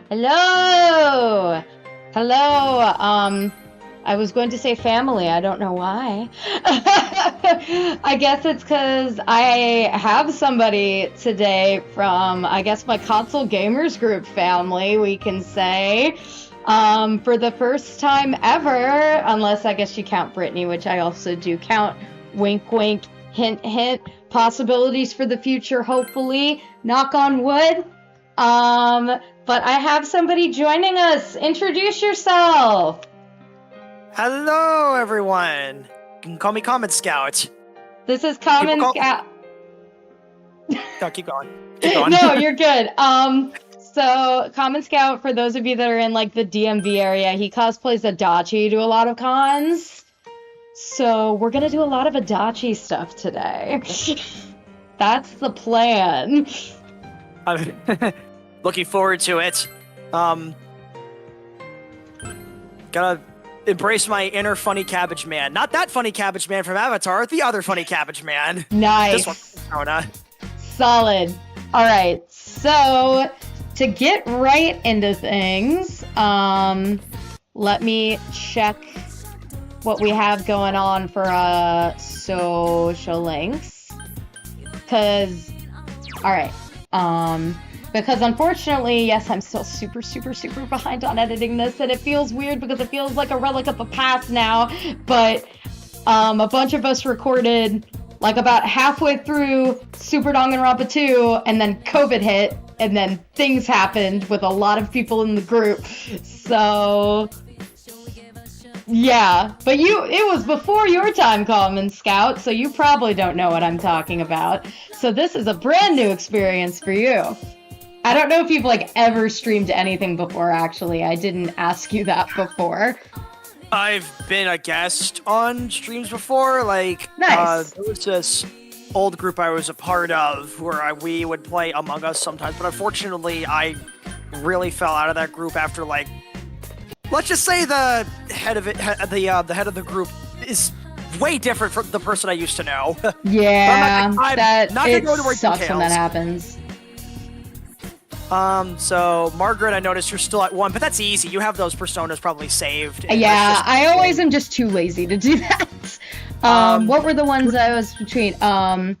Hello! Hello, I was going to say family, I don't know why. I guess it's because I have somebody today from, I guess, my console gamers group family, we can say. For the first time ever, unless I guess you count Brittany, which I also do count. Wink, wink, hint, hint. Possibilities for the future, hopefully. Knock on wood. But I have somebody joining us. Introduce yourself. Hello, everyone. You can call me Commonscout. This is Commonscout. No, keep going. Keep going. No, you're good. So Commonscout, for those of you that are in like the DMV area, he cosplays Adachi to a lot of cons. So we're gonna do a lot of Adachi stuff today. That's the plan. I'm looking forward to it. Gotta embrace my inner funny cabbage man. Not that funny cabbage man from Avatar, the other funny cabbage man. Nice. This one's Persona. Solid. All right. So to get right into things, let me check what we have going on for social links. Because unfortunately, yes, I'm still super behind on editing this, and it feels weird because it feels like a relic of the past now, but a bunch of us recorded like about halfway through Super Danganronpa 2, and then COVID hit, and then things happened with a lot of people in the group, so yeah, but it was before your time, Commonscout, so you probably don't know what I'm talking about, so this is a brand new experience for you. I don't know if you've like ever streamed anything before, actually. I didn't ask you that before. I've been a guest on streams before, like, nice. There was this old group I was a part of where we would play Among Us sometimes, but unfortunately I really fell out of that group after, like, let's just say the head of it, the head of the group is way different from the person I used to know. Yeah, I'm not gonna go into more sucks details. when that happens. So Margaret, I noticed you're still at 1, but that's easy. You have those personas probably saved. Yeah, I always am just too lazy to do that. What were the ones I was between? Oh,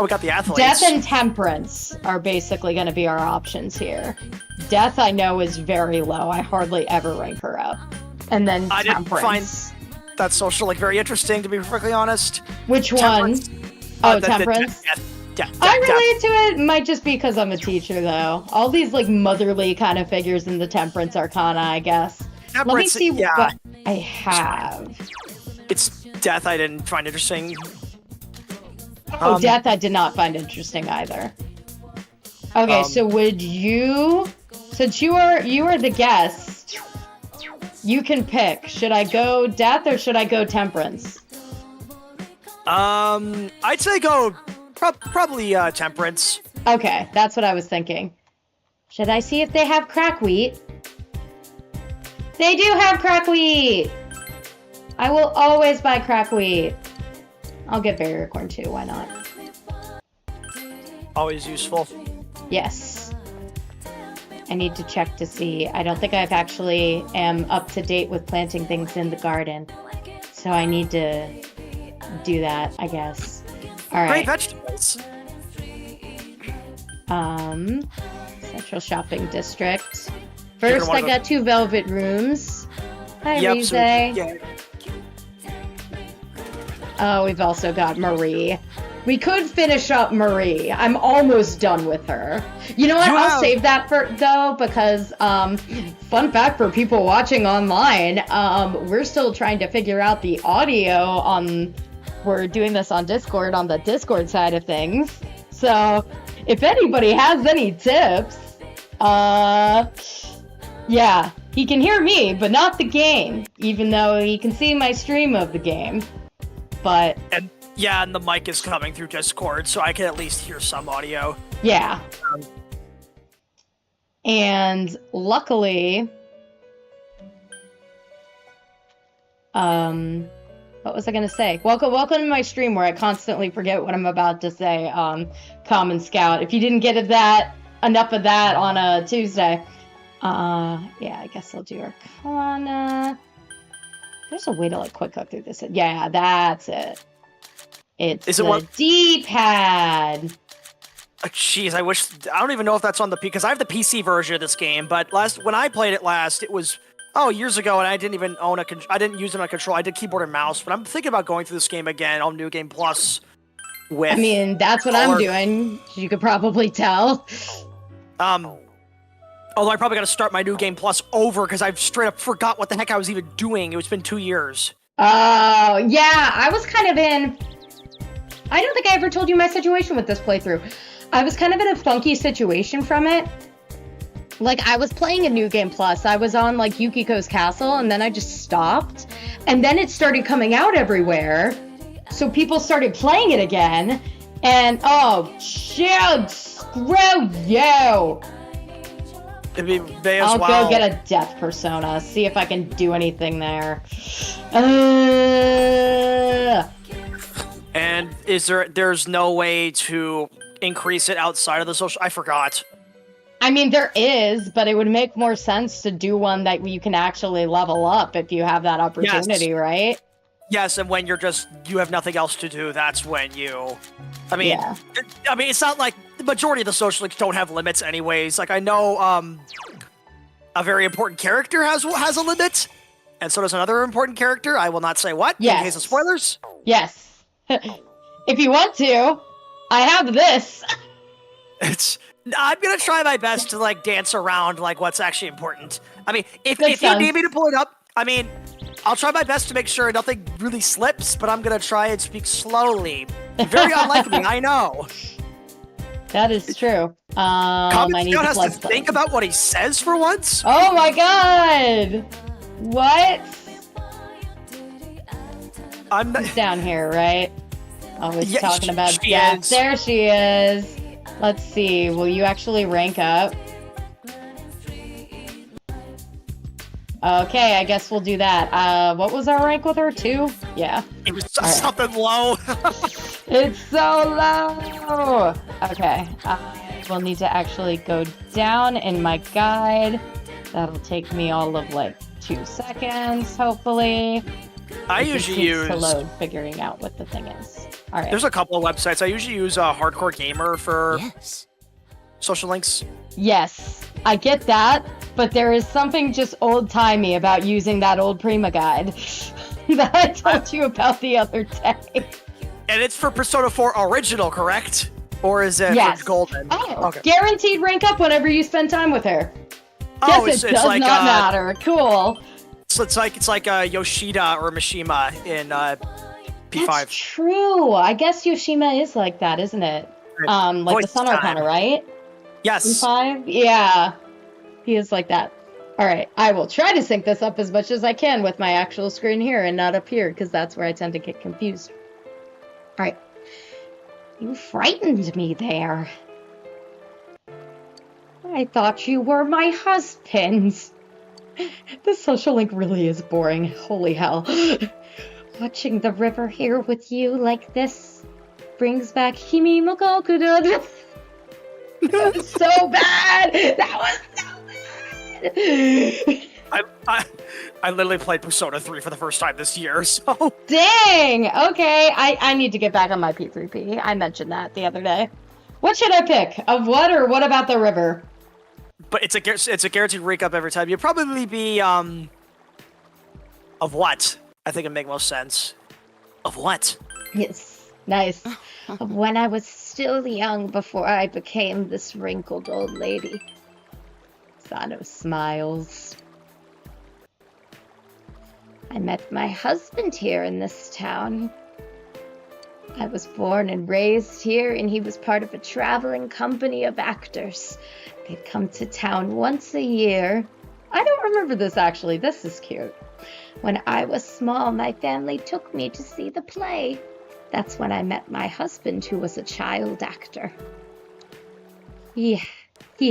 we got the athletes. Death and Temperance are basically going to be our options here. Death, I know, is very low. I hardly ever rank her up. And then I Temperance. didn't find that social like very interesting, to be perfectly honest. Which one? Oh, Temperance? I relate to it. Might just be because I'm a teacher, though. All these like motherly kind of figures in the Temperance Arcana, I guess. Let me see what I have. It's Death I didn't find interesting. Oh, Death I did not find interesting either. Okay, so would you, since you are the guest, you can pick. Should I go Death or should I go Temperance? I'd say go probably Temperance. Okay, that's what I was thinking. Should I see if they have crack wheat? They do have crack wheat! I will always buy crack wheat. I'll get barrier corn too, why not? Always useful. Yes. I need to check to see. I don't think I've actually am up to date with planting things in the garden. So I need to do that, I guess. Alright. Great vegetables. Central Shopping District. First, I got 2 velvet rooms. Hi, Rize. Yeah. Oh, we've also got Marie. We could finish up Marie. I'm almost done with her. You know what? I'll save that for though, because fun fact for people watching online, we're still trying to figure out the audio on. We're doing this on Discord, on the Discord side of things. So, if anybody has any tips, yeah, he can hear me, but not the game, even though he can see my stream of the game. But and the mic is coming through Discord, so I can at least hear some audio. Yeah. And luckily, what was I gonna say? Welcome to my stream where I constantly forget what I'm about to say. Commonscout. If you didn't get that enough of that on a Tuesday. Yeah, I guess I'll do Arcana. There's a way to like quick cut through this. Yeah, that's it. It's the D-pad. Jeez, I don't even know if that's on the because I have the PC version of this game. But when I played it last, it was years ago, and I didn't even own I didn't use it on a control. I did keyboard and mouse. But I'm thinking about going through this game again on New Game Plus. I mean, that's what I'm doing. You could probably tell. Although I probably got to start my New Game Plus over because I've straight up forgot what the heck I was even doing. It's been 2 years. Oh, yeah. I was kind of in... I don't think I ever told you my situation with this playthrough. I was kind of in a funky situation from it. Like, I was playing a New Game Plus. I was on, like, Yukiko's Castle, and then I just stopped. And then it started coming out everywhere. So people started playing it again. And, oh, shit, screw you. I'll go get a death persona, see if I can do anything there. And there's no way to increase it outside of the social... I forgot. I mean, there is, but it would make more sense to do one that you can actually level up if you have that opportunity, right? Yes, and when you have nothing else to do, that's when you... I mean, it's not like the majority of the social links don't have limits anyways. Like, I know a very important character has a limit, and so does another important character. I will not say what, in case of spoilers. Yes. If you want to, I have this. I'm gonna try my best to, like, dance around, like, what's actually important. I mean, if you need me to pull it up, I mean... I'll try my best to make sure nothing really slips, but I'm gonna try and speak slowly. Very unlike me, I know. That is true. Commonscout has to think about what he says for once? Oh my god! What? She's down here, right? Always talking about death. There she is. Let's see, will you actually rank up? Okay, I guess we'll do that. What was our rank with her? 2? Yeah. It was just something low. It's so low! Okay, we'll need to actually go down in my guide. That'll take me all of, like, 2 seconds, hopefully. I usually use... to load, figuring out what the thing is. All right. There's a couple of websites. I usually use Hardcore Gamer for social links. Yes, I get that, but there is something just old-timey about using that old Prima guide that I told you about the other day. And it's for Persona 4 Original, correct? Or is it for Golden? Oh, okay. Guaranteed rank up whenever you spend time with her. Oh, yes, it does like, not matter. Cool. So it's like Yoshida or Mishima in P5. That's true. I guess Yoshima is like that, isn't it? Like the Sun Arcana, right? Yes. P5? Yeah. He is like that. All right. I will try to sync this up as much as I can with my actual screen here and not up here, because that's where I tend to get confused. All right. You frightened me there. I thought you were my husband. This social link really is boring. Holy hell. Watching the river here with you like this brings back Kimi Mokokudo. That was so bad! That was so bad! I literally played Persona 3 for the first time this year, so... Dang! Okay, I need to get back on my P3P. I mentioned that the other day. What should I pick? Of what, or what about the river? But it's a guaranteed rank up every time. You'd probably be, of what? I think it'd make most sense. Of what? Yes, nice. Of when I was still young before I became this wrinkled old lady. Sano smiles. I met my husband here in this town. I was born and raised here, and he was part of a traveling company of actors. They'd come to town once a year. I don't remember this, actually. This is cute. When I was small, my family took me to see the play. That's when I met my husband, who was a child actor. He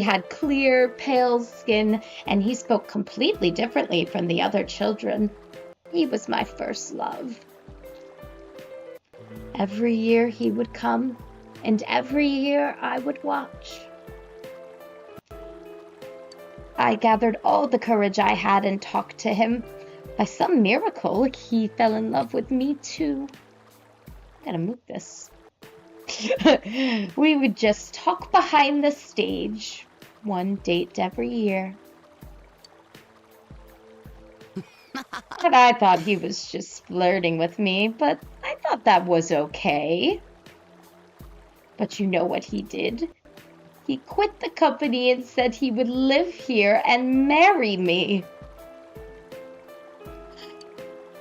had clear, pale skin, and he spoke completely differently from the other children. He was my first love. Every year he would come, and every year I would watch. I gathered all the courage I had and talked to him. By some miracle, he fell in love with me too. Gotta move this. We would just talk behind the stage. One date every year. And I thought he was just flirting with me, but I thought that was okay. But you know what he did? He quit the company and said he would live here and marry me.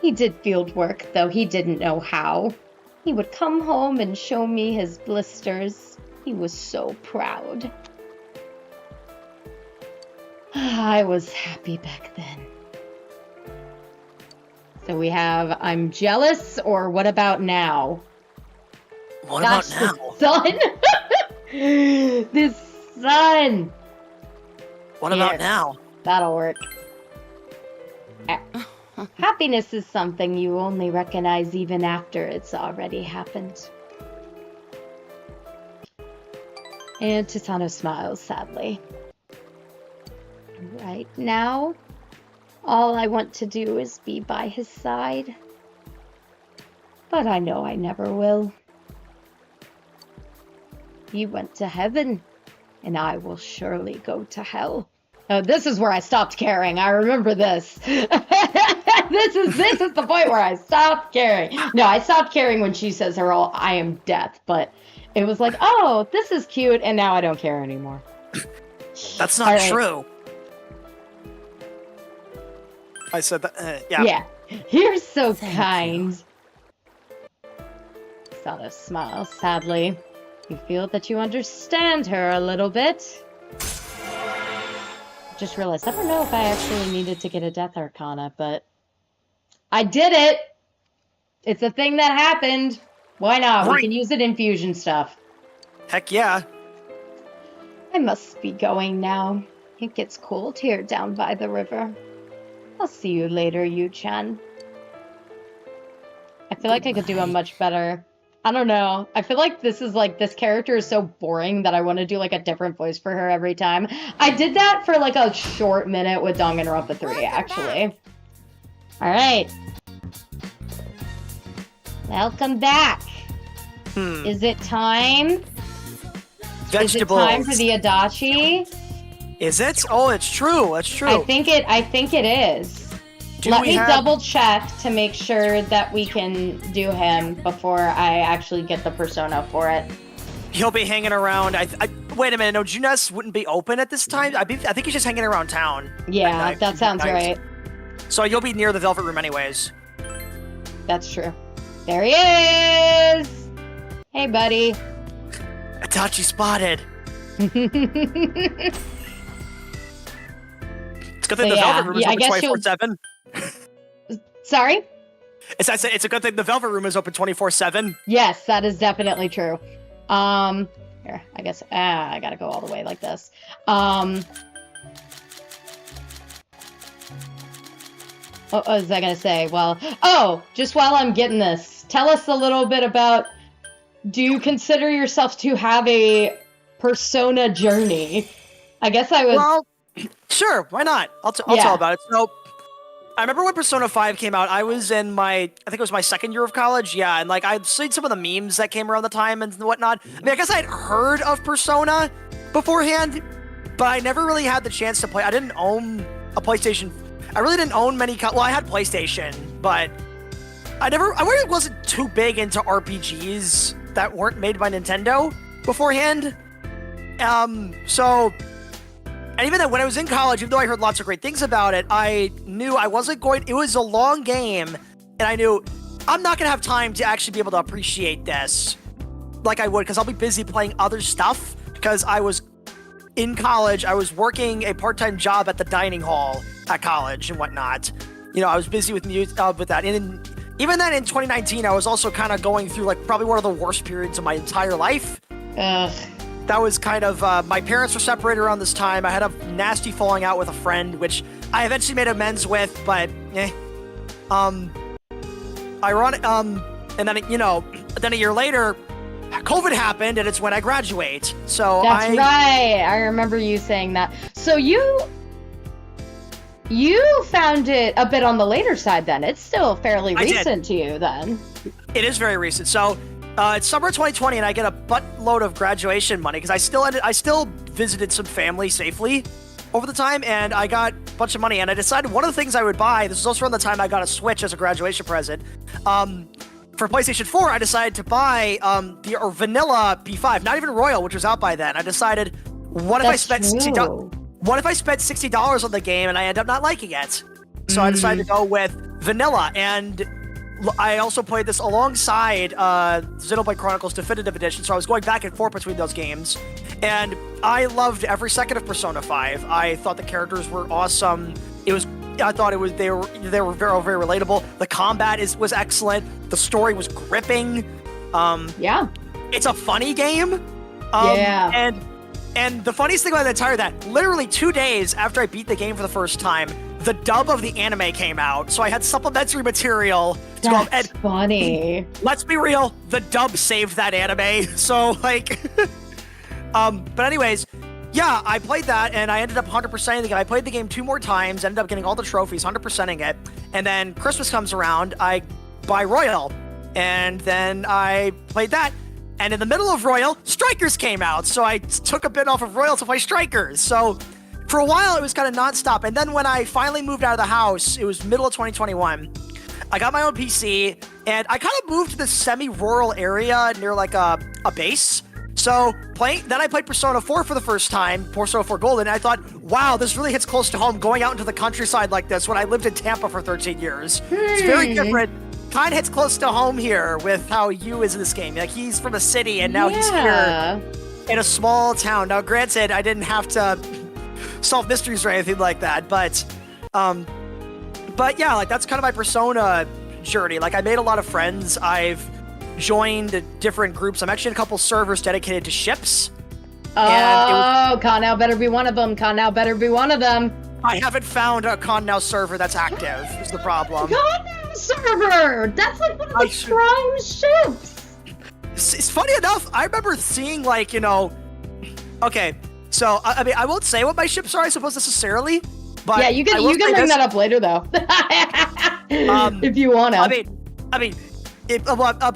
He did field work, though he didn't know how. He would come home and show me his blisters. He was so proud. I was happy back then. So we have, I'm jealous, or what about now? What Gosh, about now? Son! This son! What about now? That'll work. Happiness is something you only recognize even after it's already happened. And Chisano smiles sadly. Right now, all I want to do is be by his side. But I know I never will. He went to heaven, and I will surely go to hell. Oh, this is where I stopped caring. I remember this. This is the point where I stopped caring. No, I stopped caring when she says her all, I am death. But it was like, oh, this is cute, and now I don't care anymore. That's not true. I said that, yeah. Yeah. You're so kind. Sada smiles sadly. You feel that you understand her a little bit. Just realized, I don't know if I actually needed to get a Death Arcana, but I did it! It's a thing that happened. Why not? Right. We can use it in fusion stuff. Heck yeah. I must be going now. It gets cold here down by the river. I'll see you later, Yu-chan. I feel like I could do a much better... I don't know. I feel like this character is so boring that I want to do like a different voice for her every time. I did that for like a short minute with Danganronpa 3, actually. Alright. Welcome back. Is it time? Vegetables. Is it time for the Adachi? Is it? Oh, it's true. It's true. I think it is. Let me double check to make sure that we can do him before I actually get the persona for it. He'll be hanging around. Wait a minute. No, Junes wouldn't be open at this time. I think he's just hanging around town. Yeah, that sounds right. So you'll be near the Velvet Room anyways. That's true. There he is! Hey, buddy. Itachi spotted. It's a good thing the Velvet Room is open 24/7. Sorry? It's a good thing the Velvet Room is open 24/7. Yes, that is definitely true. Here, I guess, I gotta go all the way like this. What was I gonna say? Well, just while I'm getting this, tell us a little bit about, do you consider yourself to have a persona journey? I guess I was... Well, sure, why not? I'll tell about it. So, I remember when Persona 5 came out, I was in I think it was my second year of college, yeah, and like I'd seen some of the memes that came around the time and whatnot. I mean, I guess I'd heard of Persona beforehand, but I never really had the chance to play. I didn't own a PlayStation. I really didn't own many, well, I had PlayStation, but I really wasn't too big into RPGs that weren't made by Nintendo beforehand. And even then, when I was in college, even though I heard lots of great things about it, I knew I wasn't going... It was a long game, and I knew I'm not going to have time to actually be able to appreciate this like I would, because I'll be busy playing other stuff, because I was in college, I was working a part-time job at the dining hall at college and whatnot. You know, I was busy with that. And even then, in 2019, I was also kind of going through, like, probably one of the worst periods of my entire life. That was kind of, my parents were separated around this time. I had a nasty falling out with a friend, which I eventually made amends with, but, ironic, and then, then a year later, COVID happened, and it's when I graduate, so That's right, I remember you saying that. So you You found it a bit on the later side then. It's still fairly recent to you then. It is very recent. So it's summer 2020, and I get a buttload of graduation money because I still visited some family safely over the time, and I got a bunch of money, and I decided one of the things I would buy, this was also around the time I got a Switch as a graduation present, for PlayStation 4, I decided to buy the vanilla P5, not even Royal, which was out by then. I decided, what if I spent $60 on the game and I end up not liking it? So I decided to go with vanilla, and I also played this alongside Xenoblade Chronicles Definitive Edition, so I was going back and forth between those games, and I loved every second of Persona 5. I thought the characters were awesome. They were very, very relatable. The combat was excellent. The story was gripping. Yeah. It's a funny game. And the funniest thing about the entire that, literally 2 days after I beat the game for the first time, the dub of the anime came out, so I had supplementary material to go. That's funny. Let's be real, the dub saved that anime. So like, but anyways, yeah, I played that and I ended up 100%ing the game. I played the game 2 more times, ended up getting all the trophies, 100%ing it, and then Christmas comes around, I buy Royal, and then I played that. And in the middle of Royal, Strikers came out, so I took a bit off of Royal to play Strikers. So for a while, it was kind of nonstop. And then when I finally moved out of the house, it was middle of 2021, I got my own PC, and I kind of moved to the semi-rural area near like a base. So then I played Persona 4 for the first time, Persona 4 Golden, and I thought, wow, this really hits close to home, going out into the countryside like this when I lived in Tampa for 13 years. It's very different. Kind of hits close to home here with how Yu is in this game. Like, he's from a city, and now he's here in a small town. Now, granted, I didn't have to solve mysteries or anything like that, but yeah, like, that's kind of my Persona journey. Like, I made a lot of friends. I've joined different groups. I'm actually in a couple servers dedicated to ships. Connow better be one of them. Connow better be one of them. I haven't found a Connow server that's active, is the problem. Connow server! That's like one of the prime ships! It's funny enough, I remember seeing, like, you know... Okay, so, I mean, I won't say what my ships are, I suppose, necessarily, but... Yeah, you can bring that up later, though. If you want to. But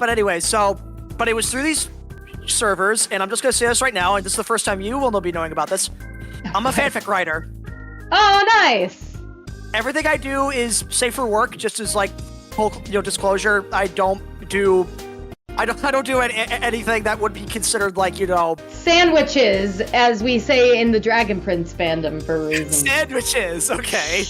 anyway, but it was through these servers, and I'm just going to say this right now, and this is the first time you will be knowing about this. I'm a fanfic writer. Oh, nice! Everything I do is safe for work, just as, like, full, disclosure. I don't do anything that would be considered, like, sandwiches, as we say in the Dragon Prince fandom for a reason. Sandwiches, okay.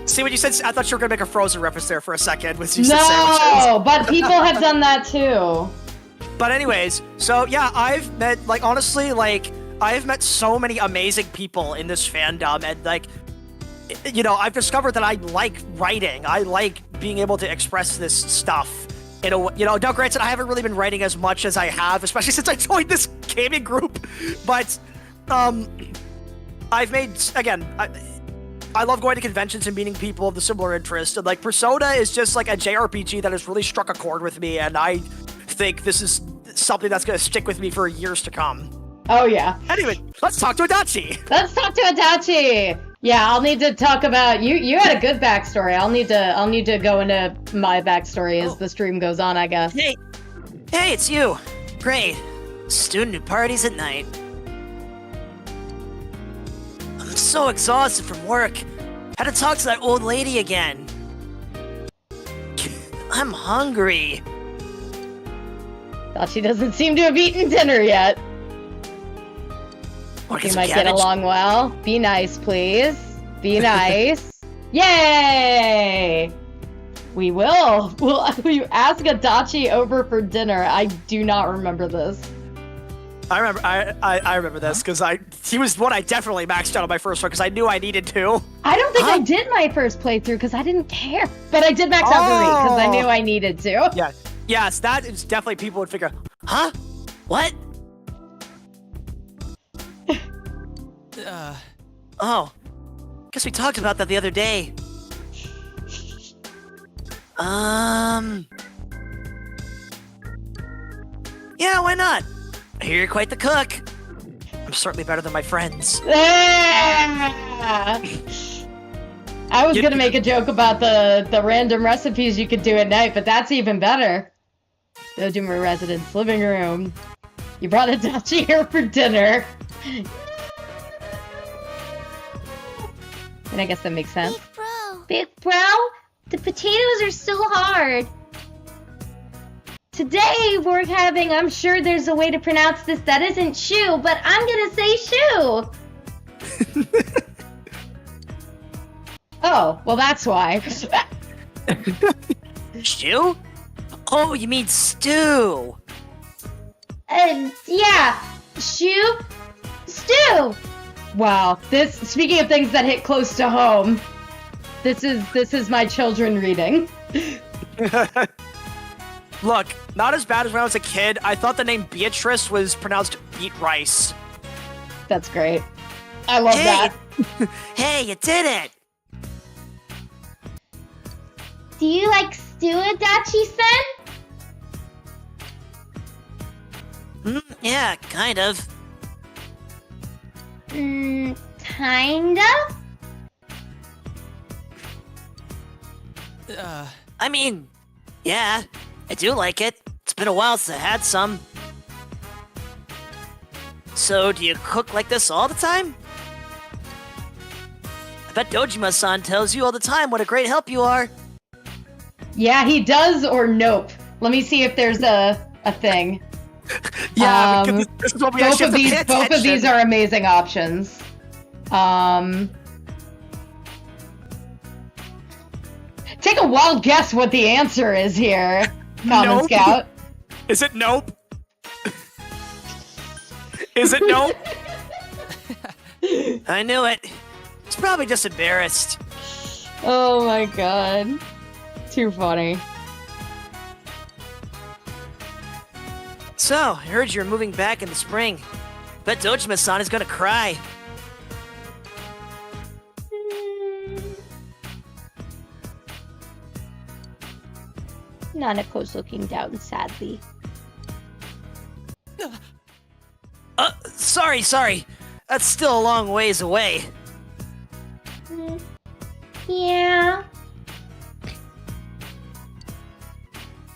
See what you said? I thought you were gonna make a Frozen reference there for a second. With you said sandwiches. No, but people have done that too. But anyways, so yeah, I've met, like, honestly, like, I've met so many amazing people in this fandom, and, like, I've discovered that I like writing. I like being able to express this stuff in a, now granted, I haven't really been writing as much as I have, especially since I joined this gaming group, but, I've made, again, I love going to conventions and meeting people of the similar interest, and, like, Persona is just, like, a JRPG that has really struck a chord with me, and I think this is something that's going to stick with me for years to come. Oh, yeah. Anyway, let's talk to Adachi. Let's talk to Adachi. Yeah, I'll need to talk about you. You had a good backstory. I'll need to go into my backstory as the stream goes on, I guess. Hey, it's you. Great. Student at parties at night. I'm so exhausted from work. Had to talk to that old lady again. I'm hungry. She doesn't seem to have eaten dinner yet. We might get along well. Be nice, please. Be nice. Yay! We will. Will you ask Adachi over for dinner? I do not remember this. I remember this because he was one I definitely maxed out on my first one because I knew I needed to. I don't think I did my first playthrough because I didn't care, but I did max out for me because I knew I needed to. Yeah. Yes, that is definitely people would figure. Huh? What? Oh. Guess we talked about that the other day. Yeah, why not? I hear you're quite the cook. I'm certainly better than my friends. I I was gonna make a joke about the random recipes you could do at night, but that's even better. Dojima residence, living room. You brought Adachi here for dinner. And I guess that makes sense. Big bro. Big bro, the potatoes are so hard. Today we're having, I'm sure there's a way to pronounce this that isn't shoe, but I'm gonna say shoe. Oh, well that's why. Stew? Oh, you mean stew. Yeah, shoe, stew. Wow, this, speaking of things that hit close to home, this is my children reading. Look, not as bad as when I was a kid. I thought the name Beatrice was pronounced beet rice. That's great. I love that. Hey, you did it. Do you like stew, Adachi-san? Yeah, kind of. Kinda? I mean, yeah, I do like it. It's been a while since I had some. So, do you cook like this all the time? I bet Dojima-san tells you all the time what a great help you are. Yeah, he does or nope. Let me see if there's a thing. Yeah, because this is what we actually have to pay both of these attention. are amazing options. Take a wild guess what the answer is here, Nope. Commonscout. Is it nope? Is it nope? I knew it. He's probably just embarrassed. Oh my god. Too funny. So, I heard you're moving back in the spring. Bet Dojima-san is gonna cry. Nanako's looking down sadly. Sorry. That's still a long ways away. Yeah.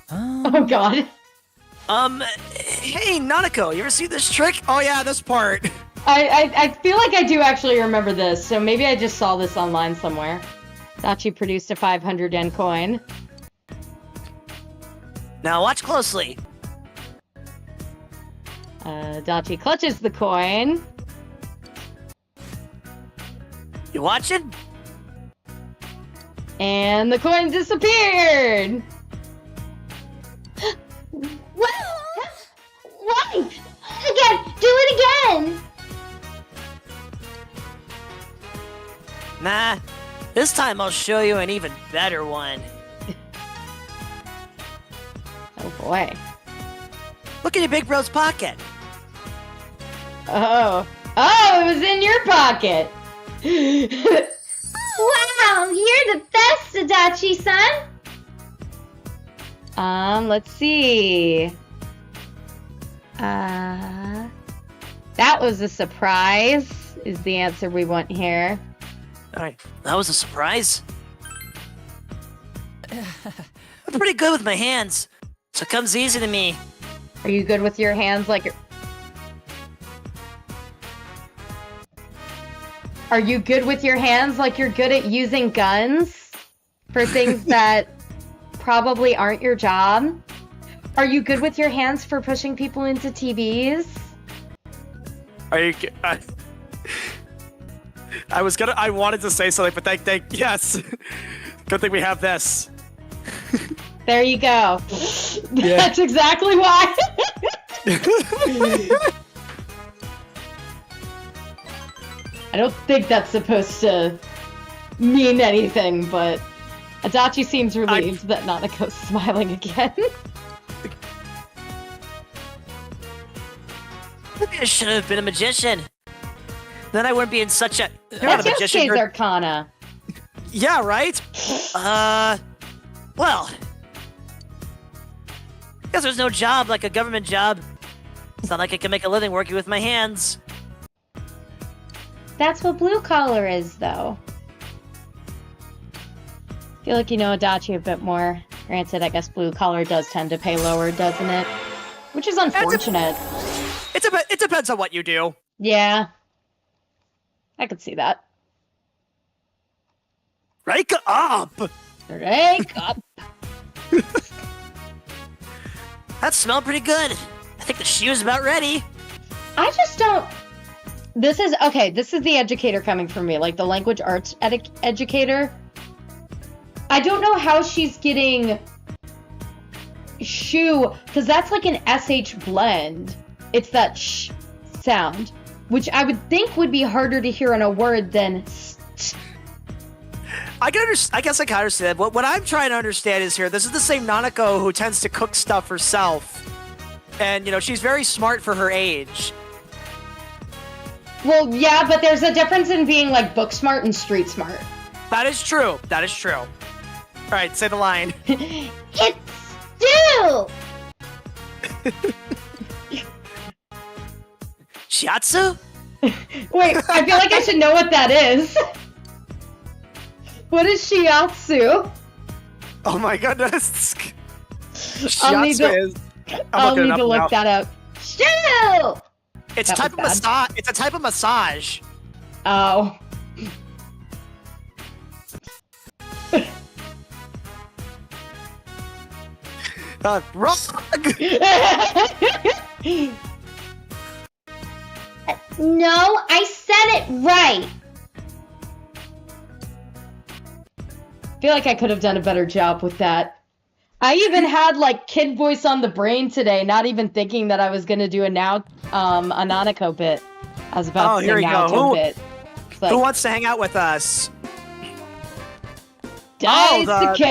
Oh god. Hey, Nanako, you ever see this trick? Oh yeah, this part. I feel like I do actually remember this, so maybe I just saw this online somewhere. Dachi produced a 500 yen coin. Now watch closely. Dachi clutches the coin. You watching? And the coin disappeared! What? Why? Again! Do it again! Nah, this time I'll show you an even better one. Oh boy. Look in your big bro's pocket. Oh, it was in your pocket! Wow, you're the best, Adachi-san! Let's see. That was a surprise, is the answer we want here. Alright, that was a surprise. I'm pretty good with my hands, so it comes easy to me. Are you good with your hands like... Are you good with your hands like you're good at using guns? For things that probably aren't your job? Are you good with your hands for pushing people into TVs? Are you? I wanted to say something, but thank yes. Good thing we have this. There you go. That's exactly why. I don't think that's supposed to mean anything, but Adachi seems relieved that Nanako's smiling again. Maybe I should have been a magician. Then I wouldn't be in such a... You're not a That's magician. Yosuke's You're... Arcana. Yeah, right. Well... Guess there's no job like a government job. It's not like I can make a living working with my hands. That's what blue collar is, though. feel like you know Adachi a bit more. Granted, I guess blue collar does tend to pay lower, doesn't it? Which is unfortunate. It depends on what you do. Yeah. I could see that. Rake up! Rake up! That smelled pretty good. I think the shoe's about ready. I just don't... This is the educator coming from me, like the language arts educator. I don't know how she's getting shoe, because that's like an SH blend. It's that sh sound, which I would think would be harder to hear in a word than I guess I can understand. What I'm trying to understand is here, this is the same Nanako who tends to cook stuff herself. And, you know, she's very smart for her age. Well, yeah, but there's a difference in being, like, book smart and street smart. That is true. That is true. All right, say the line. It's stew! Shiatsu? Wait, I feel like I should know what that is. What is shiatsu? Oh my goodness. I'll need Shiatsu is... I'll need to look that up. Stew! It's That a type of was bad. massage. It's a type of massage. Oh. Wrong. No, I said it right. I feel like I could have done a better job with that. I even had like kid voice on the brain today, not even thinking that I was gonna do a Nanako bit. I was about to say here we go. Naoto bit. It's like, Who wants to hang out with us? Daisuke!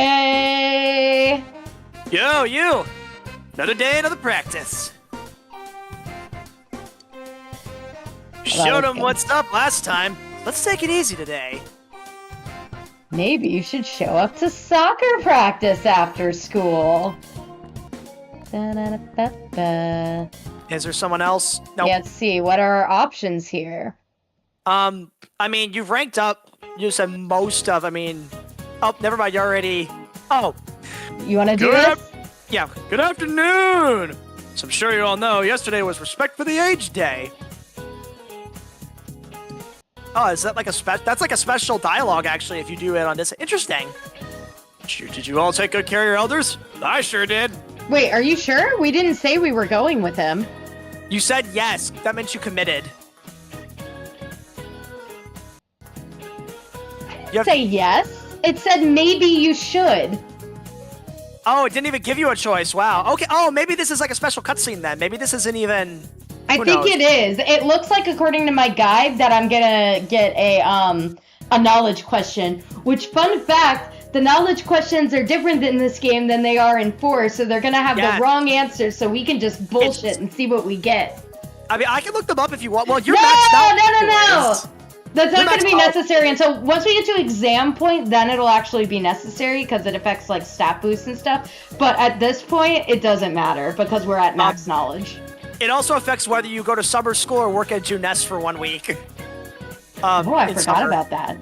Yo, you! Another day, another practice. Showed them good. what's up last time. Let's take it easy today. Maybe you should show up to soccer practice after school. Da-da-da-ba-ba. Is there someone else? No. Let's see, what are our options here? I mean, you've ranked up. You said most of. I mean, oh, never mind. You already. Oh, You want to do Good this? yeah. Good afternoon. So I'm sure you all know yesterday was Respect for the Age Day. Oh, is that like a that's like a special dialogue actually? If you do it on this, interesting. Did you all take good care of your elders? I sure did. Wait, are you sure? We didn't say we were going with him. You said yes. That meant you committed. You have- Say yes. It said maybe you should. Oh, it didn't even give you a choice. Wow. Okay. Oh, maybe this is like a special cutscene then. Maybe this isn't even. I Who think knows? it is. It looks like, according to my guide, that I'm gonna get a knowledge question. Which, fun fact, the knowledge questions are different in this game than they are in 4, so they're gonna have Yeah. the wrong answer, so we can just bullshit It's- and see what we get. I mean, I can look them up if you want. Well, you're No, maxed out. no. anyways. That's You're not going to maxed be out. necessary until once we get to exam point, then it'll actually be necessary because it affects like stat boosts and stuff. But at this point, it doesn't matter because we're at max knowledge. It also affects whether you go to summer school or work at Juness for 1 week. Oh, I in forgot summer. about that.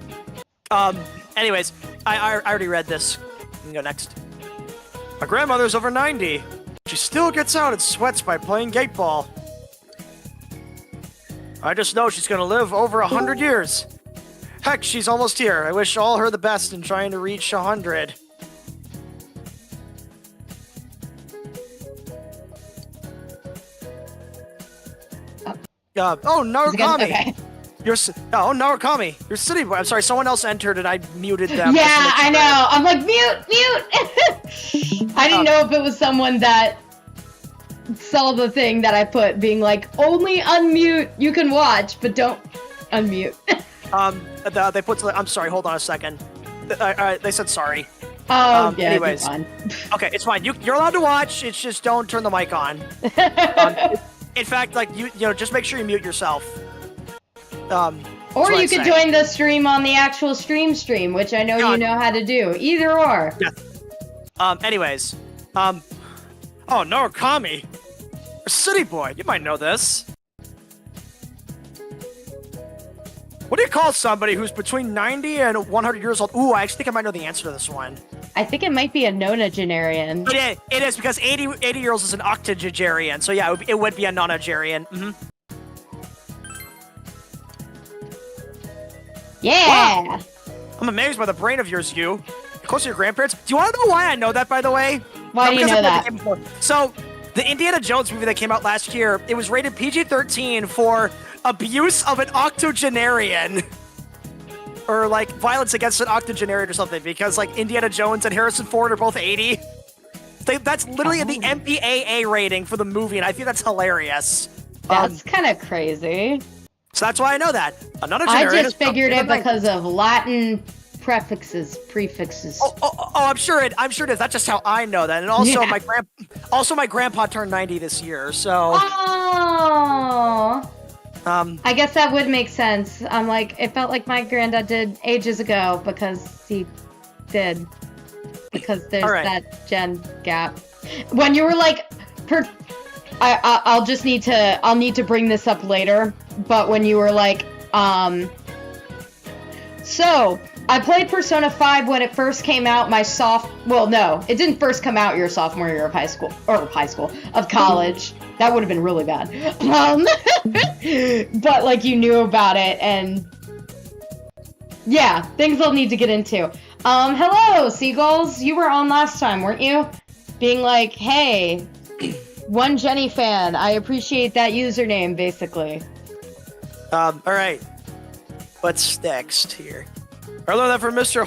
Anyways, I already read this. You can go next. My grandmother's over 90. She still gets out and sweats by playing gate ball. I just know she's gonna live over 100 years. Heck, she's almost here. I wish all her the best in trying to reach 100. Oh, Narukami! Okay. Narukami! You're city boy. I'm sorry, someone else entered and I muted them. Yeah, just to make I sure. know. I'm like, mute! I didn't know if it was someone that saw the thing that I put being like, only unmute, you can watch, but don't unmute. They put. I'm sorry. Hold on a second. They said sorry. Oh, yeah, anyways. it's fine. Okay, it's fine. You're allowed to watch. It's just don't turn the mic on. In fact, like you know, just make sure you mute yourself. Or what you I'd could say. join the stream on the actual stream, which I know you know how to do. Either or. Yeah. Anyways. Oh, Narukami. City boy. You might know this. What do you call somebody who's between 90 and 100 years old? Ooh, I actually think I might know the answer to this one. I think it might be a nonagenarian. It is because 80-year-olds is an octogenarian. So yeah, it would be a nonagenarian. Mm-hmm. Yeah! Wow. I'm amazed by the brain of yours, you. Close to your grandparents. Do you want to know why I know that, by the way? Why do you know that? So, the Indiana Jones movie that came out last year, it was rated PG-13 for abuse of an octogenarian. Or, like, violence against an octogenarian or something, because, like, Indiana Jones and Harrison Ford are both 80. That's literally the MPAA rating for the movie, and I think that's hilarious. That's kind of crazy. So that's why I know that. I just figured it because of Latin prefixes. Oh, I'm sure it is. That's just how I know that. And also, my grandpa turned 90 this year. So. Oh. I guess that would make sense. I'm like, it felt like my granddad did ages ago because he did. Because there's that gen gap. When you were like, I'll need to bring this up later. But when you were like, so I played Persona 5 when it first came out. Well, no, it didn't first come out your sophomore year of of college. That would have been really bad. But like you knew about it, and yeah, things I'll need to get into. Hello, Seagulls. You were on last time, weren't you? Being like, hey, one Jenny fan. I appreciate that username, basically. All right. What's next here? I learned that from Mr.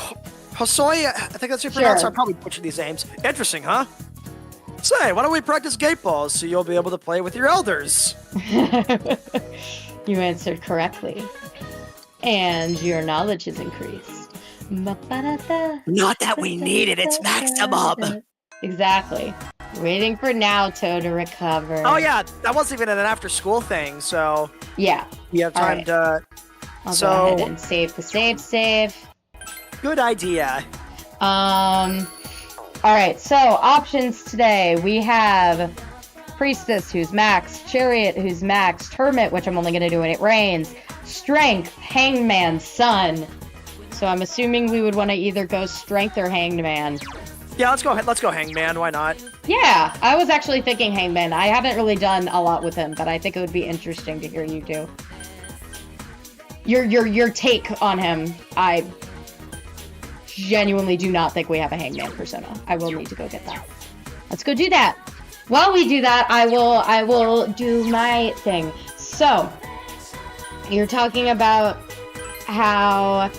Hosoi. I think that's your pronounce. I'm probably butchering these names. Interesting, huh? Say, why don't we practice gate balls so you'll be able to play with your elders? You answered correctly. And your knowledge is increased. Not that we need it, it's maximum. Exactly. Waiting for Naoto to recover. Oh yeah, that wasn't even an after-school thing, so... Yeah. We have time to... I'll go ahead and save the save. Good idea. Alright, so options today. We have Priestess, who's maxed, Chariot, who's maxed, Hermit, which I'm only going to do when it rains, Strength, Hangman, Sun. So I'm assuming we would want to either go Strength or Hangman. Yeah, let's go Hangman, why not? Yeah, I was actually thinking Hangman. I haven't really done a lot with him, but I think it would be interesting to hear you do. Your take on him. I genuinely do not think we have a Hangman persona. I will need to go get that. Let's go do that. While we do that, I will do my thing. So, you're talking about how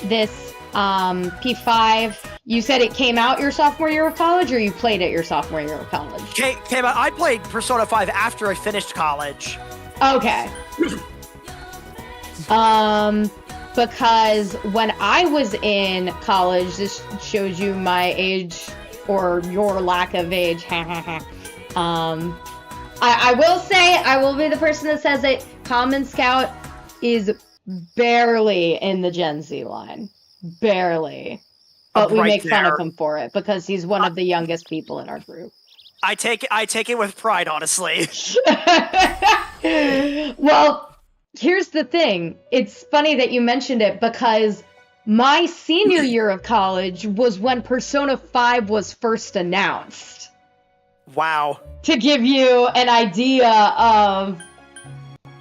this P5, you said it came out your sophomore year of college, or you played it your sophomore year of college? Came out. I played Persona 5 after I finished college. Okay. Because when I was in college, this shows you my age or your lack of age. I will say, I will be the person that says it. Commonscout is barely in the Gen Z line. Barely. But we make fun of him for it because he's one of the youngest people in our group. I take it with pride, honestly. Well, here's the thing. It's funny that you mentioned it because my senior year of college was when Persona 5 was first announced. Wow. To give you an idea of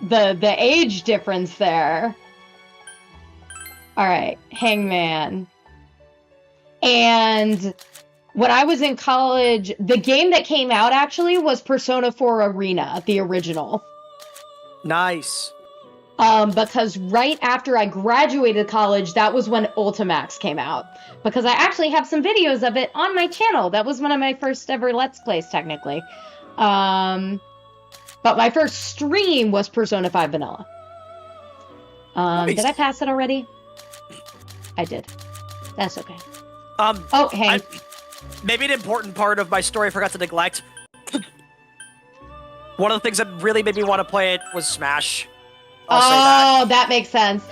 the age difference there. All right, Hangman. And when I was in college, the game that came out actually was Persona 4 Arena, the original. Nice. Because right after I graduated college, that was when Ultimax came out. Because I actually have some videos of it on my channel. That was one of my first ever Let's Plays, technically. But my first stream was Persona 5 Vanilla. Nice. Did I pass it already? I did. That's okay. Hey. Maybe an important part of my story I forgot to neglect. One of the things that really made me want to play it was Smash. I'll say that makes sense.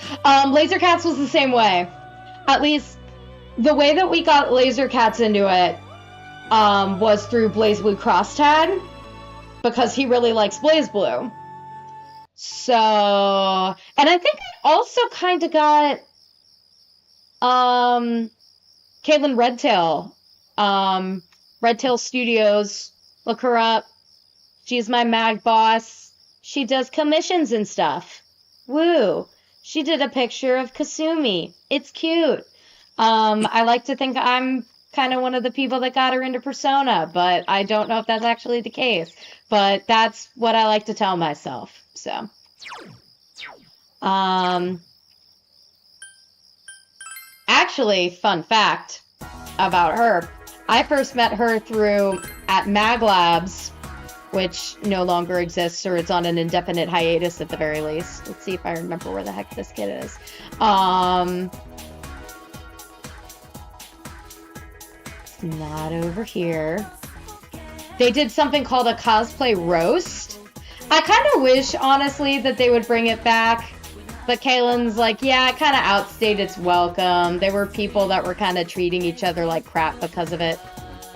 Laser Cats was the same way. At least, the way that we got Laser Cats into it was through BlazBlue Cross Tag, because he really likes BlazBlue. So, and I think I also kind of got Caitlin Redtail. Redtail Studios. Look her up. She's my mag boss. She does commissions and stuff. Woo. She did a picture of Kasumi. It's cute. I like to think I'm kind of one of the people that got her into Persona, but I don't know if that's actually the case. But that's what I like to tell myself. So, actually, fun fact about her. I first met her through at Mag Labs, which no longer exists, or it's on an indefinite hiatus at the very least. Let's see if I remember where the heck this kid is. It's not over here. They did something called a cosplay roast. I kind of wish, honestly, that they would bring it back. But Kaylin's like, yeah, it kind of outstayed its welcome. There were people that were kind of treating each other like crap because of it.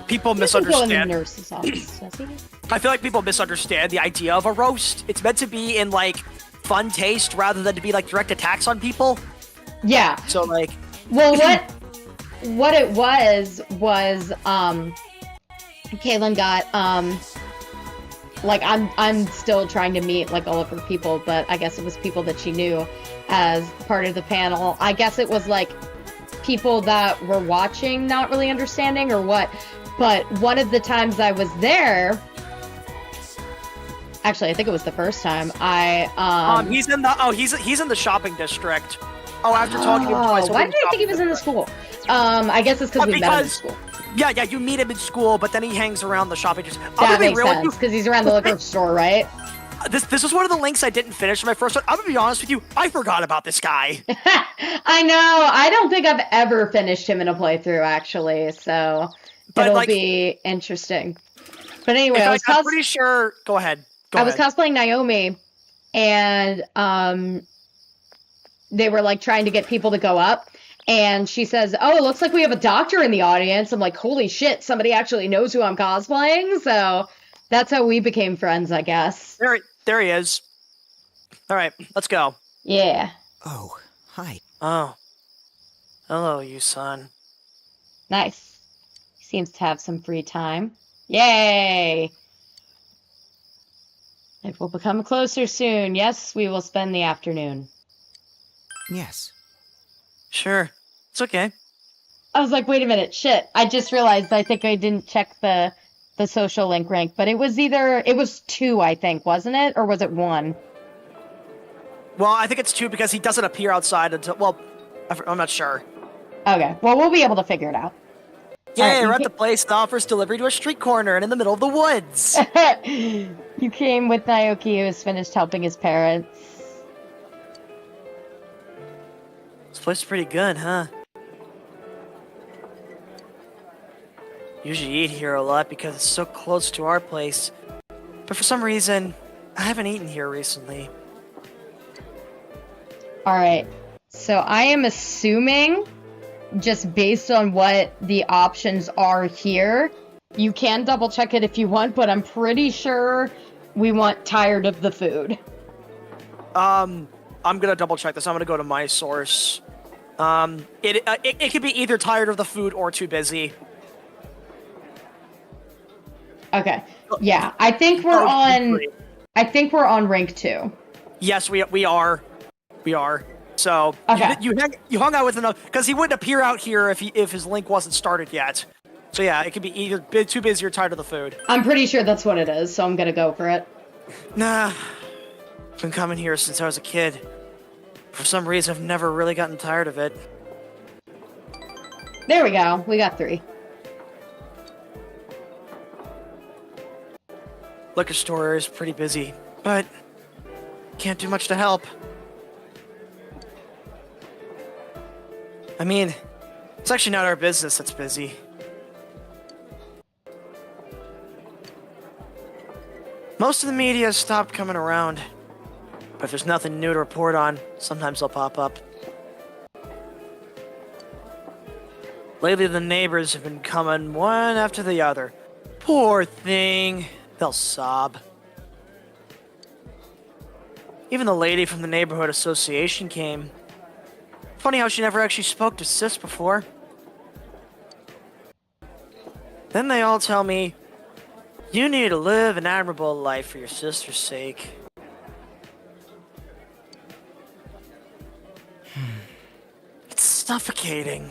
People Go in the misunderstand. nurse's office, does he? I feel like people misunderstand the idea of a roast. It's meant to be in, like, fun taste rather than to be, like, direct attacks on people. Yeah. So, like... Well, what it was, Kaylin got, like, I'm still trying to meet, like, all of her people, but I guess it was people that she knew as part of the panel. I guess it was, like, people that were watching not really understanding or what, but one of the times I was there, actually, I think it was the first time, he's in the shopping district. Oh, after talking to him twice. Why did I think he was in the school? I guess it's because we met him in school. Yeah, you meet him in school, but then he hangs around the shopping district. That makes sense, because he's around the liquor store, right? This was one of the links I didn't finish in my first one. I'm gonna be honest with you, I forgot about this guy. I know. I don't think I've ever finished him in a playthrough, actually, so it'll be interesting. But anyway, I'm pretty sure... Go ahead. I was cosplaying Naomi, and they were, like, trying to get people to go up. And she says, oh, it looks like we have a doctor in the audience. I'm like, holy shit, somebody actually knows who I'm cosplaying. So that's how we became friends, I guess. There he is. All right, let's go. Yeah. Oh, hi. Oh. Hello, you son. Nice. He seems to have some free time. Yay! It will become closer soon. Yes, we will spend the afternoon. Yes. Sure. It's okay. I was like, wait a minute, shit. I just realized I think I didn't check the social link rank, but it was 2, I think, wasn't it? Or was it 1? Well, I think it's 2 because he doesn't appear outside until, well, I'm not sure. Okay, well, we'll be able to figure it out. Yay, we're at the place that offers delivery to a street corner and in the middle of the woods. You came with Naoki, who has finished helping his parents. This place is pretty good, huh? Usually eat here a lot because it's so close to our place. But for some reason, I haven't eaten here recently. Alright, so I am assuming, just based on what the options are here, you can double check it if you want, but I'm pretty sure we want tired of the food. I'm gonna double check this. I'm gonna go to my source. It could be either tired of the food or too busy. Okay. Yeah, I think we're on rank 2. Yes, we are. We are. So okay. you hung out with enough because he wouldn't appear out here if his link wasn't started yet. So yeah, it could be either too busy or tired of the food. I'm pretty sure that's what it is, so I'm gonna go for it. Nah, I've been coming here since I was a kid. For some reason, I've never really gotten tired of it. There we go. We got 3. Liquor store is pretty busy, but can't do much to help. I mean, it's actually not our business that's busy. Most of the media has stopped coming around, but if there's nothing new to report on, sometimes they'll pop up. Lately, the neighbors have been coming one after the other. Poor thing. They'll sob. Even the lady from the neighborhood association came. Funny how she never actually spoke to Sis before. Then they all tell me, you need to live an admirable life for your sister's sake. It's suffocating.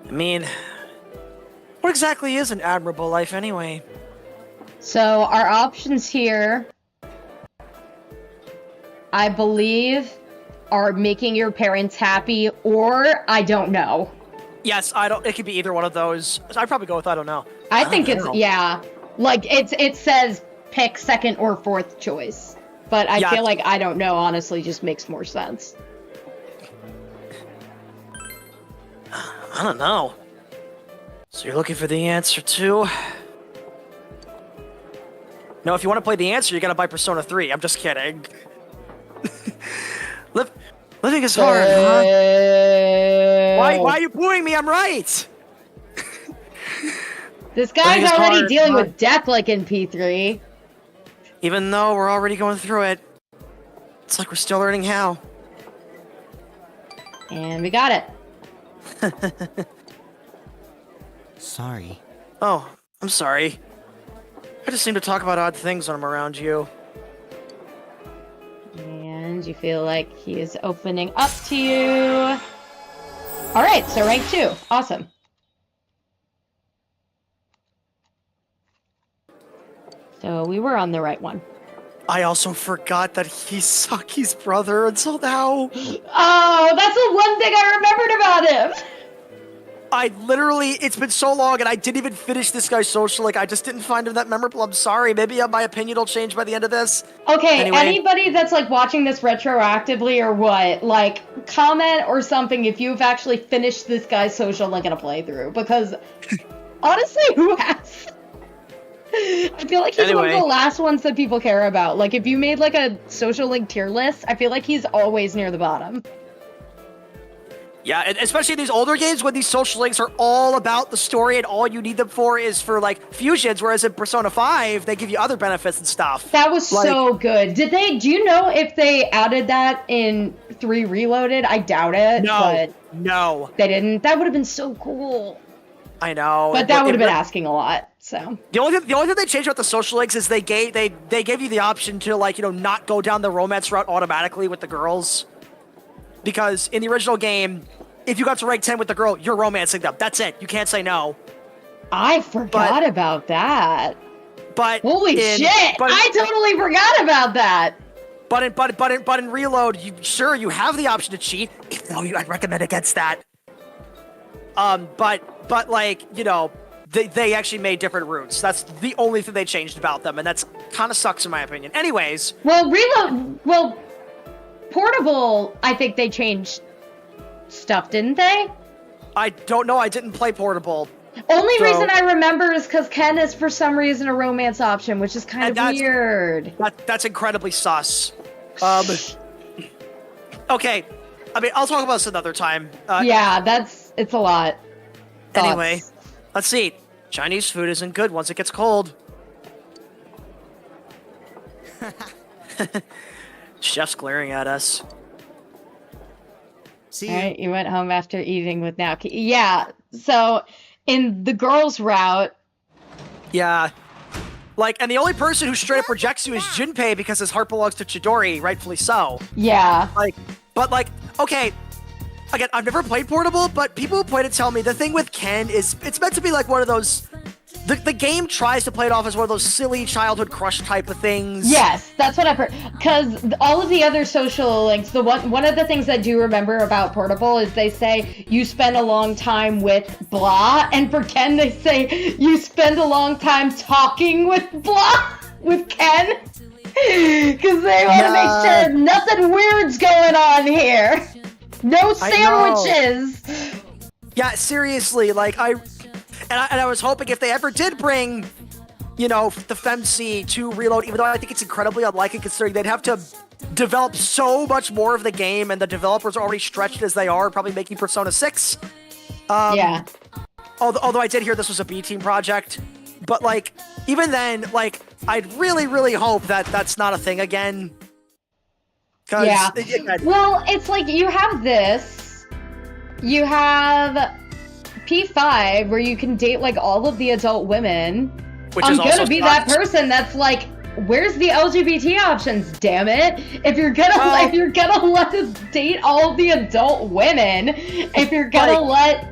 I mean, what exactly is an admirable life anyway? So our options here, I believe, are making your parents happy, or I don't know. Yes, I don't. It could be either one of those. I'd probably go with I don't know. I think don't it's know. yeah, like it says pick second or fourth choice, but I Yeah. feel like I don't know. Honestly, just makes more sense. I don't know. So you're looking for the answer too? No, if you want to play the answer, you gotta buy Persona 3. I'm just kidding. Living is hard, huh? Why are you booing me? I'm right! This guy's is already hard, dealing huh? with death like in P3. Even though we're already going through it, it's like we're still learning how. And we got it. Sorry. Oh, I'm sorry. I just seem to talk about odd things when I'm around you. And you feel like he is opening up to you. Alright, so rank 2. Awesome. So we were on the right one. I also forgot that he's Saki's brother until now. Oh, that's the one thing I remembered about him! I literally, it's been so long and I didn't even finish this guy's social. Like, I just didn't find him that memorable. I'm sorry. Maybe my opinion will change by the end of this. Okay, Anyway. anybody that's like watching this retroactively or what, like, comment or something if you've actually finished this guy's social link in a playthrough, because honestly, who has? I feel like he's one of Anyway. the last ones that people care about. Like, if you made like a social link tier list, I feel like he's always near the bottom. Yeah, and especially in these older games when these social links are all about the story and all you need them for is for, like, fusions, whereas in Persona 5, they give you other benefits and stuff. That was Like- so good. Do you know if they added that in 3 Reloaded? I doubt it, but No. they didn't. That would have been so cool. I know. But that would have been asking a lot, so. The only thing they changed about the social links is they gave you the option to, like, not go down the romance route automatically with the girls. Because in the original game, if you got to rank 10 with the girl, you're romancing them. That's it. You can't say no. I forgot about that. But Holy shit! I totally forgot about that. But in Reload, you have the option to cheat. Even though I'd recommend against that. But like, they actually made different routes. That's the only thing they changed about them, and that's kind of sucks in my opinion. Anyways. Well, Portable, I think they changed stuff, didn't they? I don't know. I didn't play Portable. Only reason I remember is because Ken is for some reason a romance option, which is kind of weird. That's incredibly sus. Okay. I mean, I'll talk about this another time. Yeah, it's a lot. Thoughts? Anyway, let's see. Chinese food isn't good once it gets cold. Chef's glaring at us. See Alright, you went home after eating with Naoki. Yeah, so in the girls' route... Yeah. Like, and the only person who straight up rejects you is Junpei because his heart belongs to Chidori, rightfully so. Yeah. Okay, again, I've never played Portable, but people who played it tell me the thing with Ken is it's meant to be like one of those... The game tries to play it off as one of those silly childhood crush type of things. Yes, that's what I've heard. Because all of the other social links, one of the things I do remember about Portable is they say you spend a long time with blah, and for Ken they say you spend a long time talking with blah, with Ken. Because they want to make sure nothing weird's going on here. No sandwiches. Yeah, seriously, like, I was hoping if they ever did bring, the FemC to Reload, even though I think it's incredibly unlikely considering they'd have to develop so much more of the game, and the developers are already stretched as they are, probably making Persona 6. Yeah. Although I did hear this was a B-team project, But like, even then, like, I'd really hope that that's not a thing again. Yeah. Well, it's like you have this. You have P5 where you can date like all of the adult women. Which I'm is also gonna be that person that's like, where's the LGBT options? Damn it! If you're gonna let us date all of the adult women, if you're gonna let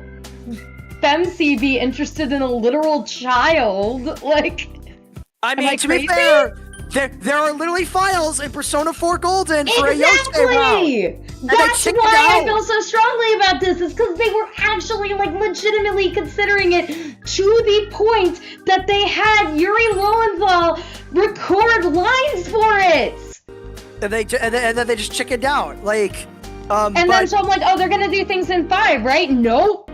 Femc be interested in a literal child, like, I mean, I to be crazy? fair, there are literally files in Persona 4 Golden for a Yosuke route. Exactly! That's why I feel so strongly about this, is because they were actually, like, legitimately considering it to the point that they had Yuri Lowenthal record lines for it! And then they just chickened out, like, and then so I'm like, oh, they're gonna do things in 5, right? Nope.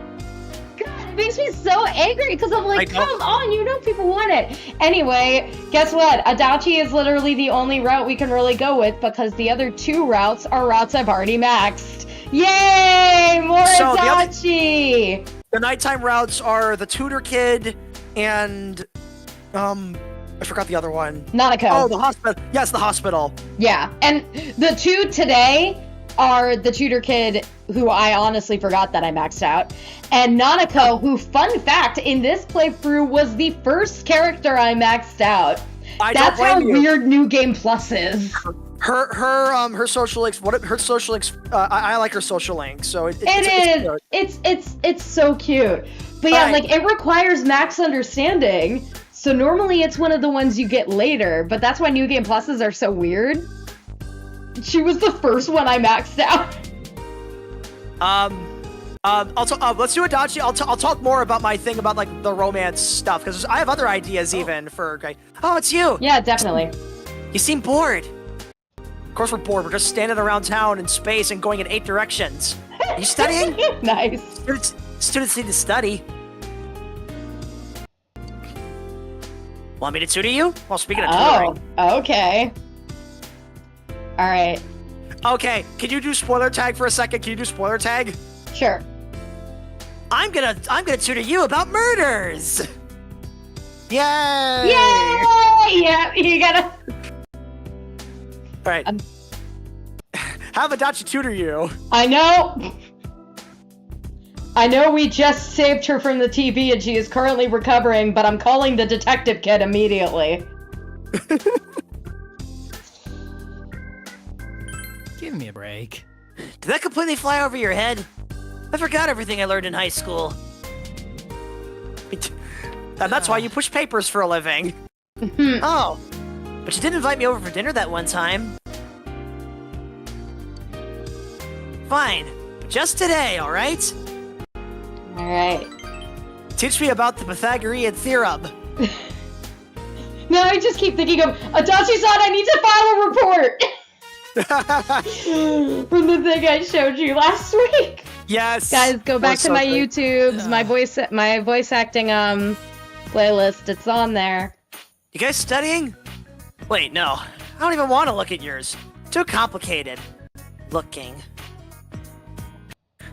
God, it makes me so angry because I'm like, come on, you know people want it. Anyway, guess what? Adachi is literally the only route we can really go with because the other 2 routes are routes I've already maxed. Yay! More So Adachi! the nighttime routes are the tutor kid and, I forgot the other one. Nanako. Oh, the hospital. Yes, the hospital. Yeah, and the 2 today are the tutor kid, who I honestly forgot that I maxed out, and Nanako, who, fun fact, in this playthrough was the first character I maxed out. That's how weird New Game Plus is. Her social links. Her social links? I like her social link. So it's so cute. But yeah, like it requires max understanding. So normally it's one of the ones you get later. But that's why New Game Pluses are so weird. She was the first one I maxed out. Let's do Adachi. I'll talk more about my thing about like the romance stuff because I have other ideas even for. Okay. Oh, it's you. Yeah, definitely. You seem bored. Of course we're bored. We're just standing around town in space and going in 8 directions. Are you studying? Nice. Students need to study. Want me to tutor you? Well, speaking of tutoring. Oh, okay. All right. Okay, can you do spoiler tag for a second? Can you do spoiler tag? Sure. I'm gonna tutor you about murders. Yay! Yay! Yeah, you gotta. All right. Have Adachi tutor you. I know. I know we just saved her from the TV and she is currently recovering, but I'm calling the detective kid immediately. Give me a break. Did that completely fly over your head? I forgot everything I learned in high school. And that's why you push papers for a living. Oh, but you did invite me over for dinner that one time. Fine, but just today, alright? Alright. Teach me about the Pythagorean theorem. Now I just keep thinking of Adachi-san, I need to file a report! From the thing I showed you last week. Yes. Guys, go back to my YouTubes, my voice acting playlist. It's on there. You guys studying? Wait, no. I don't even want to look at yours. Too complicated. Looking.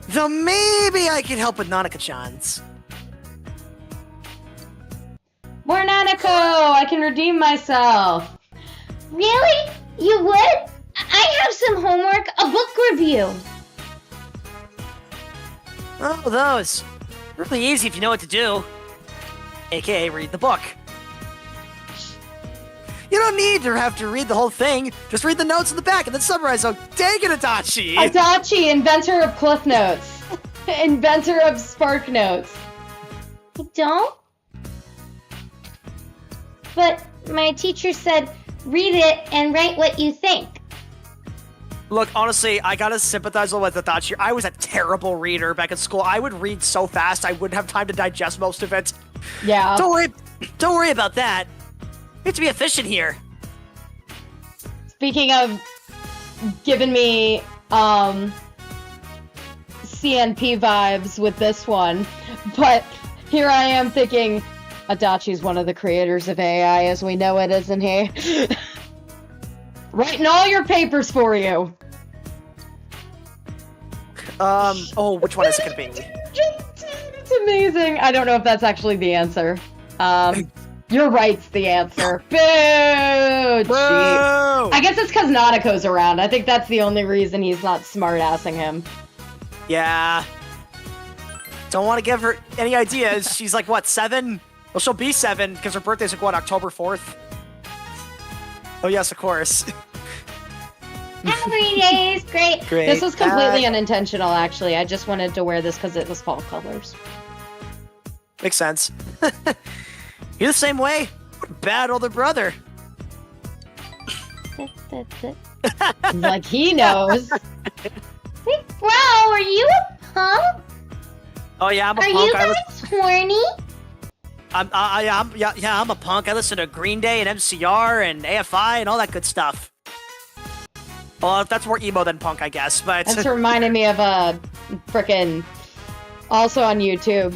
Though maybe I can help with Nanaka-chan's. More Nanako! I can redeem myself. Really? You would? I have some homework, a book review. Oh, those. Really easy if you know what to do. a.k.a. read the book. You don't need to have to read the whole thing. Just read the notes in the back and then summarize. So, dang it, Adachi! Adachi, inventor of Cliff Notes. Inventor of Spark Notes. I don't? But my teacher said, read it and write what you think. Look, honestly, I gotta sympathize with Adachi. I was a terrible reader back in school. I would read so fast, I wouldn't have time to digest most of it. Yeah. Don't worry about that. We have to be efficient here. Speaking of giving me CNP vibes with this one, but here I am thinking Adachi's one of the creators of AI as we know it, isn't he? Writing all your papers for you. Which one is it gonna be? It's amazing. I don't know if that's actually the answer. You're right's the answer. Boo! Cheat. Boo! I guess it's because Nautico's around. I think that's the only reason he's not smart-assing him. Yeah. Don't want to give her any ideas. She's like, what, 7? Well, she'll be 7 because her birthday's like, what, October 4th? Oh, yes, of course. Every day is great. Great. This was completely unintentional, actually. I just wanted to wear this because it was fall colors. Makes sense. You're the same way. Bad older brother. Like he knows. Hey, bro, are you a punk? Oh, yeah, I'm a Are punk. you guys horny? I'm a punk. I listen to Green Day and MCR and AFI and all that good stuff. Well, that's more emo than punk, I guess. But That's reminding me of a frickin' also on YouTube.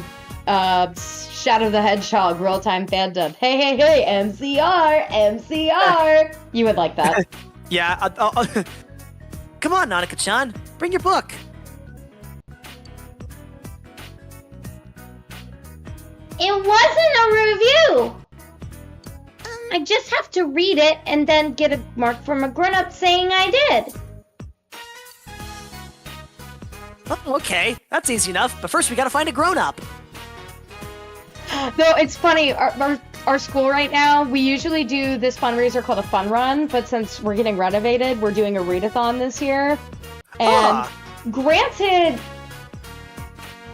Shadow the Hedgehog real-time fan dub. Hey, MCR. You would like that. yeah. Come on, Nautico-chan. Bring your book. It wasn't a review. I just have to read it and then get a mark from a grown-up saying I did. Oh, okay. That's easy enough. But first, we gotta find a grown-up. No, it's funny. Our school right now, we usually do this fundraiser called a fun run, but since we're getting renovated, we're doing a readathon this year. And granted,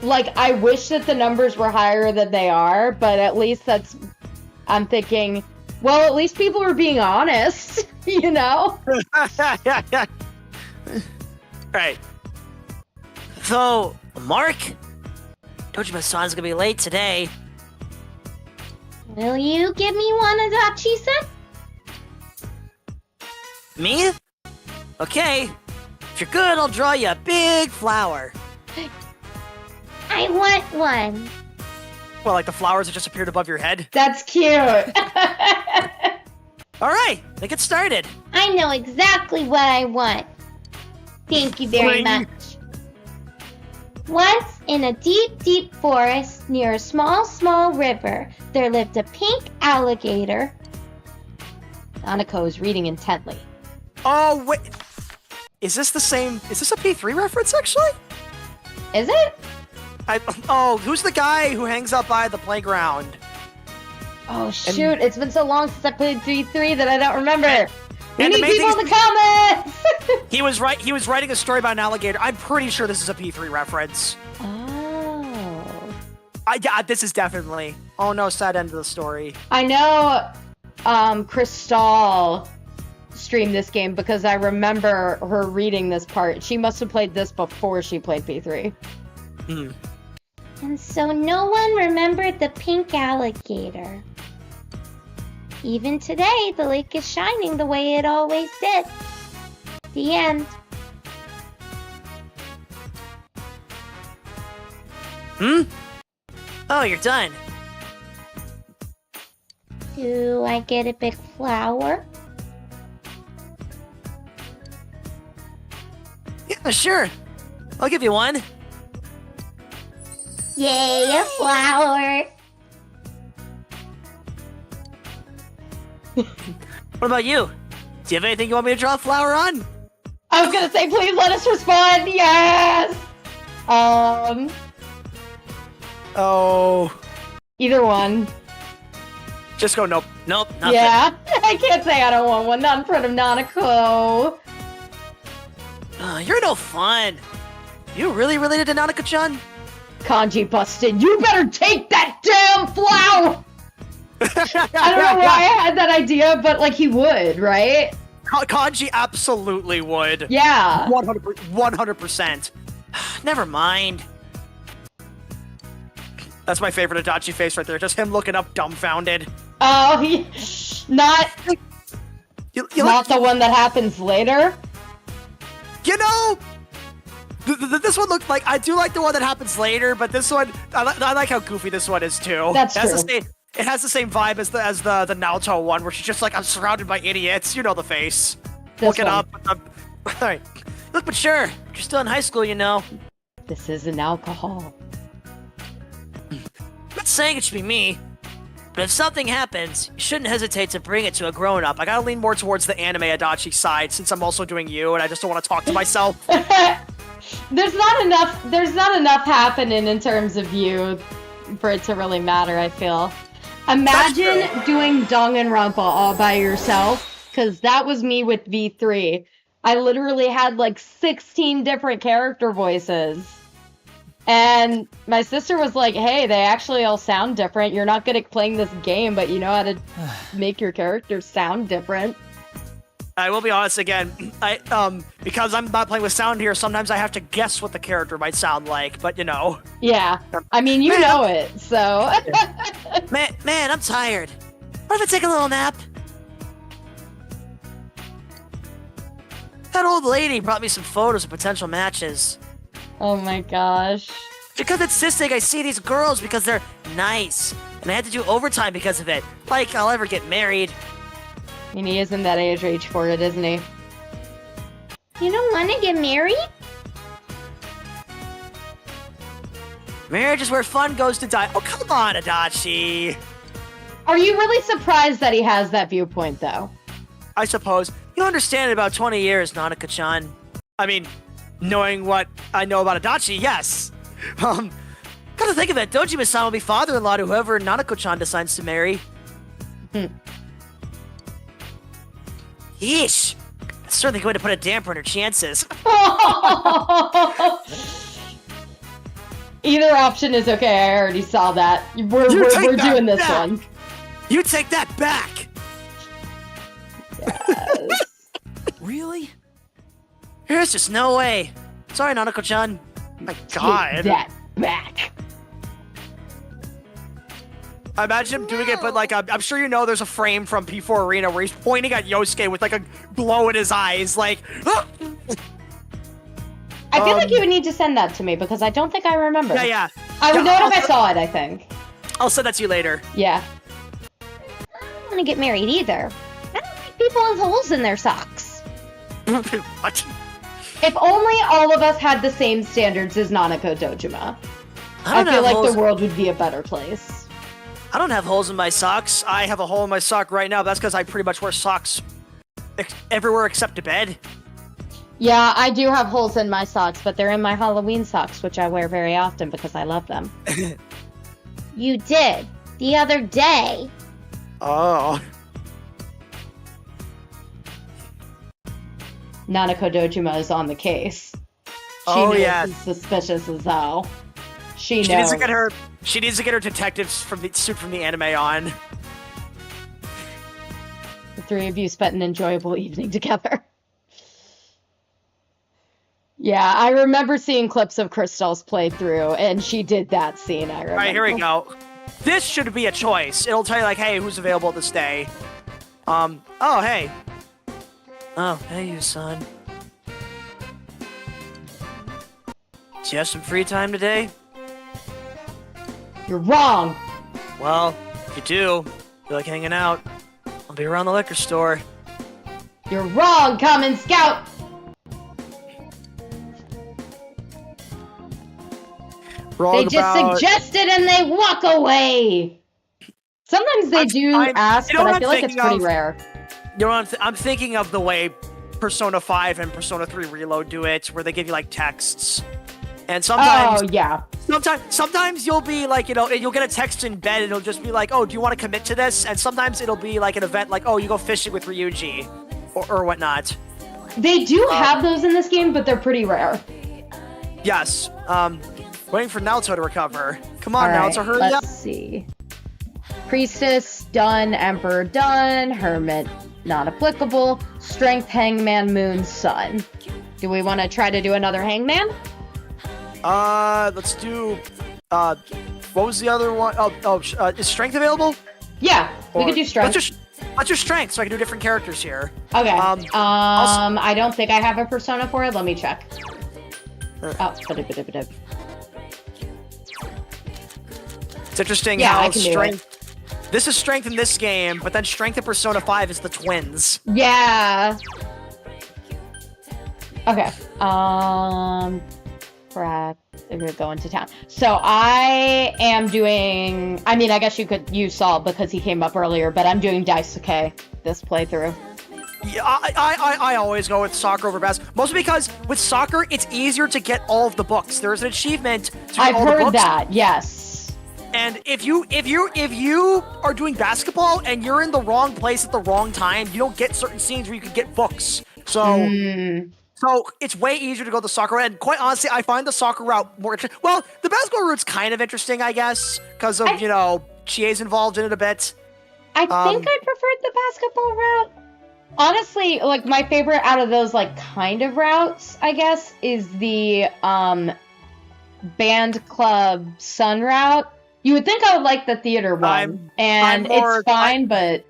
like, I wish that the numbers were higher than they are, but at least I'm thinking, well, at least people are being honest, you know? Right. So, Mark? Dojima-san's gonna be late today. Will you give me one, Adachi-san? Me? Okay. If you're good, I'll draw you a big flower. I want one. Well, like the flowers that just appeared above your head. That's cute. All right, let's get started. I know exactly what I want. Thank you very much. Once, in a deep, deep forest near a small, small river, there lived a pink alligator. Aniko is reading intently. Oh, wait. Is this the same? Is this a P3 reference, actually? Is it? Who's the guy who hangs out by the playground? Oh, shoot. It's been so long since I played 3-3 that I don't remember. We and the need main people thing in the comments! He was writing a story about an alligator. I'm pretty sure this is a P3 reference. Oh. Yeah, this is definitely. Oh no, sad end of the story. I know Crystal streamed this game because I remember her reading this part. She must have played this before she played P3. Hmm. And so no one remembered the pink alligator. Even today, the lake is shining the way it always did. The end. Oh, you're done. Do I get a big flower? Yeah, sure. I'll give you one. Yay, a flower! What about you? Do you have anything you want me to draw a flower on? I was gonna say, please let us respond. Yes. Oh. Either one. Just go nope. Nope, nothing. Yeah. I can't say I don't want one. Not in front of Nanako. You're no fun. You really related to Nanako-chan? Kanji busted. You better take that damn flower. I don't know why I had that idea, but like he would, right? Kanji absolutely would. Yeah. 100%. Never mind. That's my favorite Adachi face right there. Just him looking up dumbfounded. Oh, not You not the one that happens later. You know, this one looked like, I do like the one that happens later, but this one, I like how goofy this one is too. That's it has true. It has the same vibe as the Naoto one, where she's just like, I'm surrounded by idiots. You know the face. This Looking one. up. Alright. Look, but sure. You're still in high school, you know. This isn't alcohol. I'm not saying it should be me. But if something happens, you shouldn't hesitate to bring it to a grown-up. I gotta lean more towards the anime Adachi side since I'm also doing you, and I just don't want to talk to myself. There's not enough happening in terms of you for it to really matter, I feel. Imagine doing Danganronpa all by yourself, because that was me with V3. I literally had like 16 different character voices. And my sister was like, hey, they actually all sound different. You're not good at playing this game, but you know how to make your characters sound different. I will be honest again. Because I'm not playing with sound here, sometimes I have to guess what the character might sound like, but you know. Yeah. I mean, you know it, so. Man, I'm tired. What if I take a little nap? That old lady brought me some photos of potential matches. Oh my gosh. Because it's cystic, I see these girls because they're nice. And I had to do overtime because of it. Like I'll ever get married. I mean, he isn't that age for it, isn't he? You don't want to get married? Marriage is where fun goes to die. Oh, come on, Adachi. Are you really surprised that he has that viewpoint, though? I suppose. You'll understand in about 20 years, Nanako-chan. I mean, knowing what I know about Adachi, yes. Come to think of it, Dojima-san will be father-in-law to whoever Nanako-chan decides to marry. Yeesh. That's certainly going to put a damper on her chances. Either option is okay. I already saw that. We're doing this one. You take that back. Yes. Really? There's just no way. Sorry, Nanako-chan. My God. Take that back. I imagine him doing it, but like, I'm sure you know there's a frame from P4 Arena where he's pointing at Yosuke with like a glow in his eyes, like, ah! I feel like you would need to send that to me because I don't think I remember. Yeah. I would know it if I saw it, I think. I'll send that to you later. Yeah. I don't want to get married either. I don't like people with holes in their socks. What? If only all of us had the same standards as Nanako Dojima. I don't feel have like holes. the world would be a better place. I don't have holes in my socks. I have a hole in my sock right now, but that's because I pretty much wear socks everywhere except to bed. Yeah, I do have holes in my socks, but they're in my Halloween socks, which I wear very often because I love them. You did. The other day. Oh. Nanako Dojima is on the case. Oh, knows yeah. he's suspicious as hell. She She knows. needs to get her detectives from the suit from the anime on. The three of you spent an enjoyable evening together. Yeah, I remember seeing clips of Crystal's playthrough, and she did that scene, I remember. Alright, here we go. This should be a choice. It'll tell you, like, hey, who's available this day. Oh, hey. Oh, hey, you son. Do you have some free time today? You're wrong! Well, if you do, feel like hanging out, I'll be around the liquor store. You're wrong, Commonscout! They just suggest it and they walk away! Sometimes they do ask, but I feel like it's pretty rare. You know, I'm thinking of the way Persona 5 and Persona 3 Reload do it, where they give you, like, texts. And sometimes... Oh, yeah. Sometimes you'll be, like, you know, you'll get a text in bed and it'll just be like, oh, do you want to commit to this? And sometimes it'll be, like, an event like, oh, you go fishing with Ryuji. Or whatnot. They do have those in this game, but they're pretty rare. Yes. Waiting for Naoto to recover. Come on, All right, Naoto, hurry up. Let's see. Priestess, done. Emperor, done. Hermit, not applicable. Strength, Hangman, Moon, Sun. Do we want to try to do another Hangman? Let's do, what was the other one? Is Strength available? Yeah, we could do Strength. Let's do Strength so I can do different characters here. Okay. Also, I don't think I have a persona for it. Let me check. Oh, it's interesting Yeah, I how can do Strength... This is Strength in this game, but then Strength in Persona 5 is the twins. Yeah. Okay. Correct. They're gonna go into town. So I am doing. I mean, I guess you saw because he came up earlier, but I'm doing Daisuke this playthrough. Yeah, I always go with soccer over basketball, mostly because with soccer it's easier to get all of the books. There's an achievement to get I've all the heard books. that. Yes. And if you are doing basketball and you're in the wrong place at the wrong time, you don't get certain scenes where you can get books. So it's way easier to go the soccer route. And quite honestly, I find the soccer route more interesting. Well, the basketball route's kind of interesting, I guess, because of Chie's involved in it a bit. I think I preferred the basketball route. Honestly, like my favorite out of those like kind of routes, I guess, is the band club sun route. You would think I would like the theater one, it's fine, but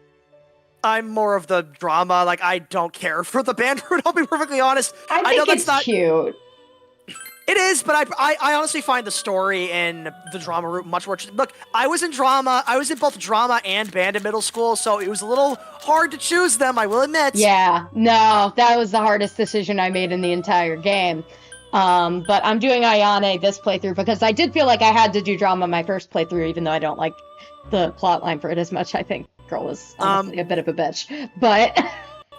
I'm more of the drama. Like I don't care for the band route. I'll be perfectly honest. I know it's cute. It is, but I honestly find the story in the drama route much more interesting. Look, I was in both drama and band in middle school, so it was a little hard to choose them, I will admit. Yeah, no, that was the hardest decision I made in the entire game. But I'm doing Ayane this playthrough because I did feel like I had to do drama my first playthrough, even though I don't like the plotline for it as much. I think girl was honestly a bit of a bitch, but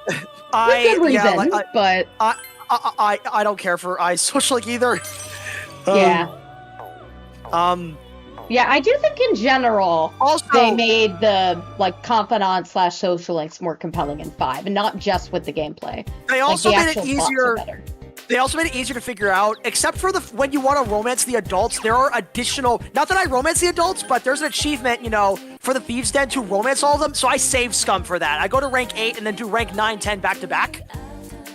for good reason. But I don't care for iSocial Link either. Yeah, I do think in general also, they made the like confidant / social links more compelling in 5, and not just with the gameplay. They also like, made it easier. They also made it easier to figure out, except for when you want to romance the adults, there are additional, not that I romance the adults, but there's an achievement, for the Thieves' Den to romance all of them, so I save scum for that. I go to rank 8 and then do rank 9, 10 back to back.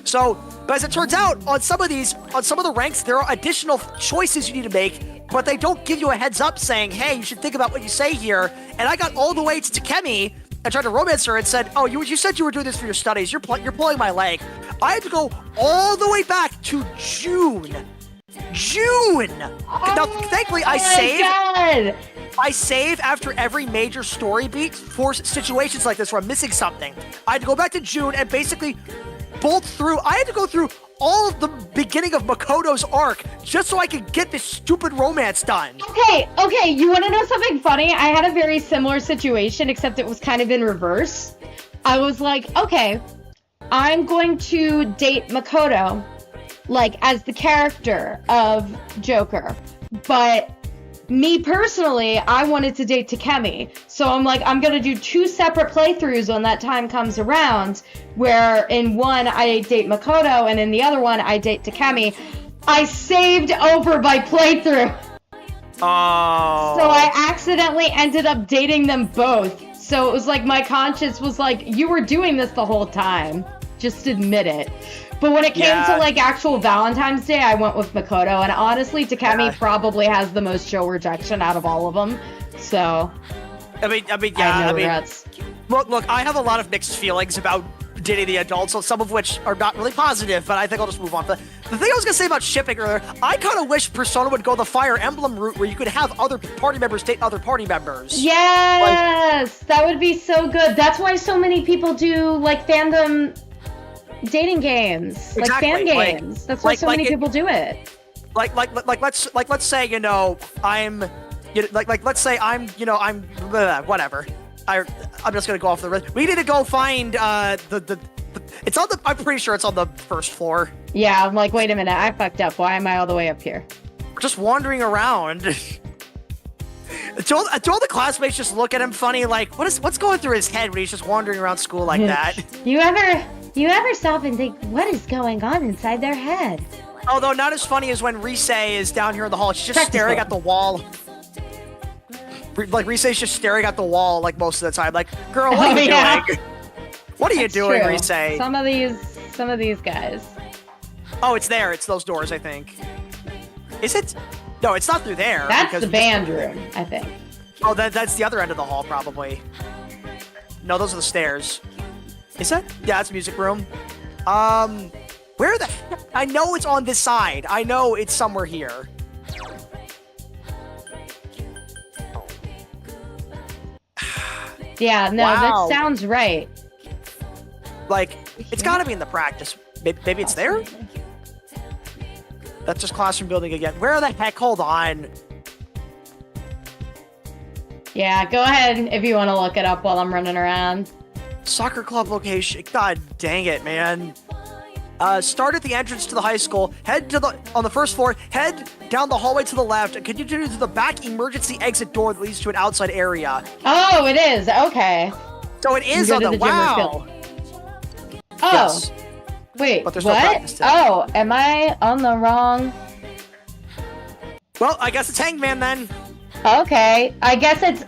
So, but as it turns out, on some of the ranks, there are additional choices you need to make, but they don't give you a heads up saying, hey, you should think about what you say here. And I got all the way to Takemi and tried to romance her and said, oh, you said you were doing this for your studies. You're pulling my leg. I had to go all the way back to June. Now, thankfully, I save after every major story beat for situations like this where I'm missing something. I had to go back to June and basically bolt through. I had to go through all of the beginning of Makoto's arc just so I could get this stupid romance done. Okay, you want to know something funny? I had a very similar situation, except it was kind of in reverse. I was like, okay, I'm going to date Makoto, like, as the character of Joker, but me personally, I wanted to date Takemi. So I'm like, I'm gonna do 2 separate playthroughs when that time comes around, where in one I date Makoto and in the other one I date Takemi. I saved over my playthrough. Oh. So I accidentally ended up dating them both. So it was like my conscience was like, you were doing this the whole time. Just admit it. But when it came to like actual Valentine's Day, I went with Makoto, and honestly, Takemi probably has the most chill rejection out of all of them. So, I mean, I have no regrets. Look, I have a lot of mixed feelings about dating the adults, so some of which are not really positive, but I think I'll just move on. But the thing I was gonna say about shipping earlier, I kind of wish Persona would go the Fire Emblem route, where you could have other party members date other party members. Yes, that would be so good. That's why so many people do like fandom dating games, like fan games. That's why so many people do it. Let's say whatever. I'm just gonna go off the list. We need to go find it's on the. I'm pretty sure it's on the first floor. Yeah, I'm like, wait a minute, I fucked up. Why am I all the way up here? Just wandering around. Do all the classmates just look at him funny, like what's going through his head when he's just wandering around school like that? You ever stop and think, what is going on inside their head? Although not as funny as when Rise is down here in the hall. She's just staring at the wall. Like, Rise's just staring at the wall, like, most of the time. Like, girl, what are you doing? What are you doing, true. Rise? Some of these guys. Oh, it's there. It's those doors, I think. Is it? No, it's not through there. That's the band room, I think. Oh, that's the other end of the hall, probably. No, those are the stairs. Is that? Yeah, that's music room. Where the heck? I know it's on this side. I know it's somewhere here. Yeah, no, wow. That sounds right. Like, it's gotta be in the practice. Maybe it's there? That's just classroom building again. Where the heck? Hold on. Yeah, go ahead if you want to look it up while I'm running around. Soccer club location. God dang it, man. Start at the entrance to the high school. Head to on the first floor. Head down the hallway to the left and continue to the back emergency exit door that leads to an outside area. Oh, it is. Okay. So it is on the wow. Oh. Yes. Wait, But there's no what? practice today. Oh, am I on the wrong? Well, I guess it's Hangman then. Okay, I guess it's.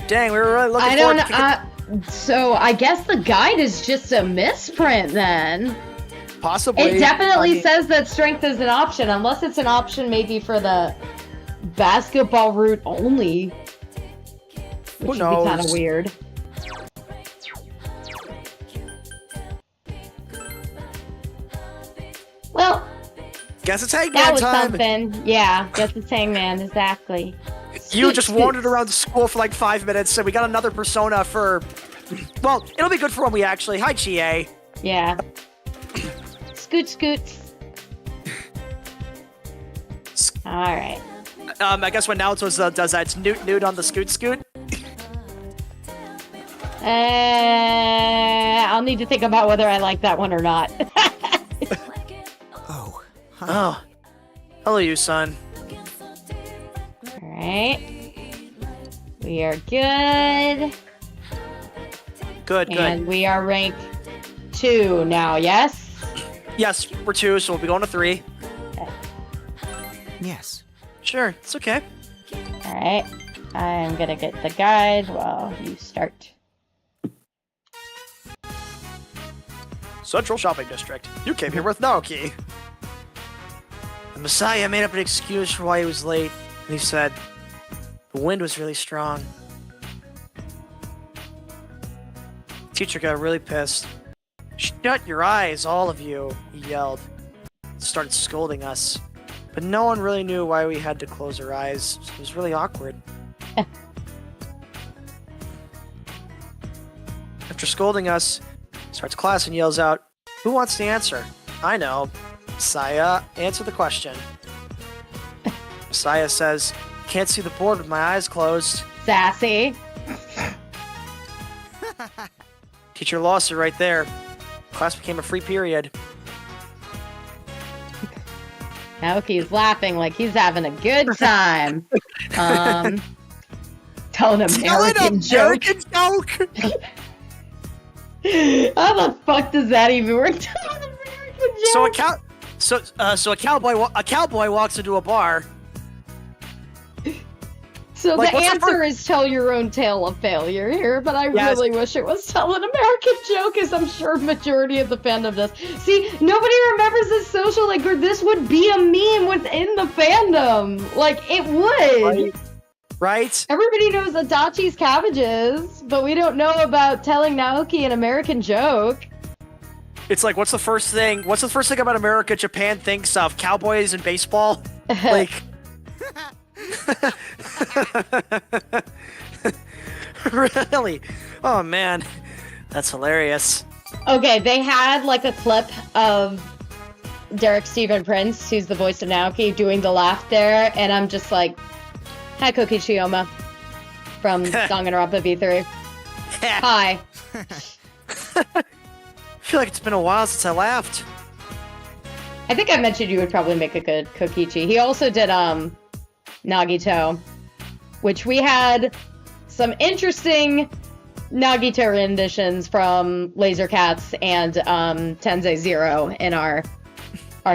Dang, we were really looking I forward don't. to So I guess the guide is just a misprint then. possibly. It definitely I mean, says that strength is an option, unless it's an option maybe for the basketball route only, which would be kind of knows? weird. Well, guess it's Hangman that was time. something. Yeah, guess it's Hangman, exactly. You just Scoot, wandered around the school for like 5 minutes, and we got another persona for. Well, it'll be good for when we actually. Hi, Chie. Yeah. Scoot, scoot. All right. I guess when Naoto does that, it's nude on the scoot. I'll need to think about whether I like that one or not. Oh. Hi. Oh. Hello, you son. All right. We are good. Good. And we are rank 2 now, yes? Yes, we're 2, so we'll be going to 3. Yes. Sure, it's okay. All right. I'm gonna get the guide while you start. Central Shopping District. You came here with Naoki. The Messiah made up an excuse for why he was late, and he said, the wind was really strong. Teacher got really pissed. Shut your eyes, all of you, he yelled. Started scolding us. But no one really knew why we had to close our eyes. It was really awkward. After scolding us, starts class and yells out, who wants to answer? I know. Messiah, answer the question. Messiah says, can't see the board with my eyes closed. Sassy. Teacher lost it right there. Class became a free period. Naoki's laughing like he's having a good time. Tell an American joke. How the fuck does that even work? Tell an American joke. So a cowboy walks into a bar. So Like, the what's the answer is tell your own tale of failure here, but I really wish it was tell an American joke, as I'm sure majority of the fandom does. See, nobody remembers this social link, or this would be a meme within the fandom. Like, it would. Right? Everybody knows Adachi's cabbages, but we don't know about telling Naoki an American joke. It's like, what's the first thing about America Japan thinks of? Cowboys and baseball? Like... Really? Oh man, that's hilarious. Okay, they had like a clip of Derek Stephen Prince, who's the voice of Naoki, doing the laugh there, and I'm just like, hi, Koki Chioma from Danganronpa V3. Hi. I feel like it's been a while since I laughed. I think I mentioned you would probably make a good Kokichi. He also did Nagito, which we had some interesting Nagito renditions from Laser Cats and Tensei Zero in our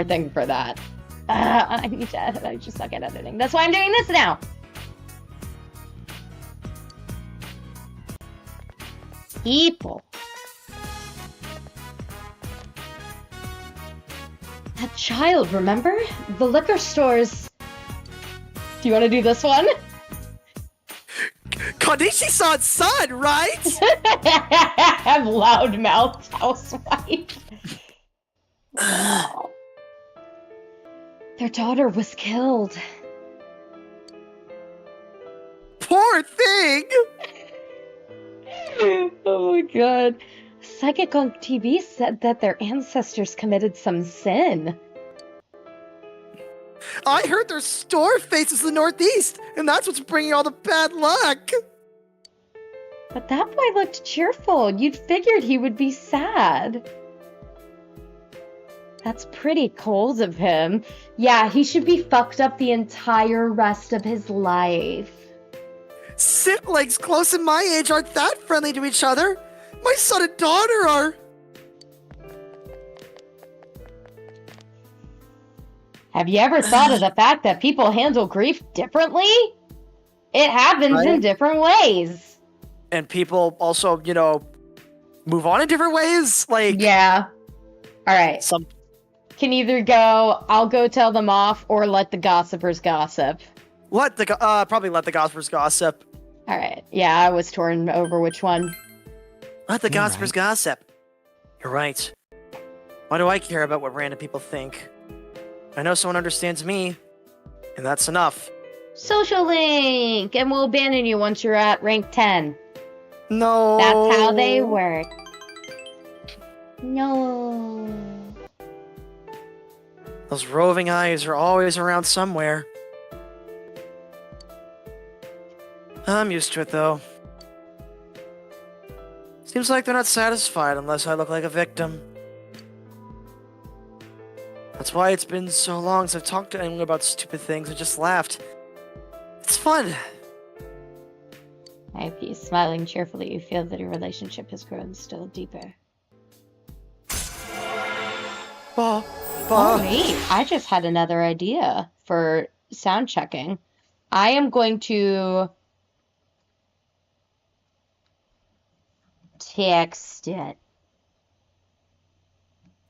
thing for that. I just suck at editing. That's why I'm doing this now. People. That child, remember? The liquor stores. Do you want to do this one? Konishi-san's son, right? Loudmouth housewife. Wow. Their daughter was killed. Poor thing! Oh my god. Psychic on TV said that their ancestors committed some sin. I heard their store faces the northeast, and that's what's bringing all the bad luck. But that boy looked cheerful. You'd figured he would be sad. That's pretty cold of him. Yeah, he should be fucked up the entire rest of his life. Siblings close in my age aren't that friendly to each other. My son and daughter are. Have you ever thought of the fact that people handle grief differently? It happens in different ways. And people also, move on in different ways. Like, Yeah. All right. some Can either go, I'll go tell them off, or let the gossipers gossip. probably let the gossipers gossip. All right. Yeah, I was torn over which one. Let the You're gossipers right. gossip. You're right. Why do I care about what random people think? I know someone understands me, and that's enough. Social link, and we'll abandon you once you're at rank 10. No. That's how they work. No. Those roving eyes are always around somewhere. I'm used to it, though. Seems like they're not satisfied unless I look like a victim. That's why it's been so long since I've talked to anyone about stupid things and just laughed. It's fun. I hope he's smiling cheerfully. You feel that your relationship has grown still deeper. Oh, wait. I just had another idea for sound checking. I am going to text it.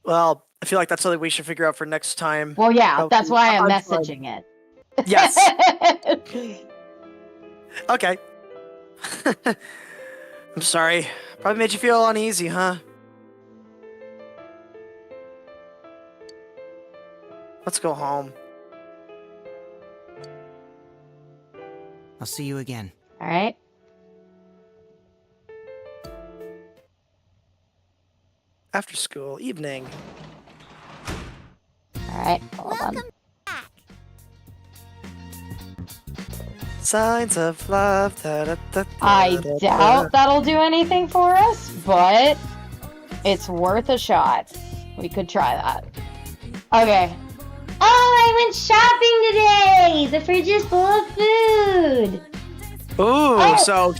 Well, I feel like that's something we should figure out for next time. Well, yeah, that's why I'm I'm fine. messaging it. Yes. Okay. I'm sorry. Probably made you feel uneasy, huh? Let's go home. I'll see you again. All right. After school, evening. All right. Hold on. Signs of love. I doubt that'll do anything for us, but it's worth a shot. We could try that. Okay. Oh, I went shopping today! The fridge is full of food! Ooh, so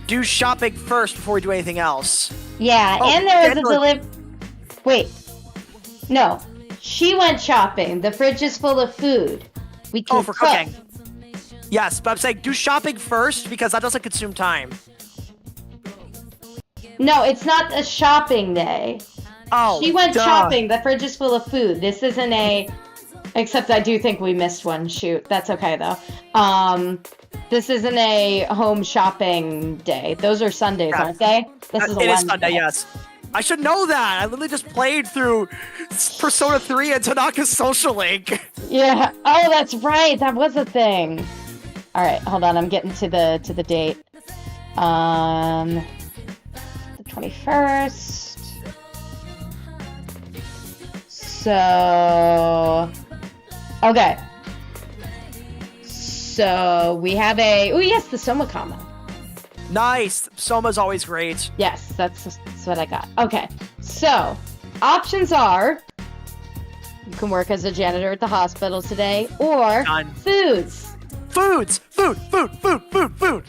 do shopping first before we do anything else. Yeah, Oh, and there was a Angela- Wait. No. She went shopping. The fridge is full of food. We can For cook. cooking. Yes, but I'm saying do shopping first because that doesn't consume time. No, it's not a shopping day. Oh, She went duh. shopping. The fridge is full of food. This isn't a... Except I do think we missed one. Shoot. That's okay, though. This isn't a home shopping day. Those are Sundays, Yeah. aren't they? This is a It is Wednesday. Sunday, yes. I should know that. I literally just played through Persona 3 and Tanaka's Social Link. Yeah. Oh, that's right. That was a thing. All right. Hold on. I'm getting to the date. The 21st. So... Okay. So we have a... Oh, yes, the Soma combo. Nice. Soma's always great. Yes, that's what I got. Okay. So, options are... You can work as a janitor at the hospital today, or Done. foods. Foods! Food! You're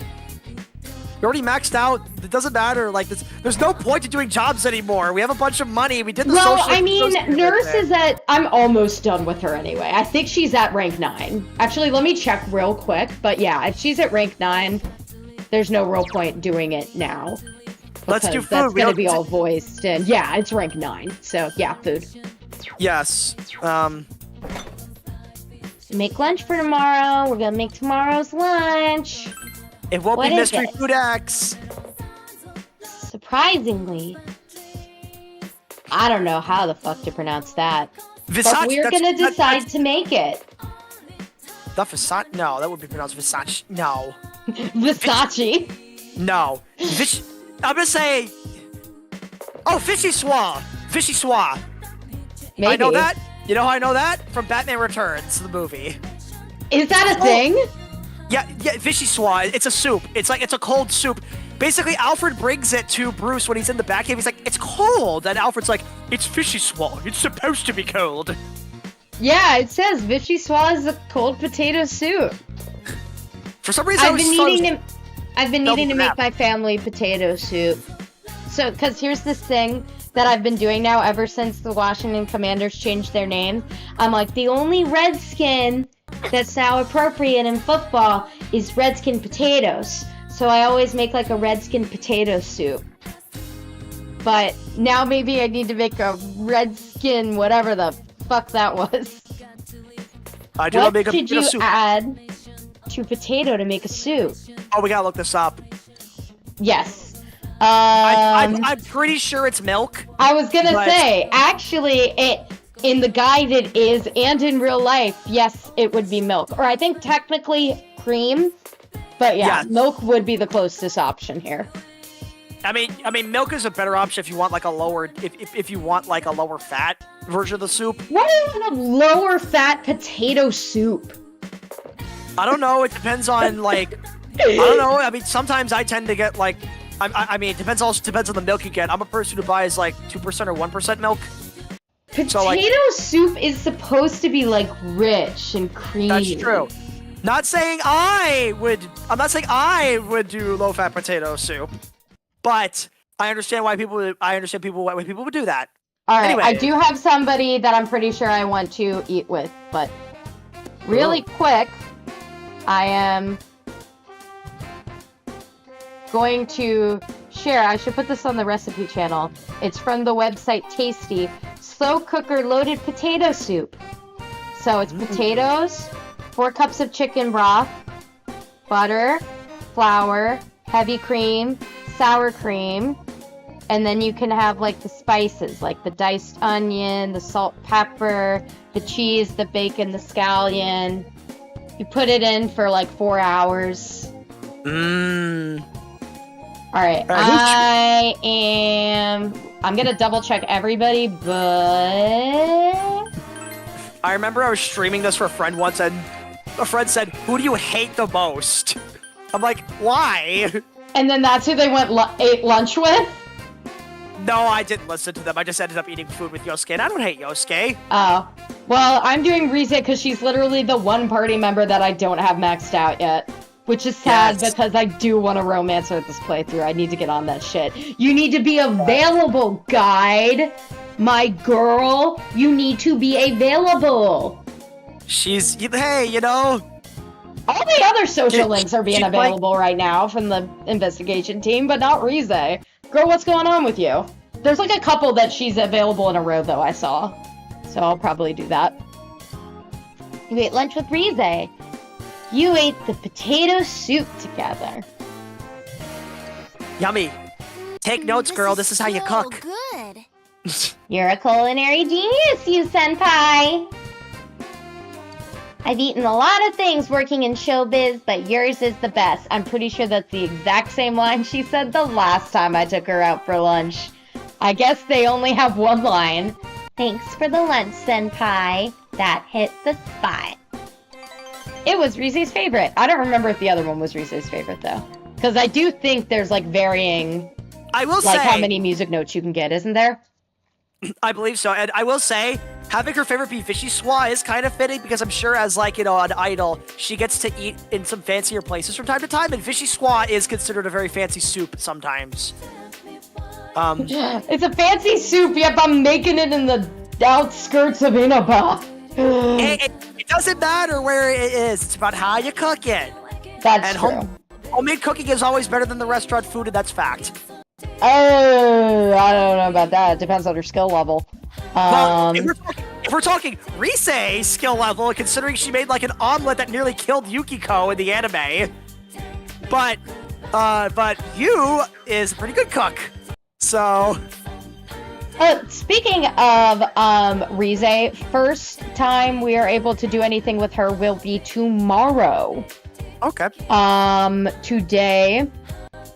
already maxed out. It doesn't matter. Like, there's no point to doing jobs anymore. We have a bunch of money. We did the Well, social... I mean, social nurse thing. is at... I'm almost done with her anyway. I think she's at rank 9. Actually, let me check real quick. But yeah, if she's at rank 9, there's no real point doing it now. Let's do because food. That's We going to don't- be all voiced. And yeah, it's rank 9. So yeah, food. Yes. Make lunch for tomorrow. We're going to make tomorrow's lunch. It won't What be is Mystery it? Food X. Surprisingly. I don't know how the fuck to pronounce that. But Versace. we're going to decide to make it. The Versace? No, that would be pronounced Versace. No. Versace. No. I'm gonna say... Oh, Fishy Swa. Fishy Swa. Maybe. I know that. You know how I know that? From Batman Returns, the movie. Is that a thing? Yeah, vichyssoise. It's a soup. It's a cold soup. Basically, Alfred brings it to Bruce when he's in the Batcave. He's like, it's cold. And Alfred's like, it's vichyssoise. It's supposed to be cold. Yeah, it says vichyssoise is a cold potato soup. For some reason, I've been needing to make my family potato soup. So, because here's this thing that I've been doing now ever since the Washington Commanders changed their name. I'm like, the only Redskin that's now appropriate in football is Redskin potatoes. So I always make like a Redskin potato soup. But now maybe I need to make a Redskin whatever the fuck that was. I do what make a did you soup. add to potato to make a soup? Oh, we gotta look this up. Yes. I'm pretty sure it's milk. I was gonna say, actually, in the guide it is, and in real life, yes, it would be milk. Or I think technically cream, but yeah, milk would be the closest option here. I mean, milk is a better option if you want like a lower, if you want like a lower fat version of the soup. What is a lower fat potato soup? I don't know. It depends on like, I don't know. I mean, sometimes I tend to get like. I mean, it depends on the milk you get. I'm a person who buys like 2% or 1% milk. Potato soup is supposed to be like rich and creamy. That's true. I'm not saying I would do low-fat potato soup, but I understand why people would do that. All right, anyway. I do have somebody that I'm pretty sure I want to eat with, but really quick, I am going to share. I should put this on the recipe channel. It's from the website Tasty. Slow cooker loaded potato soup. So it's potatoes, 4 cups of chicken broth, butter, flour, heavy cream, sour cream, and then you can have like the spices, like the diced onion, the salt, pepper, the cheese, the bacon, the scallion. You put it in for like 4 hours. Alright, I'm gonna double check everybody, but I remember I was streaming this for a friend once, and a friend said, "Who do you hate the most?" I'm like, "Why?" And then that's who they ate lunch with? No, I didn't listen to them. I just ended up eating food with Yosuke, and I don't hate Yosuke. Oh. Well, I'm doing Rize because she's literally the one party member that I don't have maxed out yet. Which is sad because I do want to romance her with this playthrough. I need to get on that shit. You need to be available, guide. My girl, you need to be available. Hey, you know. All the other social links are being available right now from the investigation team, but not Rize. Girl, what's going on with you? There's like a couple that she's available in a row, though, I saw. So I'll probably do that. You ate lunch with Rize. You ate the potato soup together. Yummy. Take notes, girl. This is how you cook. Good. You're a culinary genius, you senpai. I've eaten a lot of things working in showbiz, but yours is the best. I'm pretty sure that's the exact same line she said the last time I took her out for lunch. I guess they only have one line. Thanks for the lunch, senpai. That hit the spot. It was Rize's favorite. I don't remember if the other one was Rize's favorite, though. Because I do think there's, like, varying... I will say... how many music notes you can get, isn't there? I believe so. And I will say, having her favorite be vichyssoise is kind of fitting because I'm sure as, like, you know, an idol, she gets to eat in some fancier places from time to time, and vichyssoise is considered a very fancy soup sometimes. It's a fancy soup, yep, I'm making it in the outskirts of Inaba. It doesn't matter where it is. It's about how you cook it. That's true. Homemade cooking is always better than the restaurant food, and that's fact. Oh, I don't know about that. It depends on your skill level. Well, if we're talking Rize skill level, considering she made like an omelet that nearly killed Yukiko in the anime, but Yu is a pretty good cook. So. Speaking of Rize, first time we are able to do anything with her will be tomorrow. Okay. Today,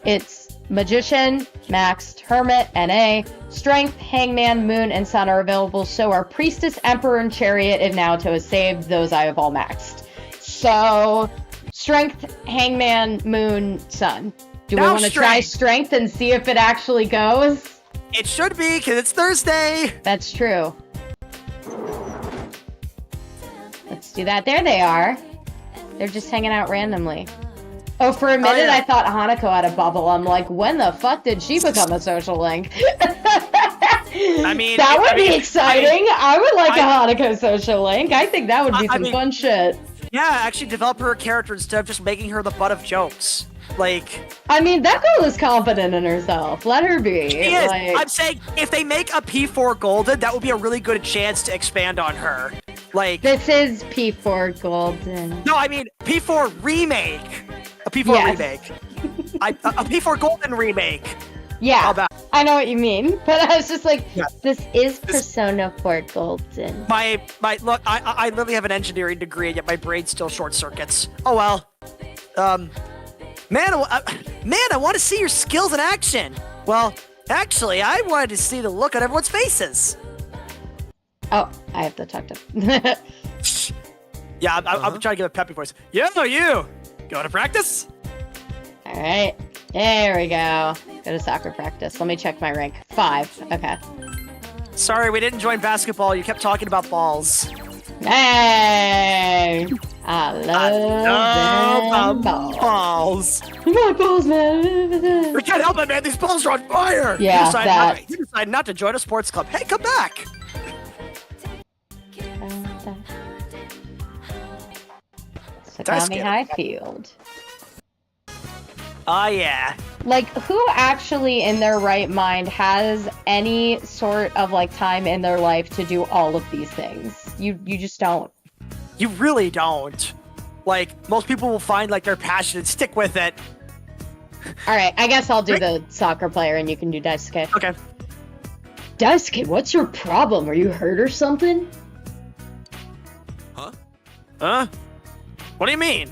it's Magician, maxed. Hermit, NA. Strength, Hangman, Moon, and Sun are available. So are Priestess, Emperor, and Chariot if Naoto is saved. Those I have all maxed. So, Strength, Hangman, Moon, Sun. Do we want to try Strength and see if it actually goes? It should be, because it's Thursday. That's true. Let's do that. There they are. They're just hanging out randomly. Oh, for a minute I thought Hanako had a bubble. I'm like, when the fuck did she become a social link? I mean, that would be exciting. I would like a Hanako social link. I think that would be some fun shit. Yeah, actually develop her character instead of just making her the butt of jokes. Like, I mean, that girl is confident in herself. Let her be. She is. I'm saying, if they make a P4 Golden, that would be a really good chance to expand on her. Like, this is P4 Golden. No, I mean P4 remake. A P4 remake. A P4 Golden remake. Yeah, I know what you mean, but I was just like, this is Persona 4 Golden. My look, I literally have an engineering degree, and yet my brain still short circuits. Oh well. Man, I want to see your skills in action. Well, actually, I wanted to see the look on everyone's faces. Oh, I have to talk to him. Yeah, I'm trying to give a peppy voice. Yo, you! Going to practice? Alright, there we go. Go to soccer practice. Let me check my rank. 5, okay. Sorry, we didn't join basketball. You kept talking about balls. Hey! I love balls. My balls, man. We can't help it, man. These balls are on fire. Yeah, you decide not to join a sports club. Hey, come back. Sakami Highfield. Oh, yeah. Like, who actually in their right mind has any sort of, like, time in their life to do all of these things? You just don't. You really don't. Like, most people will find, like, their passion and stick with it. Alright, I guess I'll do the soccer player and you can do Daisuke. Okay. Daisuke, what's your problem? Are you hurt or something? Huh? What do you mean?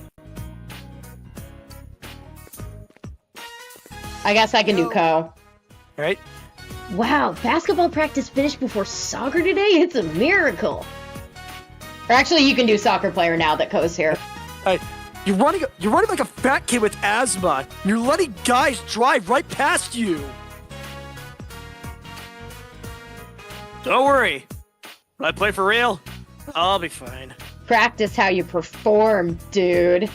I guess I can do Ko. Right? Wow, basketball practice finished before soccer today? It's a miracle. Or actually, you can do soccer player now that Ko's here. Hey, you're running like a fat kid with asthma. You're letting guys drive right past you. Don't worry. When I play for real, I'll be fine. Practice how you perform, dude.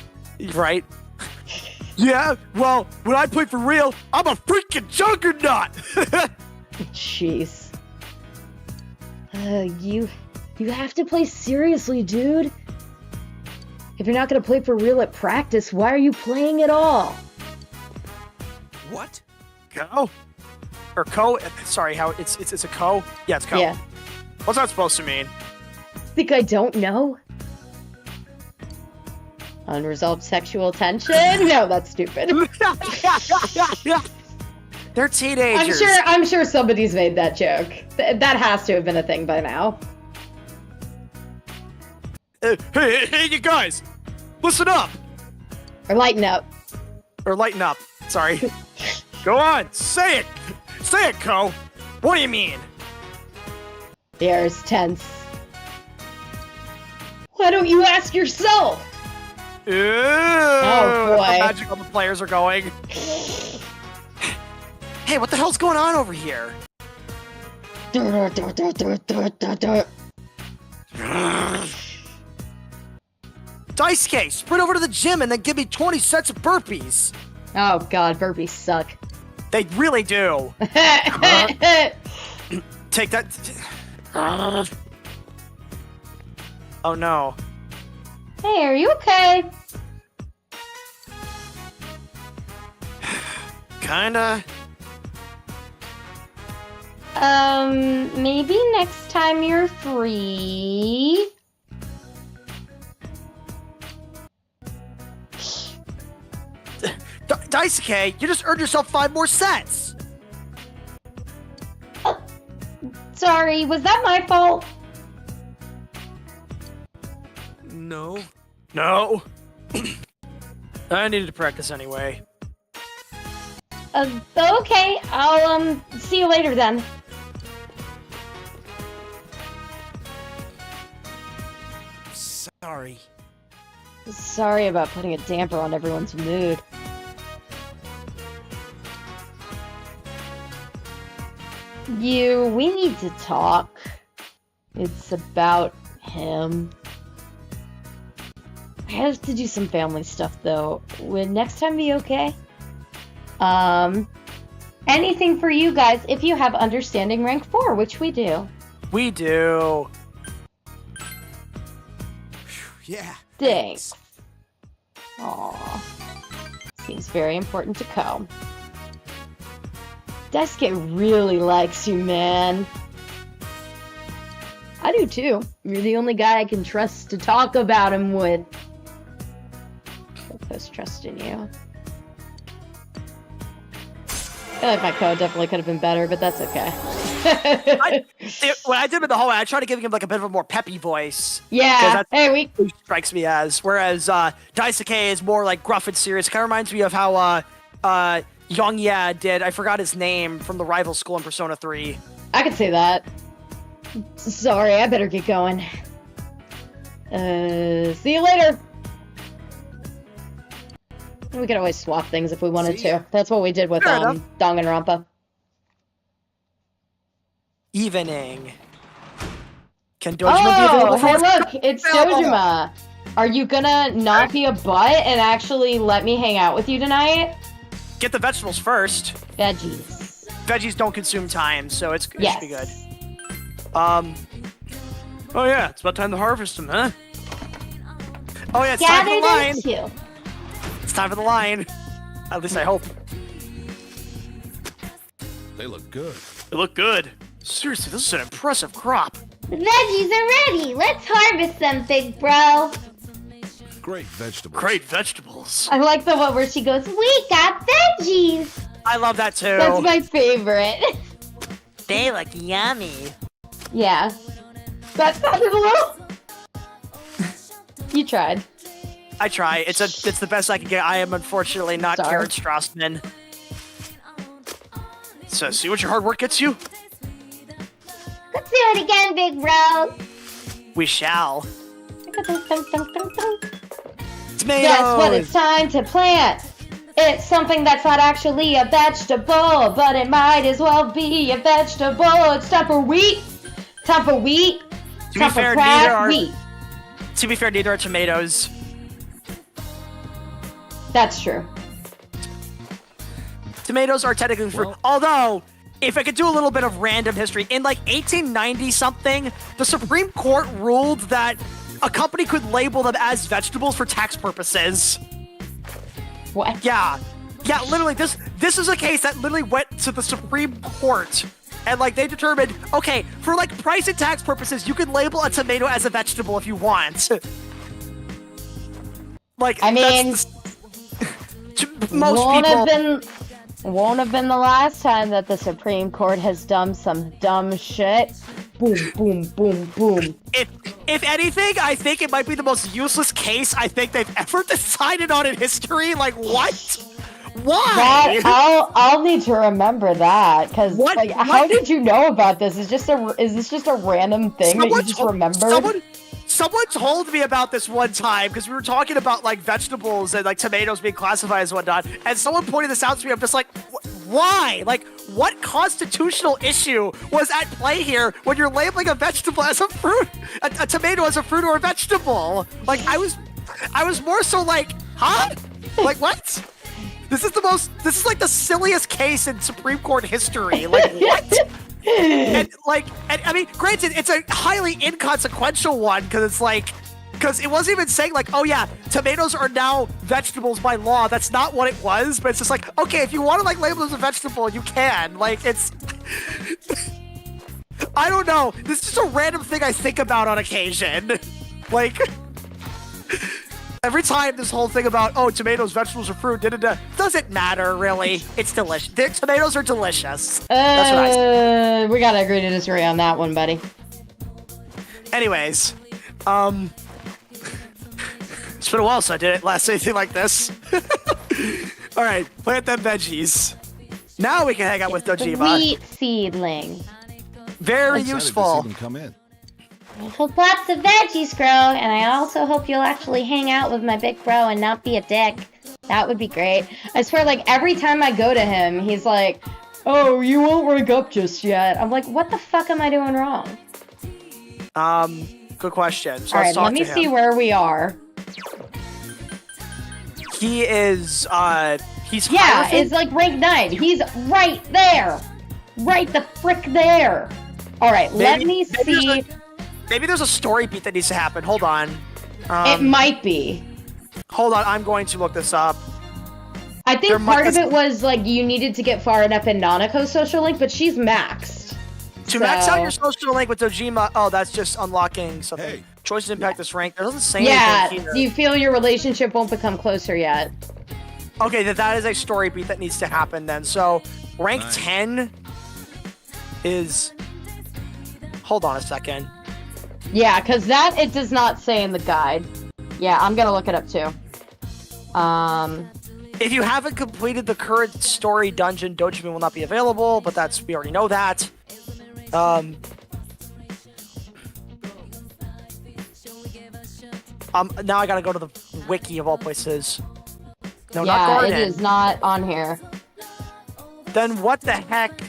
Right? Yeah, well, when I play for real, I'm a freaking juggernaut! Jeez. You have to play seriously, dude. If you're not gonna play for real at practice, why are you playing at all? What? Ko? Or Ko? Sorry, how it's a Ko? Yeah, it's Ko. Yeah. What's that supposed to mean? Think I don't know? Unresolved sexual tension? No, that's stupid. They're teenagers. I'm sure somebody's made that joke. That has to have been a thing by now. Hey, you guys! Listen up! Or lighten up. Or lighten up. Sorry. Go on, say it! Say it, Ko! What do you mean? The air is tense. Why don't you ask yourself? Ooh, oh boy. How magical the players are going. Hey, what the hell's going on over here? Daisuke, sprint over to the gym and then give me 20 sets of burpees. Oh god, burpees suck. They really do. Take that. Oh no. Hey, are you okay? Kinda. Maybe next time you're free. Daisuke, you just earned yourself 5 more sets. Sorry, was that my fault? No. No. I needed to practice anyway. Okay, I'll see you later then. Sorry. Sorry about putting a damper on everyone's mood. We need to talk. It's about him. I have to do some family stuff though. Would next time be okay? Anything for you guys if you have understanding rank 4, which we do. We do. Yeah. Thanks. Aw. Seems very important to Ko. Daisuke really likes you, man. I do too. You're the only guy I can trust to talk about him with. I post trust in you. I feel like my code definitely could have been better, but that's okay. When I did him in the hallway, I tried to give him like a bit of a more peppy voice. Yeah. That's Hey, we. who strikes me as. Whereas Daisuke is more like gruff and serious. Kind of reminds me of how Yongya did. I forgot his name from the rival school in Persona 3. I could say that. Sorry, I better get going. See you later. We could always swap things if we wanted to. That's what we did with Fair enough. Danganronpa. Evening. Can Dojima be available Oh, for hey us? look, it's Dojima. Are you gonna not be a butt and actually let me hang out with you tonight? Get the vegetables first. Veggies. Veggies don't consume time, so it Yes. should be good. Oh yeah, it's about time to harvest them, huh? Oh yeah, it's time for the line. Gather them too. It's time for the line. At least I hope. They look good. They look good. Seriously, this is an impressive crop. The veggies are ready. Let's harvest them, big bro. Great vegetables. Great vegetables. I like the one where she goes, We got veggies. I love that too. that's my favorite. They look yummy. Yeah. That sounded a little... You tried. I try. It's the best I can get. I am unfortunately not Sorry. Karen Strassman. So see what your hard work gets you? Let's do it again, big bro. We shall. Tomatoes. Guess what it's time to plant? It's something that's not actually a vegetable, but it might as well be a vegetable. It's time for wheat. Time for wheat. To be Time for fair, cracked wheat. neither are tomatoes. That's true. Tomatoes are technically fruit. Well- Although, if I could do a little bit of random history, in like 1890 something, the Supreme Court ruled that a company could label them as vegetables for tax purposes. What? Yeah, literally, this is a case that literally went to the Supreme Court, and like they determined, okay, for like price and tax purposes, you can label a tomato as a vegetable if you want. Like, I mean, most won't people. won't have been the last time that the Supreme Court has done some dumb shit. Boom, boom, boom, boom. If anything, I think it might be the most useless case I think they've ever decided on in history. Like, what? Why? I'll need to remember that because What- like, what- how did you know about this? Is this just a random thing that you just remembered? Someone told me about this one time because we were talking about like vegetables and like tomatoes being classified as whatnot, and someone pointed this out to me. I'm just like, why? Like, what constitutional issue was at play here when you're labeling a vegetable as a fruit, a tomato as a fruit or a vegetable? Like, I was more so like, huh? Like, what? This is like the silliest case in Supreme Court history. Like, what? And I mean, granted, it's a highly inconsequential one because it wasn't even saying like, oh yeah, tomatoes are now vegetables by law. That's not what it was, but it's just like, okay, if you want to like label it as a vegetable, you can. Like, it's, I don't know. This is just a random thing I think about on occasion. Like, every time this whole thing about, oh, tomatoes, vegetables, or fruit, doesn't matter, really. It's delicious. Tomatoes are delicious. That's what I say. We gotta agree to disagree on that one, buddy. Anyways, it's been a while since I did it last anything like this. All right, plant them veggies. Now we can hang out with Dojima. Sweet seedling. Very Excited to see useful. them come in. I hope lots of veggies grow, and I also hope you'll actually hang out with my big bro and not be a dick. That would be great. I swear, like, every time I go to him, he's like, oh, you won't wake up just yet. I'm like, what the fuck am I doing wrong? Good question. So All let's right, talk let me to see him. where we are. He is, he's Yeah, Hierophant? it's like rank 9. He's right there. Right the frick there. All right, let me see. Maybe there's a story beat that needs to happen. Hold on. It might be. Hold on, I'm going to look this up. I think There might- part of it was like you needed to get far enough in Nanako's social link, but she's maxed. To max out So- your social link with Dojima, oh, that's just unlocking something. Hey. Choices impact this rank. It doesn't say Yeah, anything here. do you feel your relationship won't become closer yet? Okay, that is a story beat that needs to happen then. So, rank Nice. 10 is... Hold on a second. Yeah, because that it does not say in the guide. Yeah, I'm gonna look it up too. If you haven't completed the current story dungeon, Dojima will not be available, but we already know that. Now I gotta go to the wiki of all places. No, not yeah, Garden. it is not on here. Then what the heck?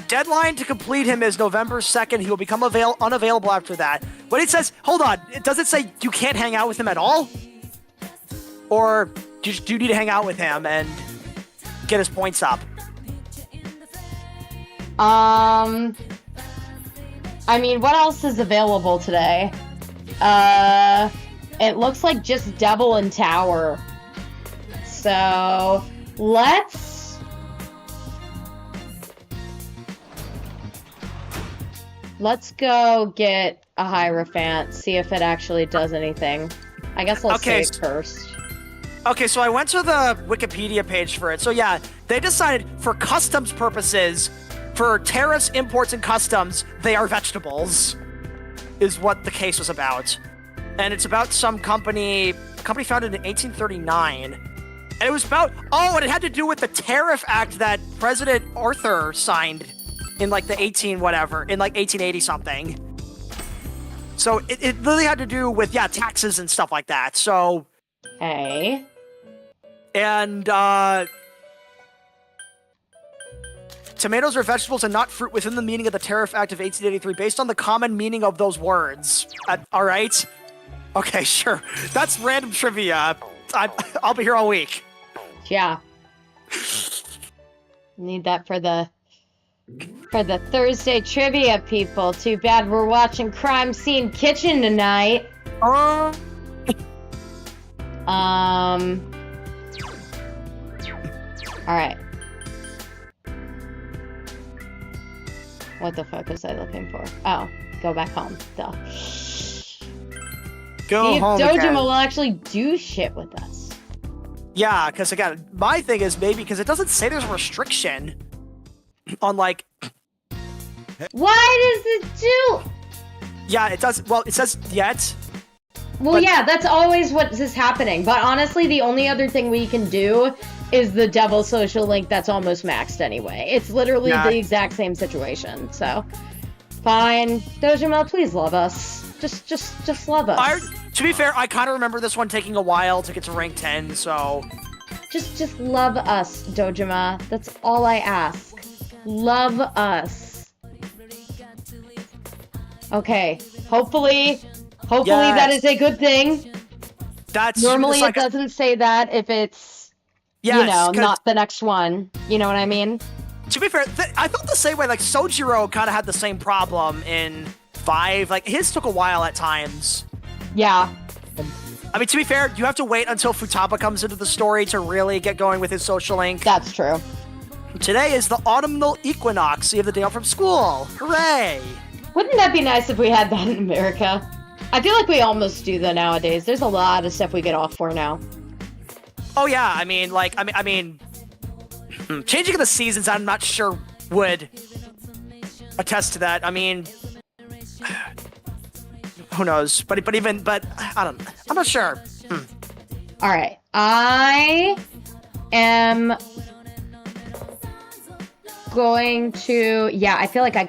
Deadline to complete him is November 2nd. He will become unavailable after that. But it says, hold on, does it say you can't hang out with him at all? Or do you need to hang out with him and get his points up? I mean, what else is available today? It looks like just Devil and Tower. So, let's go get a Hierophant, see if it actually does anything. I guess I'll Okay, save first. Okay, so I went to the Wikipedia page for it. So yeah, they decided for customs purposes, for tariffs, imports, and customs, they are vegetables, is what the case was about. And it's about some company founded in 1839. And it was about, and it had to do with the Tariff Act that President Arthur signed in like the 1880 something. So it really had to do with, taxes and stuff like that. So, Okay. and tomatoes are vegetables and not fruit within the meaning of the Tariff Act of 1883, based on the common meaning of those words. All right? Okay, sure. That's random trivia. I'll be here all week. Yeah. Need that for the Thursday trivia, people. Too bad we're watching Crime Scene Kitchen tonight. Uh, Alright. What the fuck was I looking for? Oh, go back home. Duh. Go See if home Dojima again. will actually do shit with us. Yeah, because again, my thing is maybe because it doesn't say there's a restriction on like. Why does it do? Yeah, it does. Well, it says yet. Well, But- yeah, that's always what is happening. But honestly, the only other thing we can do is the Devil social link that's almost maxed anyway. It's literally Yeah. the exact same situation. So, fine. Dojima, please love us. Just love us. To be fair, I kind of remember this one taking a while to get to rank 10, so. Just love us, Dojima. That's all I ask. Love us. Okay. Hopefully Yes. that is a good thing. That's Normally it's like it doesn't say that if it's, yes, 'cause not the next one. You know what I mean? to be fair, I felt the same way. Like Sojiro kind of had the same problem in 5. Like his took a while at times. Yeah. I mean, to be fair, you have to wait until Futaba comes into the story to really get going with his social link. That's true. Today is the autumnal equinox. So you have the day off from school. Hooray! Wouldn't that be nice if we had that in America? I feel like we almost do that nowadays. There's a lot of stuff we get off for now. Oh yeah, I mean, changing of the seasons, I'm not sure would attest to that. I mean, who knows? But I'm not sure. All right. I am going to, yeah, I feel like I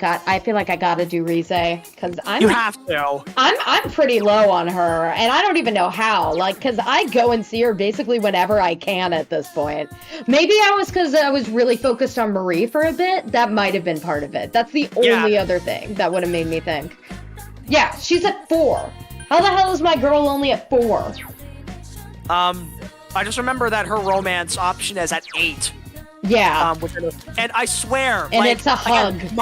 gotta do Rize, because You have to. I'm pretty low on her, and I don't even know how, like, because I go and see her basically whenever I can at this point. Maybe because I was really focused on Marie for a bit. That might have been part of it. That's the only other thing that would have made me think. Yeah, she's at 4. How the hell is my girl only at 4? I just remember that her romance option is at 8. Yeah. And I swear, and it's a hug. Again,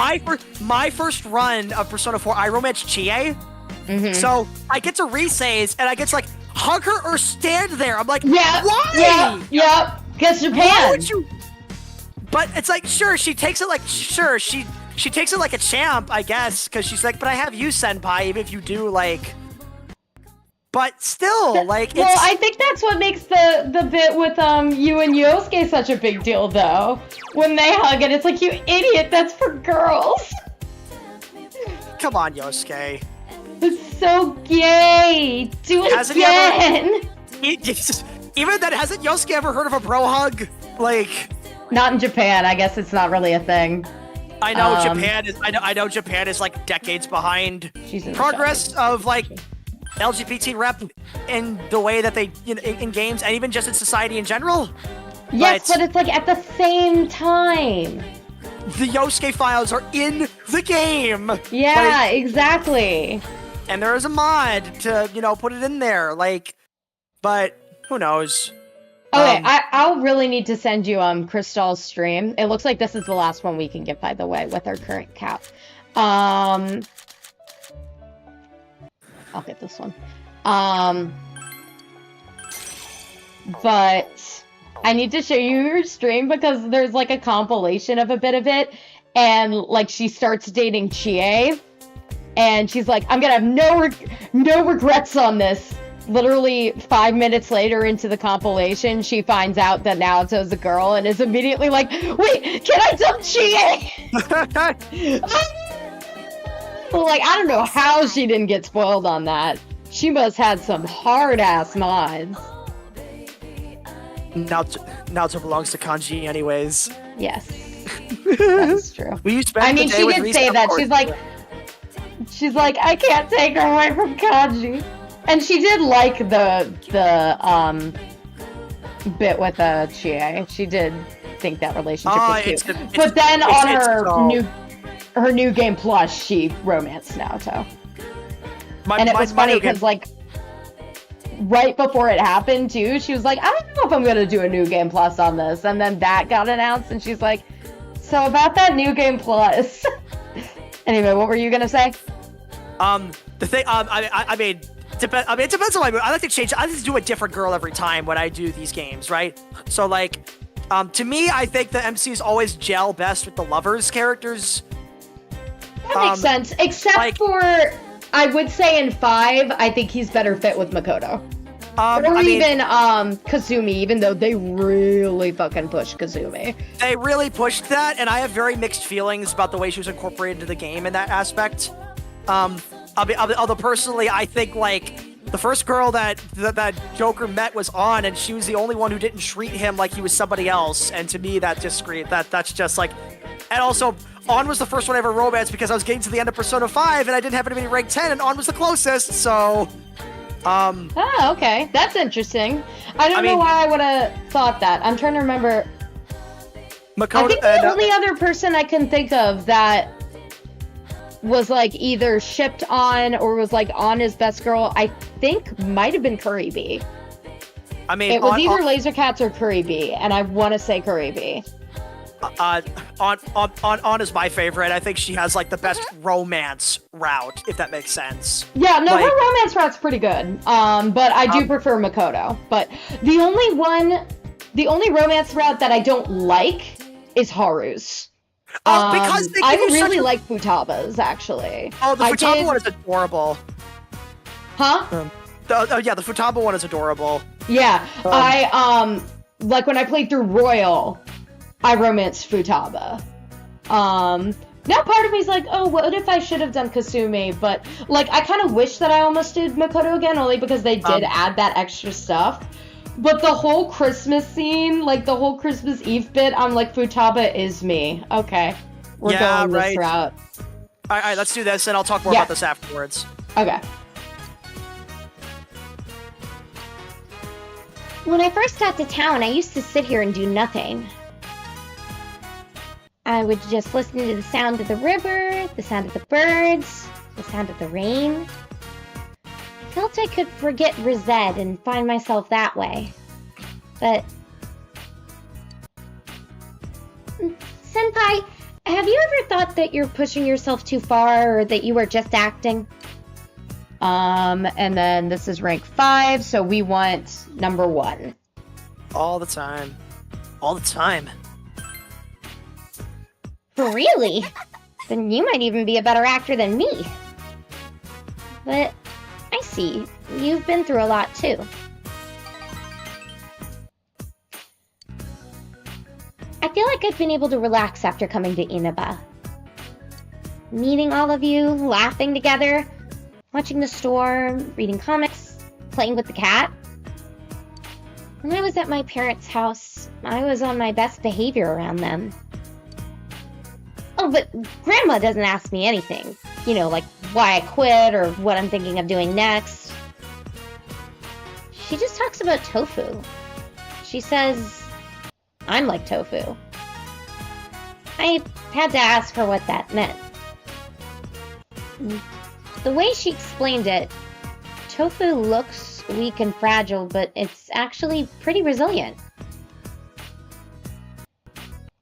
my first run of Persona 4, I romanced Chie. Mm-hmm. So I get to Rise's, and I get to like hug her or stand there. I'm like, yeah, why? Yeah. Guess Japan. Why would you? But it's like, sure, she takes it like, sure, she takes it like a champ, I guess, because she's like, but I have you, senpai, even if you do like. But still, like, well, I think that's what makes the bit with you and Yosuke such a big deal, though. When they hug it, it's like, you idiot, that's for girls. Come on, Yosuke. It's so gay. Do it again. Even that, hasn't Yosuke ever heard of a bro hug? Like, not in Japan. I guess it's not really a thing. I know Japan is. I know Japan is like decades behind progress of like LGBT rep in the way that they in games and even just in society in general. Yes, but it's like at the same time. The Yosuke files are in the game. Yeah, like, exactly. And there is a mod to put it in there. Like, but who knows? Okay, I'll really need to send you Crystal's stream. It looks like this is the last one we can get, by the way, with our current cap. I'll get this one. But I need to show you your stream because there's like a compilation of a bit of it, and like she starts dating Chie, and she's like, I'm gonna have no regrets on this. Literally 5 minutes later into the compilation, she finds out that Naoto's a girl and is immediately like, wait, can I dump Chie? Like, I don't know how she didn't get spoiled on that. She must have had some hard-ass mods. Naoto belongs to Kanji anyways. Yes. That's true. I mean, she did say that. She's like, I can't take her away from Kanji. And she did like the bit with Chie. She did think that relationship was cute. But then on her new game plus, she romanced Naoto. And it was funny because, like, right before it happened, too, she was like, I don't know if I'm going to do a new game plus on this. And then that got announced, and she's like, so about that new game plus. Anyway, what were you going to say? The thing, I mean, it depends on my mood. I like to change. I like to do a different girl every time when I do these games, right? So, like, to me, I think the MCs always gel best with the lovers characters. That makes sense. Except for, I would say in 5, I think he's better fit with Makoto. Even Kazumi, even though they really fucking pushed Kazumi. They really pushed that, and I have very mixed feelings about the way she was incorporated into the game in that aspect. Although personally, I think, like, the first girl that Joker met was On, and she was the only one who didn't treat him like he was somebody else, and to me, that's just, like... And also, On was the first one I ever romanced because I was getting to the end of Persona 5, and I didn't happen to be rank 10, and On was the closest, so... Oh, okay. That's interesting. I don't know why I would have thought that. I'm trying to remember... Makoto, I think the only other person I can think of that was, like, either shipped On or was, like, On his best girl, I think might have been Curry B. I mean, it was either Laser Cats or Curry B, and I want to say Curry B. On is my favorite. I think she has, like, the best romance route, if that makes sense. Yeah, no, her romance route's pretty good. But I do prefer Makoto. But the only romance route that I don't like is Haru's. Because I really like Futaba's, actually. Oh, the Futaba one is adorable. Huh? The Futaba one is adorable. Yeah, like when I played through Royal, I romanced Futaba. Now part of me's like, oh, what if I should have done Kasumi? But, like, I kind of wish that I almost did Makoto again, only because they did add that extra stuff. But the whole Christmas scene, like the whole Christmas Eve bit, I'm like, Futaba is me. Okay. We're going this route. All right, let's do this, and I'll talk more about this afterwards. Okay. When I first got to town, I used to sit here and do nothing. I would just listen to the sound of the river, the sound of the birds, the sound of the rain. I felt I could forget Rosette and find myself that way. But... Senpai, have you ever thought that you're pushing yourself too far or that you are just acting? And then this is rank 5, so we want number 1. All the time. All the time. Really? Then you might even be a better actor than me. But I see. You've been through a lot too. I feel like I've been able to relax after coming to Inaba. Meeting all of you, laughing together, watching the store, reading comics, playing with the cat. When I was at my parents' house, I was on my best behavior around them. Oh, but Grandma doesn't ask me anything. You know, like why I quit or what I'm thinking of doing next. She just talks about tofu. She says, I'm like tofu. I had to ask her what that meant. The way she explained it, tofu looks weak and fragile, but it's actually pretty resilient.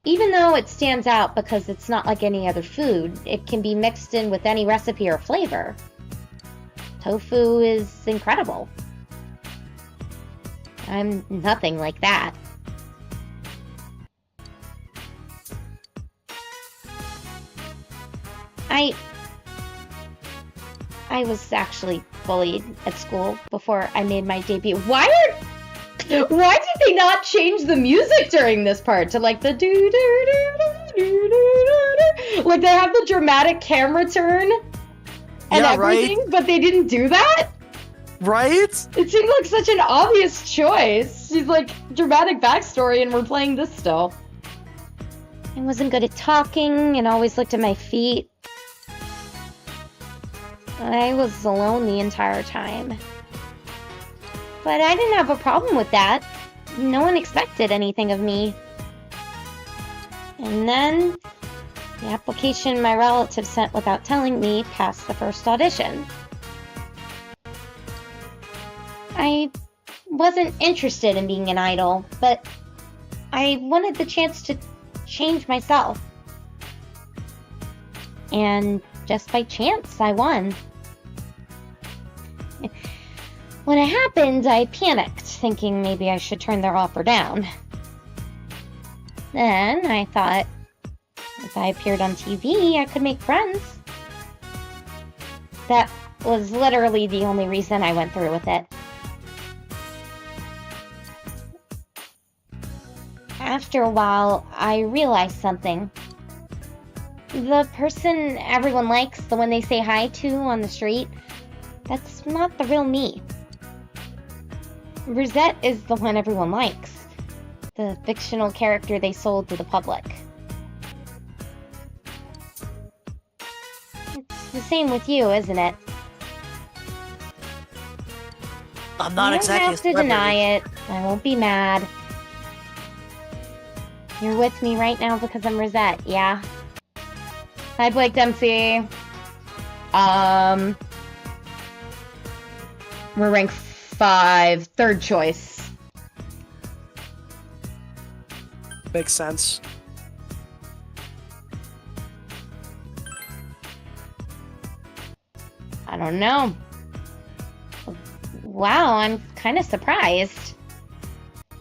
Even though it stands out because it's not like any other food, it can be mixed in with any recipe or flavor. Tofu is incredible. I'm nothing like that. I was actually bullied at school before I made my debut. Why did they not change the music during this part to like the do do do do do do? Like they have the dramatic camera turn and everything, right? But they didn't do that? Right? It seemed like such an obvious choice. She's like dramatic backstory and we're playing this still. I wasn't good at talking and always looked at my feet. I was alone the entire time. But I didn't have a problem with that. No one expected anything of me. And then, the application my relative sent without telling me passed the first audition. I wasn't interested in being an idol, but I wanted the chance to change myself. And just by chance, I won. When it happened, I panicked, thinking maybe I should turn their offer down. Then I thought, if I appeared on TV, I could make friends. That was literally the only reason I went through with it. After a while, I realized something. The person everyone likes, the one they say hi to on the street, that's not the real me. Rosette is the one everyone likes. The fictional character they sold to the public. It's the same with you, isn't it? I'm not exactly a celebrity. You don't have to deny it. I won't be mad. You're with me right now because I'm Rosette, yeah? Hi, Blake Dempsey. We're ranked 5, third choice. Makes sense. I don't know. Wow, I'm kind of surprised.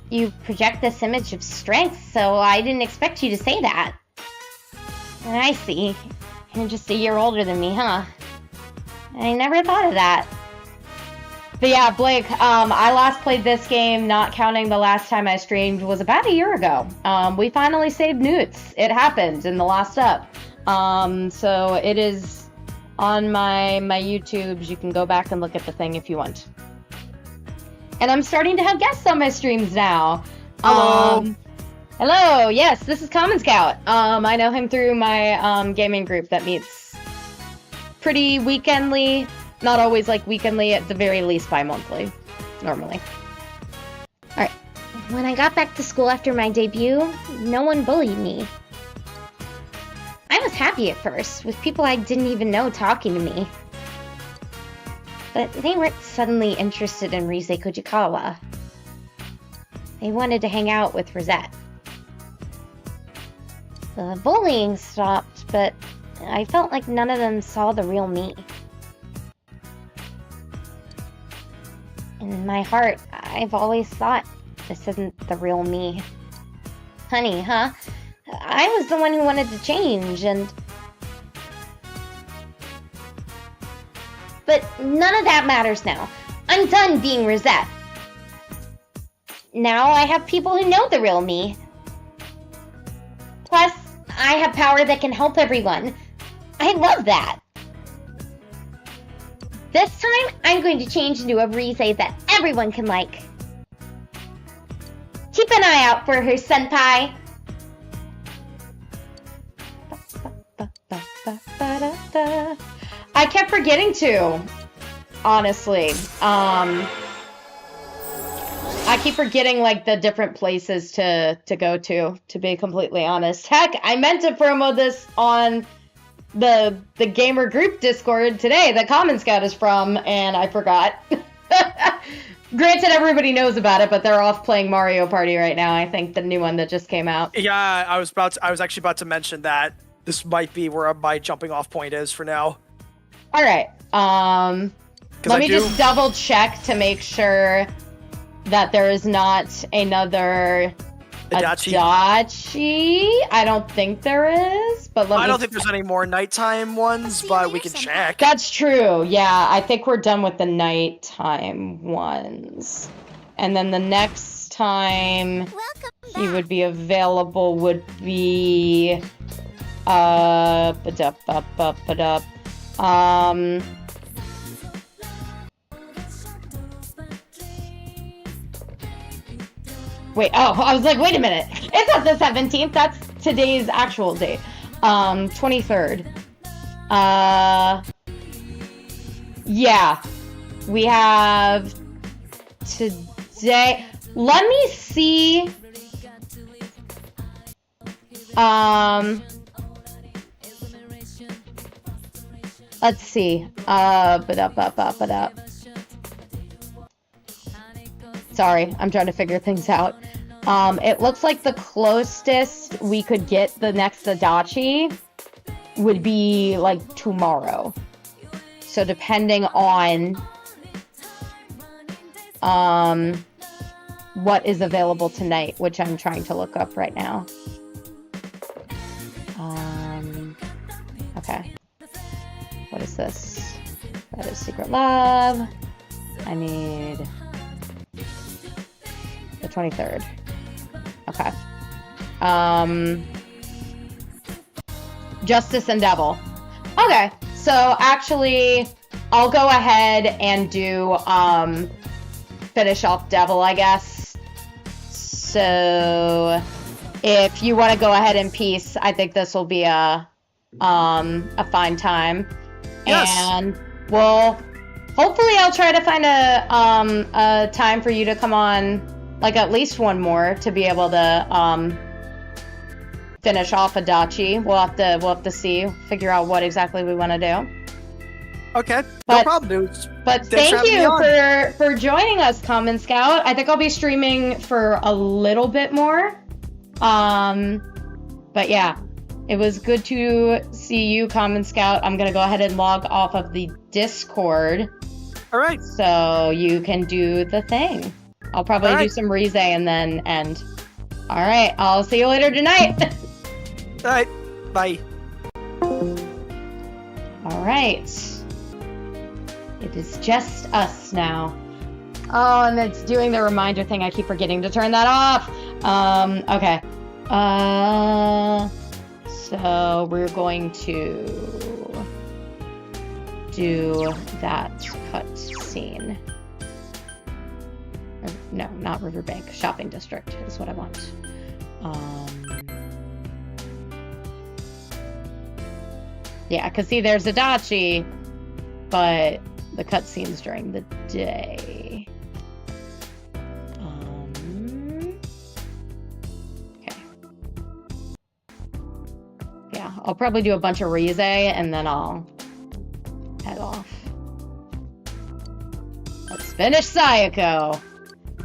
You project this image of strength, so I didn't expect you to say that. I see. You're just a year older than me, huh? I never thought of that. But yeah, Blake, I last played this game, not counting the last time I streamed, was about a year ago. We finally saved Newts. It happened in the last up. So it is on my YouTubes. You can go back and look at the thing if you want. And I'm starting to have guests on my streams now. Hello. Hello, yes, this is Commonscout. I know him through my gaming group that meets pretty weekendly. Not always like weekendly, at the very least bi-monthly, normally. Alright. When I got back to school after my debut, no one bullied me. I was happy at first, with people I didn't even know talking to me. But they weren't suddenly interested in Rise Kujikawa. They wanted to hang out with Rosette. The bullying stopped, but I felt like none of them saw the real me. In my heart, I've always thought this isn't the real me. Funny, huh? I was the one who wanted to change, But none of that matters now. I'm done being Rosette. Now I have people who know the real me. Plus, I have power that can help everyone. I love that. This time, I'm going to change into a Rise that everyone can like. Keep an eye out for her, senpai. I kept forgetting to, honestly. I keep forgetting, like, the different places to go to be completely honest. Heck, I meant to promo this on the gamer group Discord today that Commonscout is from, and I forgot. Granted, everybody knows about it, but they're off playing Mario Party right now. I think the new one that just came out. Yeah, I was actually about to mention that this might be where my jumping off point is for now. All right. Let me just double check to make sure that there is not another Adachi. I don't think there is, but I don't think there's any more nighttime ones, but we can check. That's true. Yeah, I think we're done with the nighttime ones. And then the next time he would be available would be wait, I was like, wait a minute. It's not the 17th. That's today's actual date. 23rd. Yeah. We have today. Let me see. Let's see. Sorry, I'm trying to figure things out. It looks like the closest we could get the next Adachi would be like tomorrow. So depending on what is available tonight, which I'm trying to look up right now. Okay. What is this? That is Secret Love. I need the 23rd. Okay. Justice and Devil. Okay. So actually, I'll go ahead and do finish off Devil, I guess. So if you want to go ahead in peace, I think this will be a fine time. Yes. And well, hopefully I'll try to find a time for you to come on, like at least one more, to be able to finish off Adachi. We'll have to see, figure out what exactly we want to do. Okay, no problem, dudes. But thank you for joining us, Commonscout. I think I'll be streaming for a little bit more. But yeah, it was good to see you, Commonscout. I'm gonna go ahead and log off of the Discord. All right. So you can do the thing. I'll probably do some Rise and then end. All right, I'll see you later tonight. All right, bye. All right. It is just us now. Oh, and it's doing the reminder thing. I keep forgetting to turn that off. Okay. So we're going to do that cut scene. No, not Riverbank. Shopping district is what I want. Yeah, because see, there's Adachi, but the cutscene's during the day. Okay. Yeah, I'll probably do a bunch of Rize, and then I'll head off. Let's finish Sayako.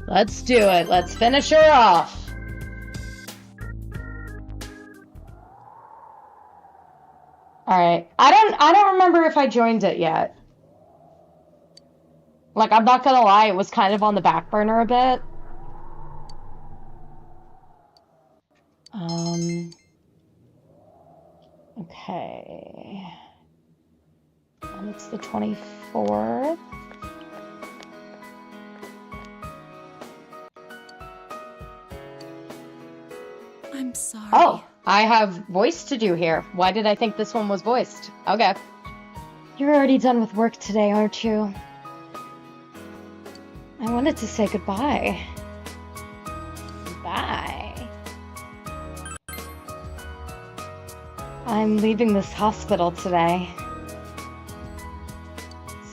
Let's do it. Let's finish her off. Alright. I don't remember if I joined it yet. Like, I'm not gonna lie, it was kind of on the back burner a bit. Okay. And it's the 24th. I'm sorry. Oh, I have voice to do here. Why did I think this one was voiced? Okay. You're already done with work today, aren't you? I wanted to say goodbye. Bye. I'm leaving this hospital today.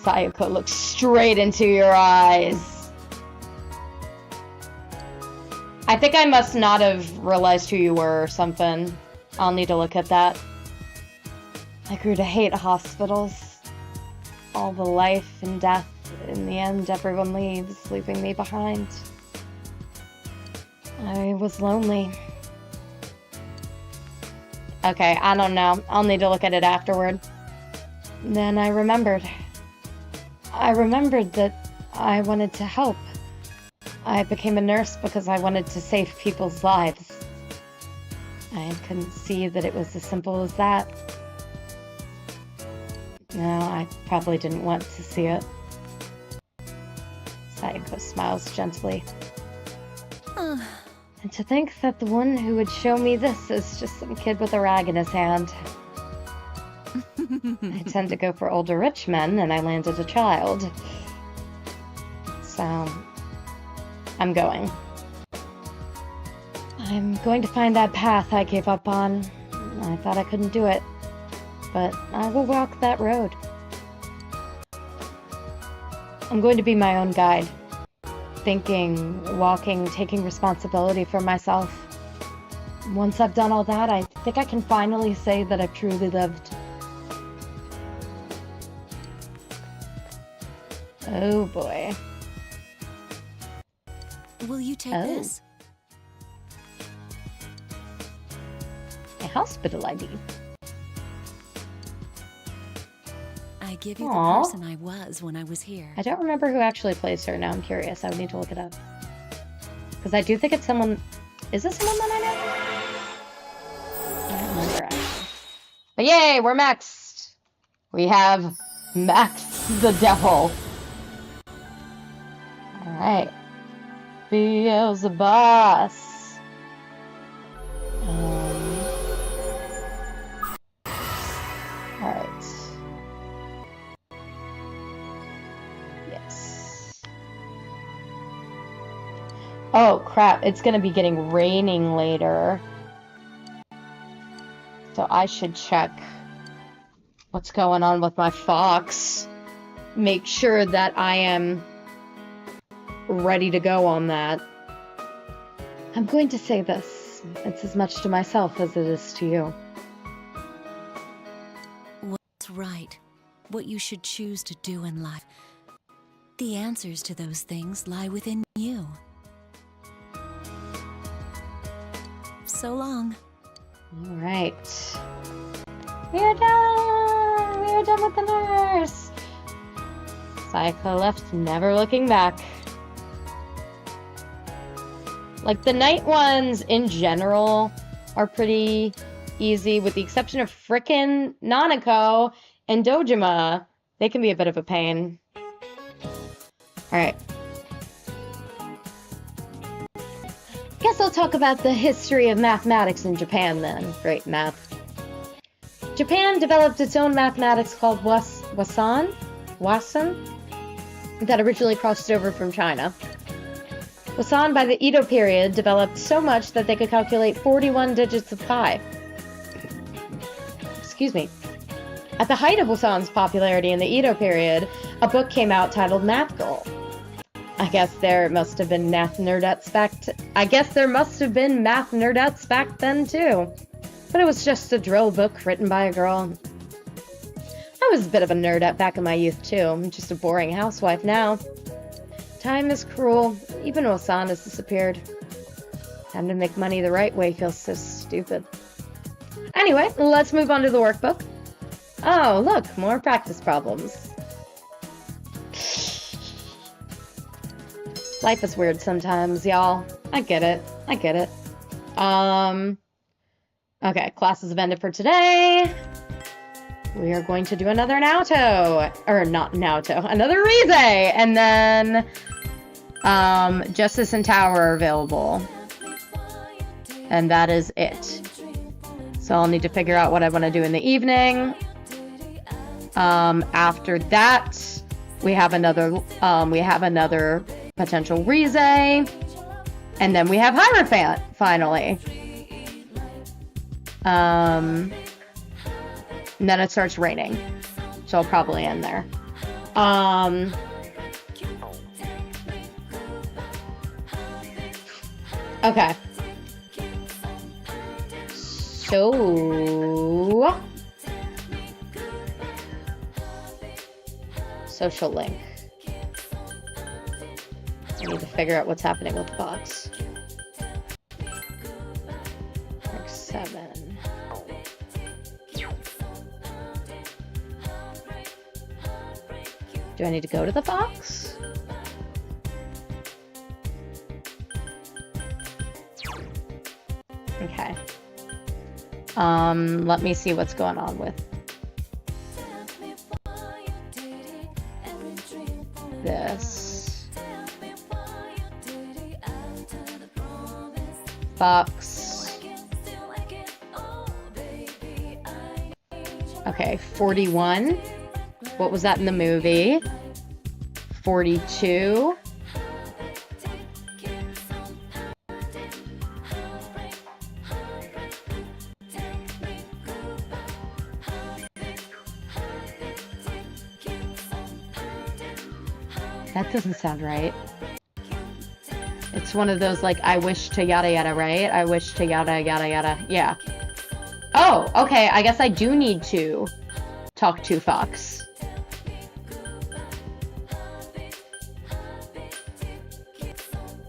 Sayako looks straight into your eyes. I think I must not have realized who you were or something. I'll need to look at that. I grew to hate hospitals. All the life and death. In the end, everyone leaves, leaving me behind. I was lonely. Okay, I don't know. I'll need to look at it afterward. Then I remembered. I remembered that I wanted to help. I became a nurse because I wanted to save people's lives. I couldn't see that it was as simple as that. No, I probably didn't want to see it. Sayako smiles gently. And to think that the one who would show me this is just some kid with a rag in his hand. I tend to go for older rich men, and I landed a child. So, I'm going. I'm going to find that path I gave up on. I thought I couldn't do it, but I will walk that road. I'm going to be my own guide. Thinking, walking, taking responsibility for myself. Once I've done all that, I think I can finally say that I've truly lived. Oh boy. Will you take this? A hospital ID. I give you Aw. the person I was when I was here. I don't remember who actually plays her. Now I'm curious. I would need to look it up. Because I do think it's someone... Is this someone that I know? I don't remember actually. But yay, we're maxed. We have Max the Devil. Alright. Beelzebub. Alright. Yes. Oh crap, it's gonna be getting raining later. So I should check what's going on with my fox. Make sure that I am ready to go on that. I'm going to say this. It's as much to myself as it is to you. What's right? What you should choose to do in life. The answers to those things lie within you. So long. Alright. We are done! We are done with the nurse! Sayako left, never looking back. Like, the night ones, in general, are pretty easy, with the exception of frickin' Nanako and Dojima. They can be a bit of a pain. Alright. Guess I'll talk about the history of mathematics in Japan then. Great math. Japan developed its own mathematics called Wasan, that originally crossed over from China. Wasan by the Edo period developed so much that they could calculate 41 digits of pi. Excuse me. At the height of Wasan's popularity in the Edo period, a book came out titled Math Goal. I guess there must have been math nerdettes back then too. But it was just a drill book written by a girl. I was a bit of a nerdette back in my youth too. I'm just a boring housewife now. Time is cruel. Even Wasan has disappeared. Time to make money the right way feels so stupid. Anyway, let's move on to the workbook. Oh, look, more practice problems. Life is weird sometimes, y'all. I get it. Okay, classes have ended for today. We are going to do another Naoto. Or not Naoto, another Rize! And then, Justice and Tower are available. And that is it. So I'll need to figure out what I want to do in the evening. After that, we have another potential Rize. And then we have Hierophant, finally. And then it starts raining. So I'll probably end there. Okay. So... Social link. I need to figure out what's happening with the box. Mark 7. Do I need to go to the box? Okay. Let me see what's going on with this. Box. Okay, 41. What was that in the movie? 42. That doesn't sound right. It's one of those, like, I wish to yada yada, right? I wish to yada yada yada. Yeah. Oh, okay. I guess I do need to talk to Fox.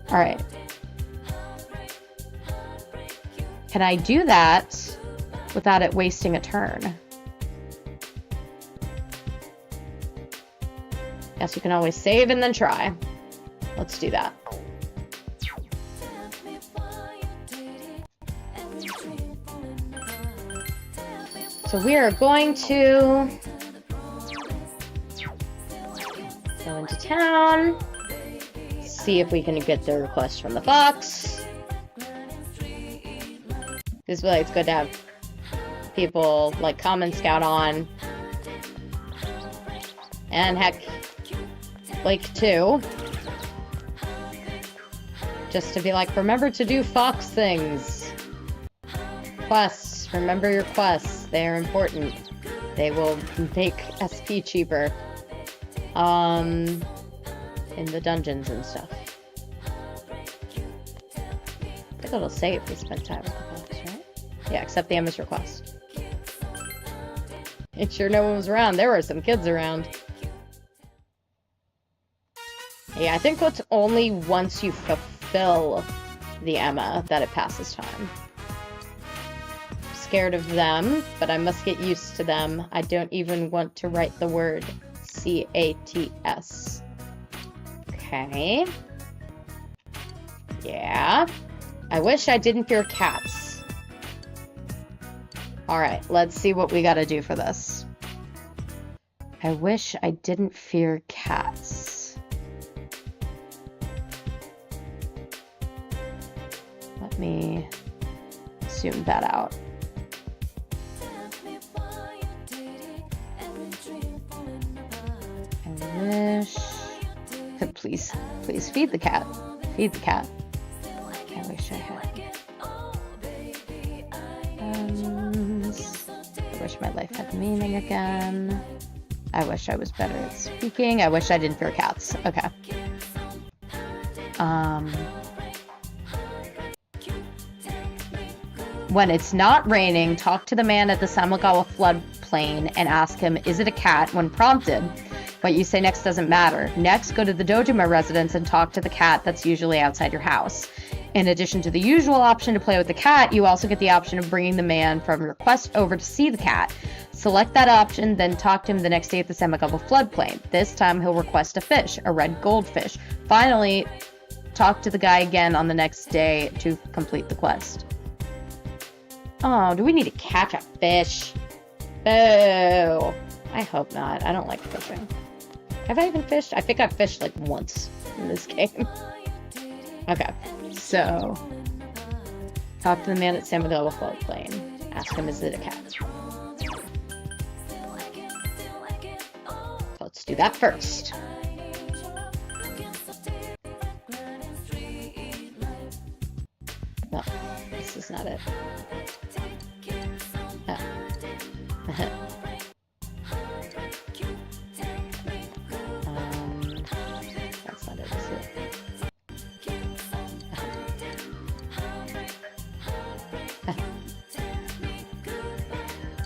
Alright. Can I do that without it wasting a turn? Guess you can always save and then try. Let's do that. So we are going to go into town, see if we can get the request from the Fox. This is like, it's good to have people like Commonscout on. And heck, Blake too. Just to be like, remember to do Fox things. Quests, remember your quests. They are important. They will make SP cheaper. In the dungeons and stuff. I think it'll say if we spend time with the Fox, right? Yeah, accept the Emma's request. Make sure no one was around. There were some kids around. Yeah, I think it's only once you fulfill the Emma that it passes time. Scared of them, but I must get used to them. I don't even want to write the word C-A-T-S. Okay. Yeah. I wish I didn't fear cats. Alright, let's see what we gotta do for this. I wish I didn't fear cats. Let me zoom that out. I wish... Please feed the cat. Feed the cat. I wish I had. I wish my life had meaning again. I wish I was better at speaking. I wish I didn't fear cats. Okay. When it's not raining, talk to the man at the Samagawa floodplain and ask him, is it a cat? When prompted, what you say next doesn't matter. Next, go to the Dojima residence and talk to the cat that's usually outside your house. In addition to the usual option to play with the cat, you also get the option of bringing the man from your quest over to see the cat. Select that option, then talk to him the next day at the Samagawa floodplain. This time, he'll request a fish, a red goldfish. Finally, talk to the guy again on the next day to complete the quest. Oh, do we need to catch a fish? Boo. I hope not. I don't like fishing. Have I even fished? I think I've fished like once in this game. Okay, so talk to the man at Samagawa floodplain. Ask him, is it a cat? Let's do that first. No, this is not it. Oh. That's not it, is it?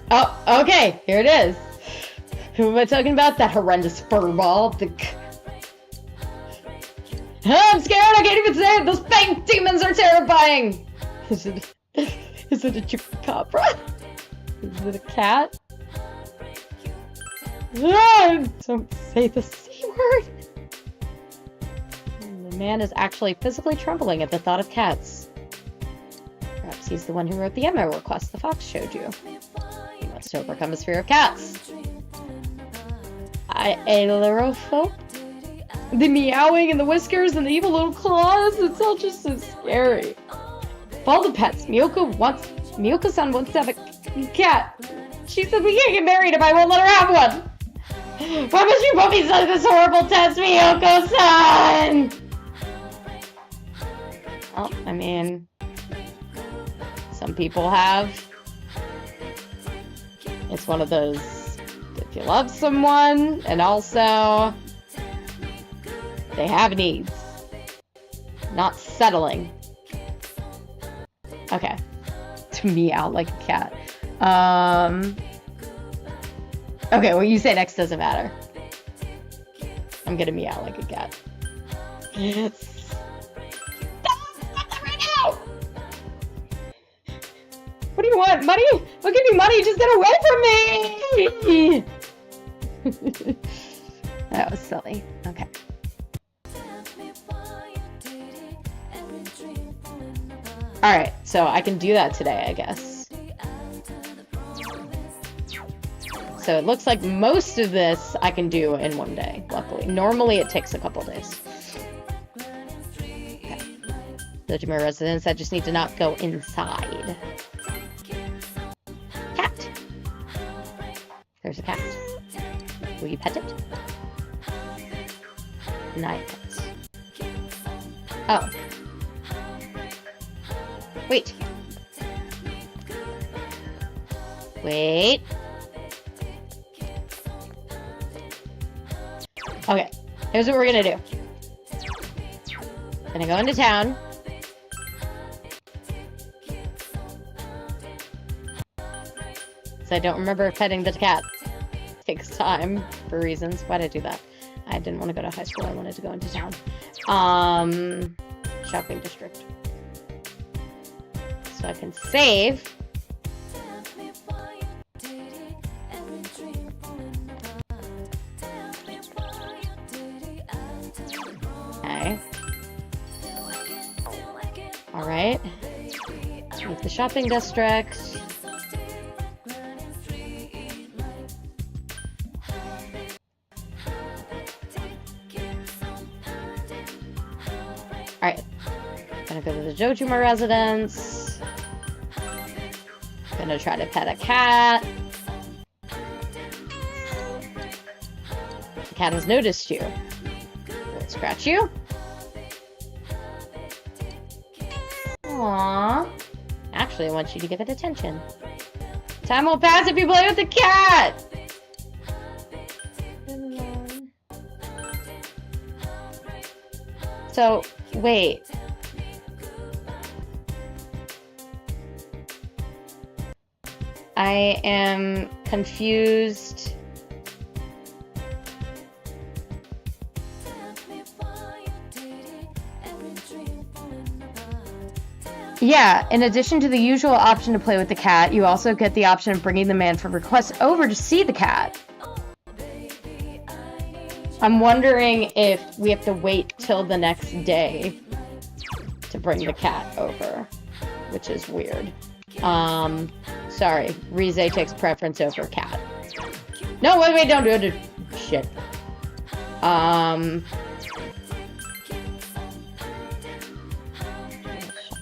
Oh, okay, here it is. Who am I talking about? That horrendous furball. I'm scared, I can't even say it. Those fang demons are terrifying. Is it a chupacabra? Is it a cat? Don't say the C word. The man is actually physically trembling at the thought of cats. Perhaps he's the one who wrote the MO request the fox showed you. He must overcome his fear of cats. Ailerophobe? The meowing and the whiskers and the evil little claws, it's all just so scary. Of all the pets, Miyoko-san wants to have a cat. She said we can't get married if I won't let her have one. Why must you put me through this horrible test, Miyoko-san? Well, I mean, some people have. It's one of those, if you love someone, and also they have needs. Not settling. Okay. To meow like a cat. Okay, what you say next doesn't matter. I'm gonna meow like a cat. Yes. Stop that right now! What do you want? Money? I'll give you money, just get away from me! That was silly. Okay. Alright, so I can do that today, I guess. So it looks like most of this I can do in one day, luckily. Normally it takes a couple days. Okay. Dojima residence, I just need to not go inside. Cat! There's a cat. Will you pet it? 9 pets. Oh. Wait. Wait. Okay, here's what we're gonna do. Gonna go into town. So I don't remember petting the cat. It takes time for reasons. Why'd I do that? I didn't want to go to high school. I wanted to go into town. Shopping district. So I can save. Okay. Alright. Leave the shopping district. Alright. Gonna go to the Dojima residence. Gonna try to pet a cat. The cat has noticed you. Will it scratch you? Aww. Actually, I want you to give it attention. Time will pass if you play with the cat! So, wait. I am confused. Yeah, in addition to the usual option to play with the cat, you also get the option of bringing the man for request over to see the cat. I'm wondering if we have to wait till the next day to bring the cat over, which is weird. Sorry, Rize takes preference over cat. No, wait, don't do it. Shit.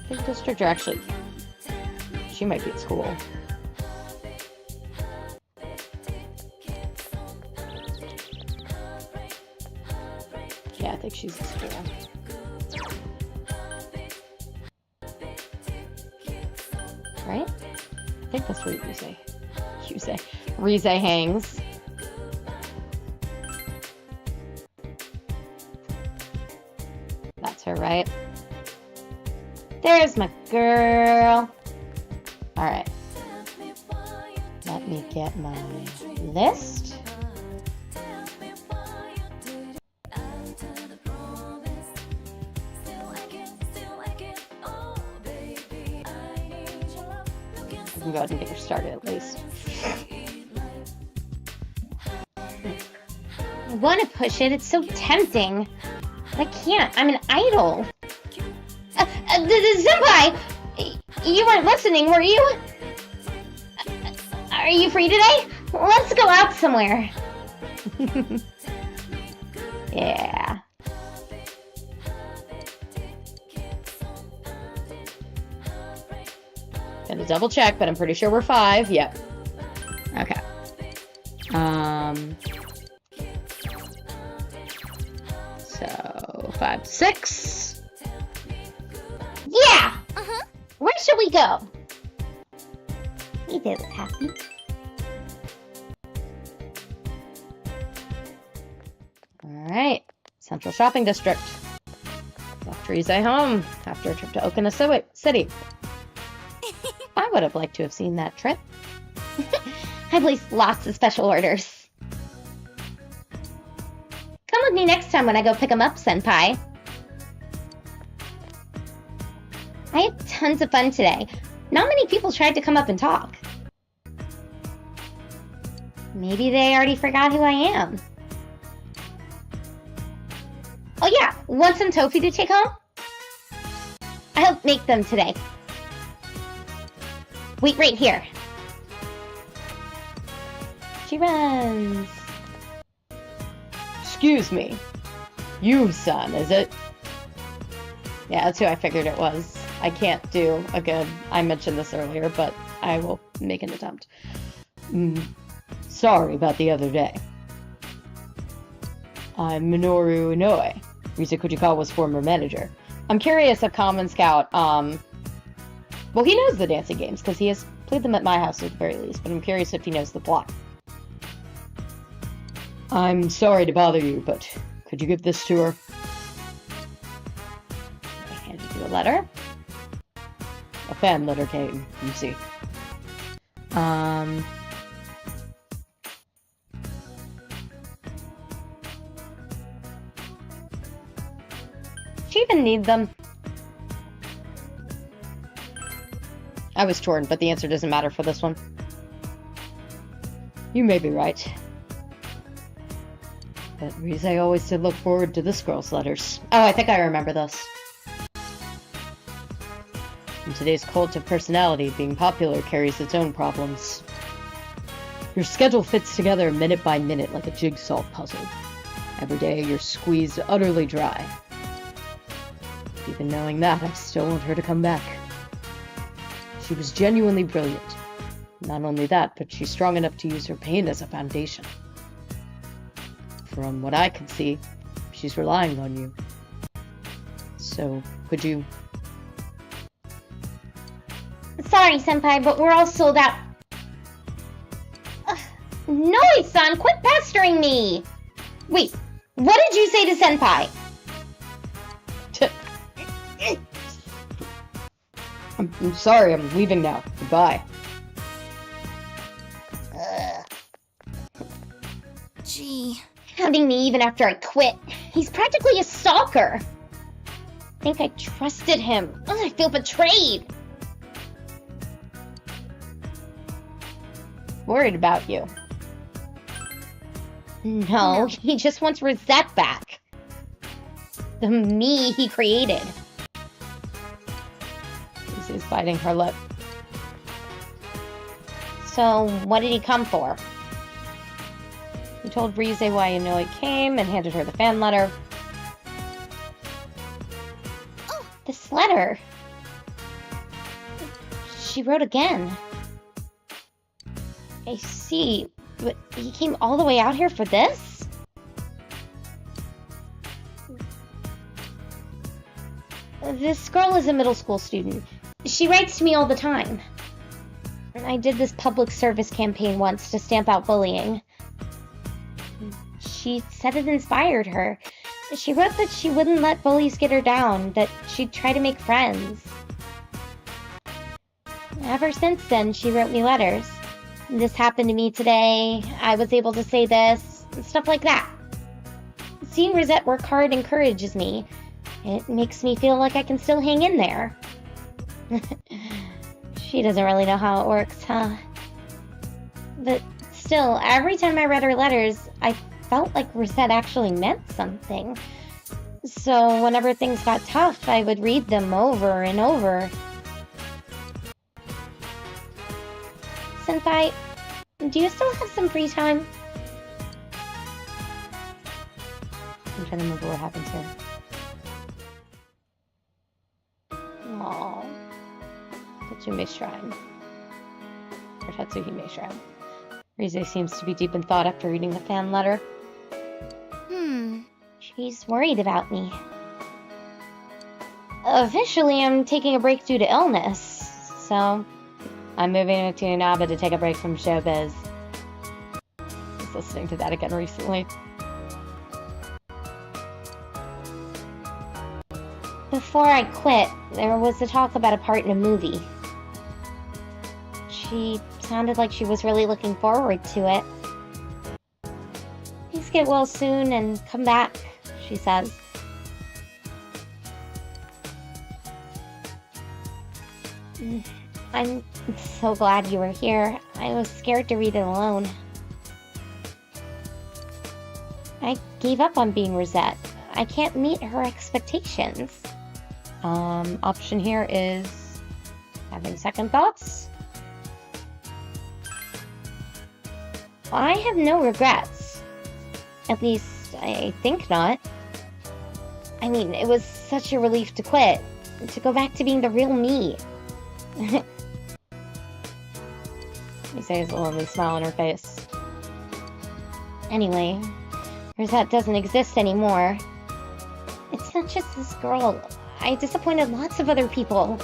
Shopping district, or actually, she might be at school. Yeah, I think she's at school. Right? I think that's where Rize hangs. That's her, right? There's my girl. Alright. Let me get my list. We can go ahead and get her started at least. I want to push it. It's so tempting. But I can't. I'm an idol. Senpai! You weren't listening, were you? Are you free today? Let's go out somewhere. Yeah. Gonna double check, but I'm pretty sure we're 5. Yep. Okay. So 5, 6. Yeah! Where should we go? He did look happy. Alright. Central Shopping District. Left Rize home after a trip to Okinawa City. I would have liked to have seen that trip. I placed lots of special orders. Come with me next time when I go pick them up, Senpai. I had tons of fun today. Not many people tried to come up and talk. Maybe they already forgot who I am. Oh yeah, want some tofu to take home? I helped make them today. Wait right here. She runs. Excuse me. You, son, is it? Yeah, that's who I figured it was. I can't do a good... I mentioned this earlier, but I will make an attempt. Sorry about the other day. I'm Minoru Inoue, Rize Kujikawa's former manager. I'm curious if Commonscout, well, he knows the dancing games, because he has played them at my house at the very least, but I'm curious if he knows the plot. I'm sorry to bother you, but could you give this to her? I handed you a letter. A fan letter came, you see. Do you even need them? I was torn, but the answer doesn't matter for this one. You may be right. But Rize always did look forward to this girl's letters. Oh, I think I remember this. In today's cult of personality, being popular carries its own problems. Your schedule fits together minute by minute like a jigsaw puzzle. Every day you're squeezed utterly dry. Even knowing that, I still want her to come back. She was genuinely brilliant. Not only that, but she's strong enough to use her pain as a foundation. From what I can see, she's relying on you. So, could you sorry, Senpai, but we're all sold out. Noi-san, quit pestering me! Wait, what did you say to Senpai? I'm sorry, I'm leaving now. Goodbye. Gee. Hounding me even after I quit. He's practically a stalker. I think I trusted him. Ugh, I feel betrayed. Worried about you. No, he just wants Rosette back. The me he created. She's biting her lip. So, what did he come for? He told Rize why you know he came and handed her the fan letter. Oh, this letter. She wrote again. I see, but he came all the way out here for this? This girl is a middle school student. She writes to me all the time. And I did this public service campaign once to stamp out bullying. She said it inspired her. She wrote that she wouldn't let bullies get her down, that she'd try to make friends. Ever since then, she wrote me letters. This happened to me today, I was able to say this, stuff like that. Seeing Rosette work hard encourages me. It makes me feel like I can still hang in there. She doesn't really know how it works, huh? But still, every time I read her letters, I felt like Rosette actually meant something. So whenever things got tough, I would read them over and over. Senpai, do you still have some free time? I'm trying to remember what happens here. Aww. Tatsume Shrine. Or Tatsuhime Shrine. Rize seems to be deep in thought after reading the fan letter. She's worried about me. Officially, I'm taking a break due to illness, so... I'm moving to Inaba to take a break from showbiz. I was listening to that again recently. Before I quit, there was a talk about a part in a movie. She sounded like she was really looking forward to it. Please get well soon and come back, she says. I'm so glad you were here. I was scared to read it alone. I gave up on being Rosette. I can't meet her expectations. Option here is having second thoughts. I have no regrets. At least, I think not. I mean, it was such a relief to quit. To go back to being the real me. You say there's a lonely smile on her face. Anyway, Rosette doesn't exist anymore. It's not just this girl. I disappointed lots of other people.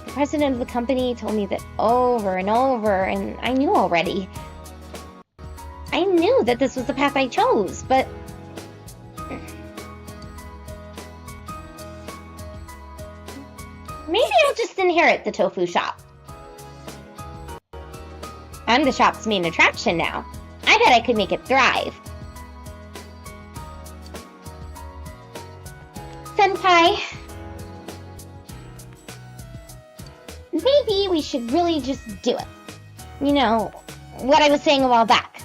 The president of the company told me that over and over, and I knew already. I knew that this was the path I chose, but... maybe I'll just inherit the tofu shop. I'm the shop's main attraction now. I bet I could make it thrive. Senpai, maybe we should really just do it. You know, what I was saying a while back.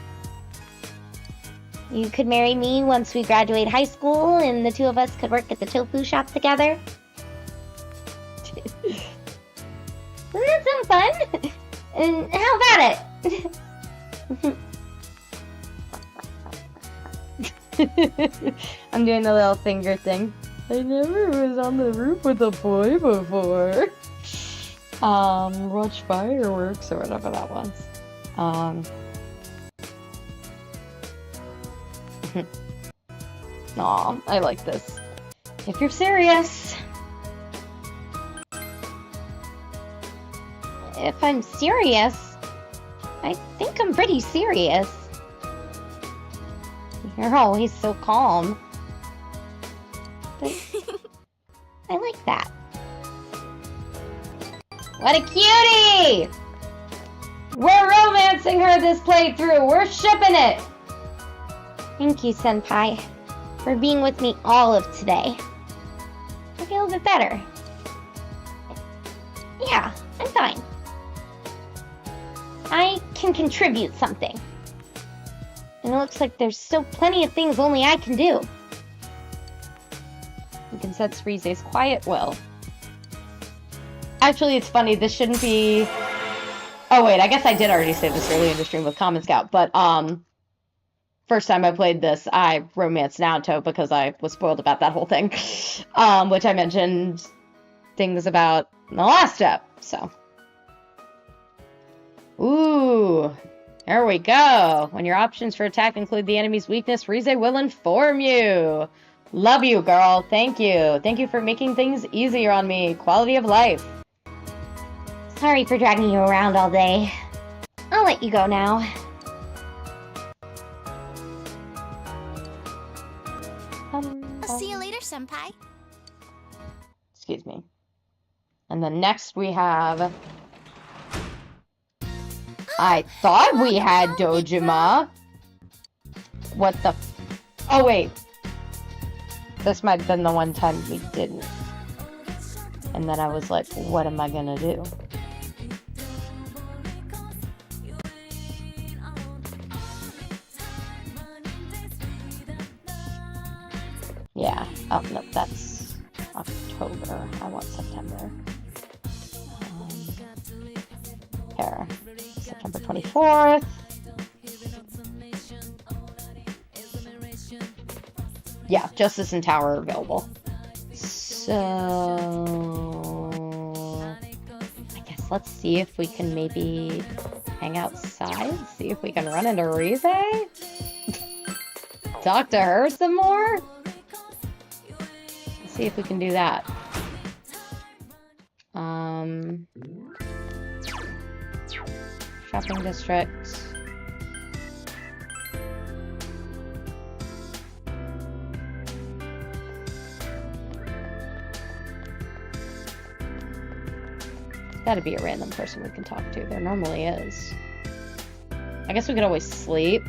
You could marry me once we graduate high school, and the two of us could work at the tofu shop together. Doesn't that sound fun? And how about it? I'm doing the little finger thing. I never was on the roof with a boy before. Watch fireworks or whatever that was. Aw, I like this. If you're serious. if I'm serious, I think I'm pretty serious. You're always so calm. But I like that. What a cutie! We're romancing her this playthrough. We're shipping it. Thank you, Senpai, for being with me all of today. I feel a bit better. Yeah, I'm fine. I can contribute something. And it looks like there's still plenty of things only I can do. You can set Rize's quiet will. Actually, it's funny, this shouldn't be... Oh wait, I guess I did already say this earlier in the stream with Commonscout, but first time I played this, I romanced Naoto because I was spoiled about that whole thing. Which I mentioned things about in the last step, so. Ooh, there we go. When your options for attack include the enemy's weakness, Rize will inform you. Love you, girl. Thank you. Thank you for making things easier on me. Quality of life. Sorry for dragging you around all day. I'll let you go now. I'll see you later, Senpai. Excuse me. And then next we have... I thought we had Dojima. What the... Oh, wait. This might have been the one time we didn't. And then I was like, what am I gonna do? Yeah. Oh, no, that's October. I want September. Here. September 24th. Yeah, Justice and Tower are available. So... I guess let's see if we can maybe hang outside? See if we can run into Rize? Talk to her some more? Let's see if we can do that. Shopping district. Gotta be a random person we can talk to. There normally is. I guess we could always sleep,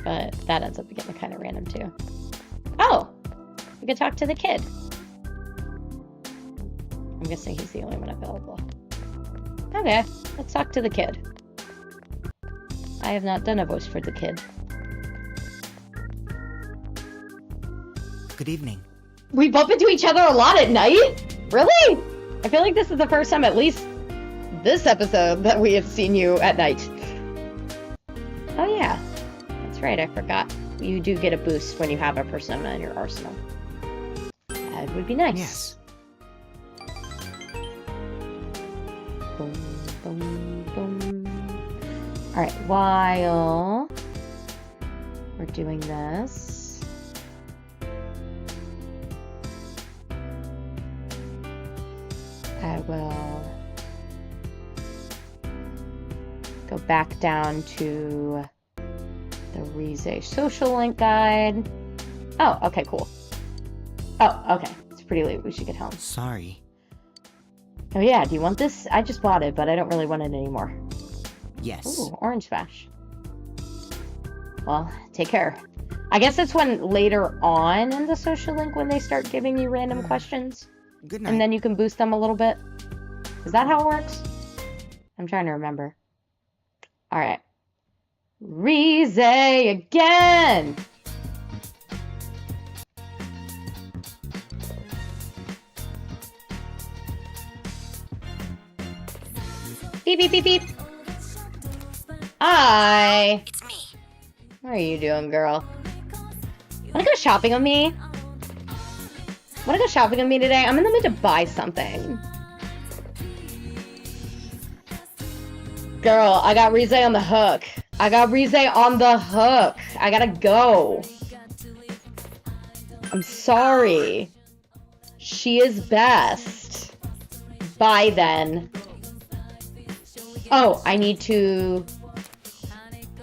but that ends up getting kind of random too. Oh! We could talk to the kid. I'm guessing he's the only one available. Okay, let's talk to the kid. I have not done a voice for the kid. Good evening. We bump into each other a lot at night? Really? I feel like this is the first time, at least this episode, that we have seen you at night. Oh yeah, that's right, I forgot. You do get a boost when you have a persona in your arsenal. That would be nice. Yes. Boom, boom, boom. Alright, while we're doing this, I will go back down to the Rize social link guide. Oh, okay, cool. Oh, okay. It's pretty late. We should get home. Sorry. Oh yeah, do you want this? I just bought it, but I don't really want it anymore. Yes. Ooh, orange bash. Well, take care. I guess it's when later on in the social link when they start giving you random questions. Good night. And then you can boost them a little bit. Is that how it works? I'm trying to remember. Alright. Rize again! Beep, beep, beep, beep. Hi! It's me. What are you doing, girl? Wanna go shopping with me? Wanna go shopping with me today? I'm in the mood to buy something. Girl, I got Rize on the hook. I got Rize on the hook. I gotta go. I'm sorry. She is best. Bye then. Oh, I need to...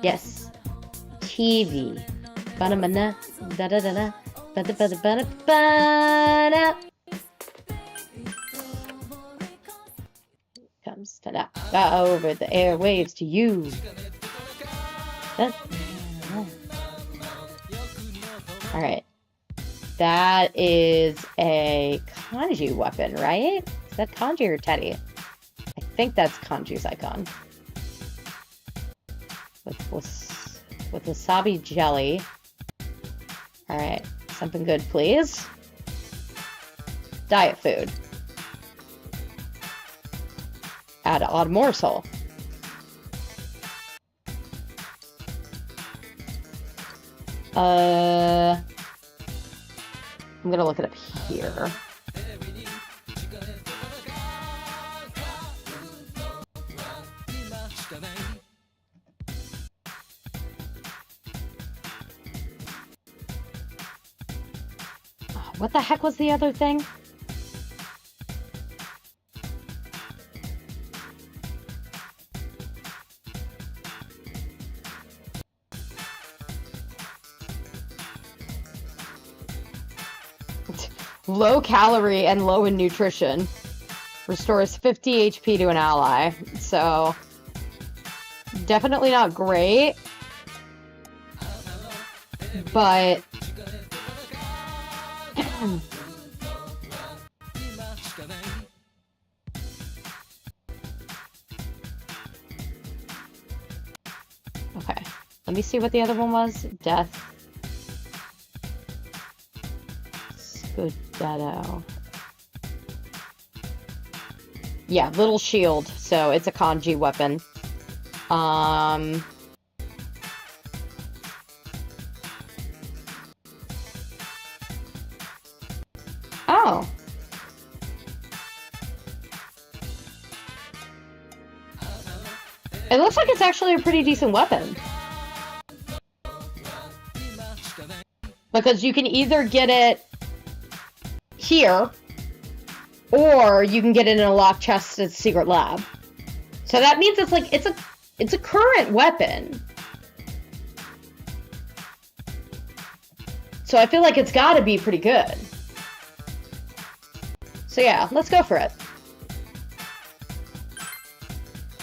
Yes. TV. Ba-da-ba-da, da-da-da-da, ba-da-ba-da-ba-da-ba-da. Comes to that. Over the airwaves to you. Alright. That is a kanji weapon, right? Is that kanji or Teddy? I think that's kanji's icon. With wasabi jelly. Alright. Something good, please. Diet food. Add odd morsel. I'm gonna look it up here. Oh, what the heck was the other thing? Low calorie and low in nutrition. Restores 50 HP to an ally. So, definitely not great. But... okay. Let me see what the other one was. Death. Scudetto. Yeah, little shield. So it's a kanji weapon. Oh. It looks like it's actually a pretty decent weapon. Because you can either get it here, or you can get it in a locked chest at Secret Lab. So that means it's like, it's a current weapon. So I feel like it's gotta be pretty good. So yeah, let's go for it.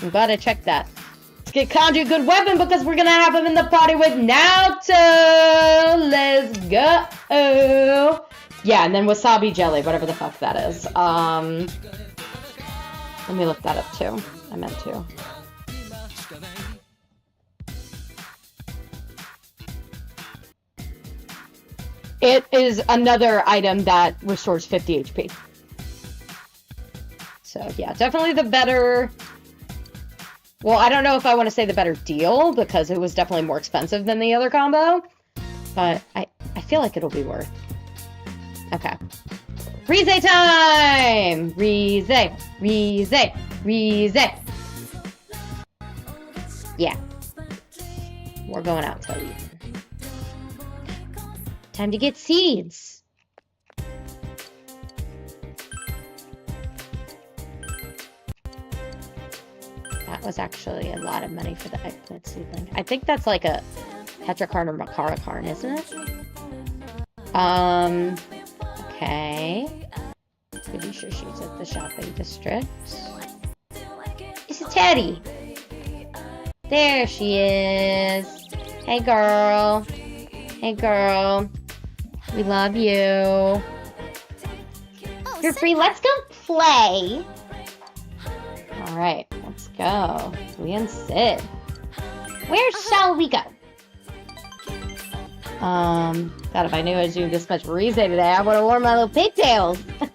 I'm glad I checked that. Let's get Kanji a good weapon because we're gonna have him in the party with Naoto! Let's go! Yeah, and then wasabi jelly, whatever the fuck that is. Let me look that up too. I meant to. It is another item that restores 50 HP. So yeah, definitely the better... Well, I don't know if I want to say the better deal, because it was definitely more expensive than the other combo. But I feel like it'll be worth. Okay. Rize time! Rize! Rize! Rize! Yeah. We're going out till evening. Time to get seeds! That was actually a lot of money for the eggplant seedling. I think that's like a Petricorn or Makaracorn, isn't it? Okay. Pretty sure she's at the shopping district. It's a Teddy! There she is! Hey girl! Hey girl! We love you! You're free, let's go play! Alright, let's go. We and Sid. Where shall we go? God, if I knew I was doing this much Rize today, I would have worn my little pigtails. I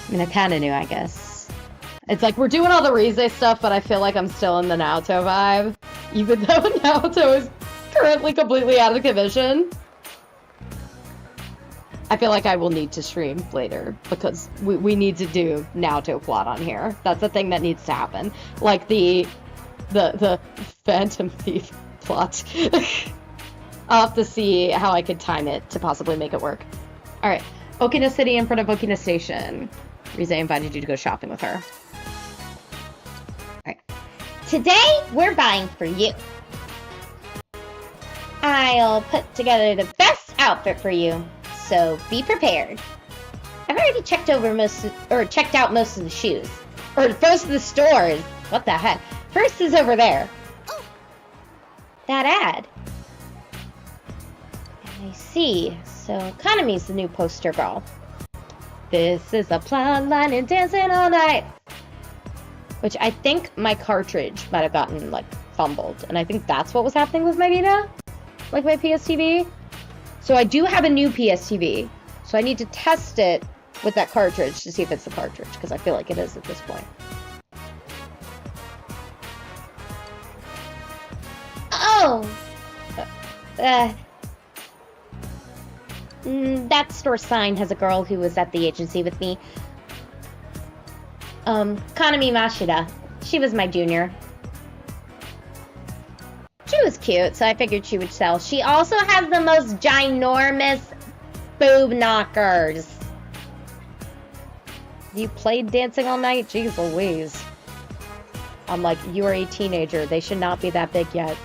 mean, I kind of knew, I guess. It's like, we're doing all the Rize stuff, but I feel like I'm still in the Naoto vibe. Even though Naoto is currently completely out of commission. I feel like I will need to stream later, because we need to do Naoto plot on here. That's the thing that needs to happen. Like the Phantom Thief plot. I'll have to see how I could time it to possibly make it work. Alright, Okina City in front of Okina Station. Rize invited you to go shopping with her. Today, we're buying for you. I'll put together the best outfit for you, so be prepared. I've already checked out most of the shoes. Or most of the stores. What the heck? First is over there. That ad. I see. So, Kanami's the new poster girl. This is a plot line and dancing all night. Which I think my cartridge might have gotten, like, fumbled. And I think that's what was happening with my Vita. Like my PSTV. So I do have a new PSTV. So I need to test it with that cartridge to see if it's the cartridge. Because I feel like it is at this point. Oh! That store sign has a girl who was at the agency with me. Kanami Mashida. She was my junior. She was cute, so I figured she would sell. She also has the most ginormous boob knockers. You played Dancing All Night? Jeez Louise. I'm like, you are a teenager. They should not be that big yet.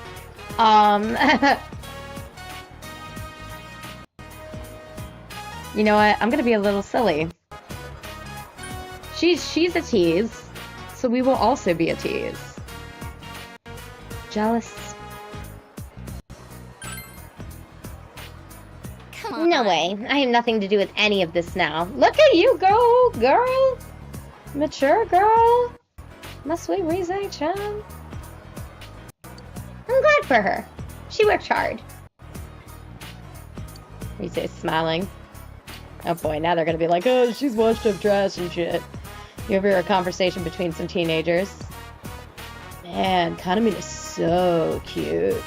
You know what? I'm gonna be a little silly. She's a tease, so we will also be a tease. Jealous? Come on. No way. I have nothing to do with any of this now. Look at you go, girl. Mature girl. My sweet Rise-chan. I'm glad for her. She worked hard. Rise's smiling. Oh boy, now they're gonna be like, oh, she's washed up trash and shit. You overhear a conversation between some teenagers. Man, Kanami is so cute.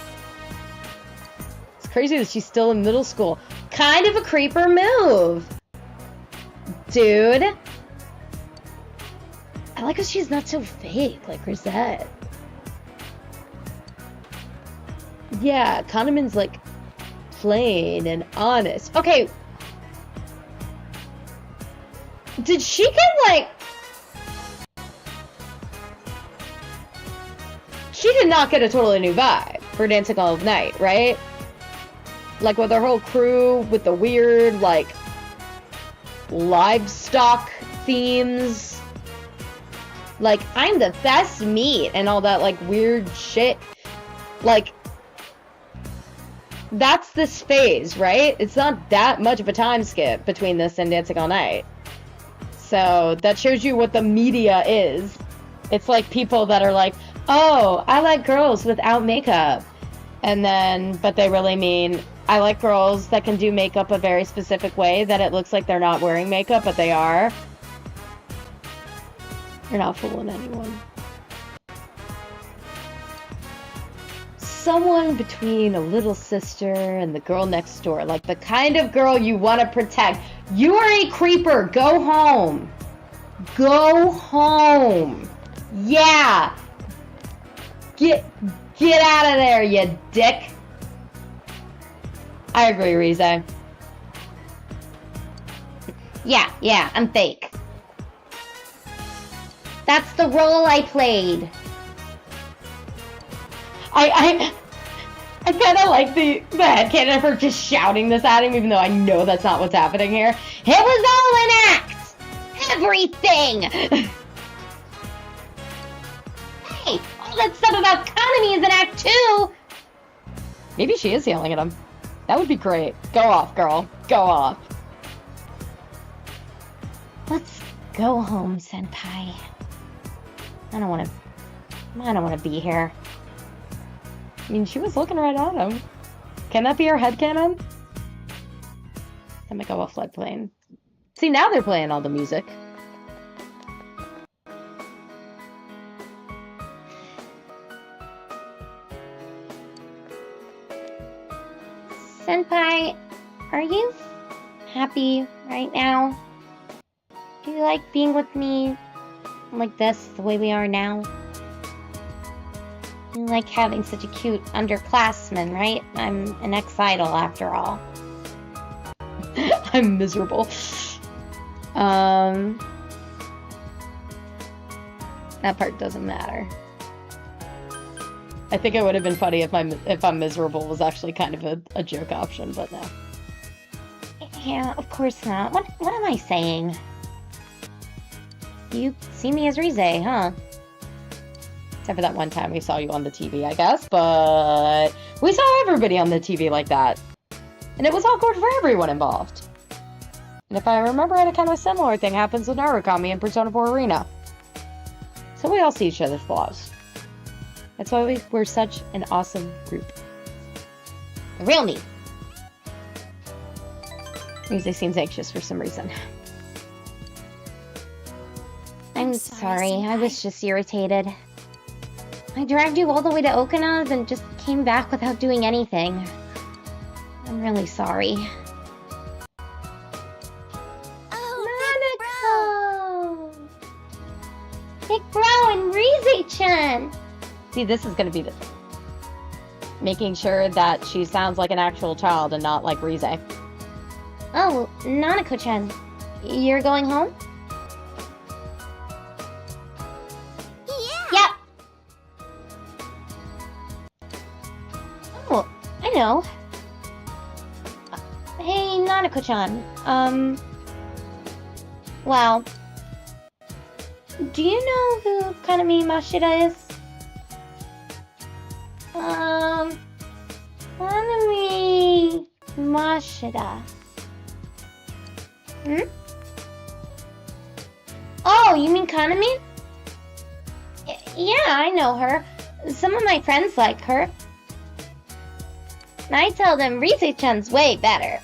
It's crazy that she's still in middle school. Kind of a creeper move. Dude. I like how she's not so fake like Rosette. Yeah, Kanami's like plain and honest. Okay. Did she get like... She did not get a totally new vibe for Dancing All Night, right? Like with her whole crew, with the weird, like, livestock themes. Like, I'm the best meat and all that, like, weird shit. Like, that's this phase, right? It's not that much of a time skip between this and Dancing All Night. So, that shows you what the media is. It's like people that are like, oh, I like girls without makeup. And then, but they really mean, I like girls that can do makeup a very specific way that it looks like they're not wearing makeup, but they are. You're not fooling anyone. Someone between a little sister and the girl next door. Like the kind of girl you want to protect. You are a creeper. Go home. Go home. Yeah. Get out of there, you dick. I agree, Rize. Yeah, I'm fake. That's the role I played. I kind of like the headcanon of her just shouting this at him, even though I know that's not what's happening here. It was all an act! Everything! Hey, all that stuff about Kanami is an act too! Maybe she is yelling at him. That would be great. Go off, girl. Go off. Let's go home, senpai. I don't want to be here. I mean, she was looking right at him. Can that be her headcanon? Let me go off floodplain. See, now they're playing all the music. Senpai, are you happy right now? Do you like being with me like this, the way we are now? You like having such a cute underclassman, right? I'm an ex-idol after all. I'm miserable. That part doesn't matter. I think it would have been funny if I'm miserable was actually kind of a joke option, but no. Yeah, of course not. What am I saying? You see me as Rize, huh? Except for that one time we saw you on the TV, I guess, but we saw everybody on the TV like that. And it was awkward for everyone involved. And if I remember right, a kind of similar thing happens with Narukami in Persona 4 Arena. So we all see each other's flaws. That's why we're such an awesome group. The real me. Rize seems anxious for some reason. I'm sorry, I was just irritated. I dragged you all the way to Okina's and just came back without doing anything. I'm really sorry. Oh, Big Bro and Rize-chan! See, this is going to be the making sure that she sounds like an actual child and not like Rize. Oh, Nanako-chan. You're going home? yeah. Oh, I know. Hey, Nanako-chan. Well, do you know who Kanami Mashida is? Kanami Mashida. Hmm? Oh, you mean Kanami? Yeah, I know her. Some of my friends like her. I tell them Rize-chan's way better.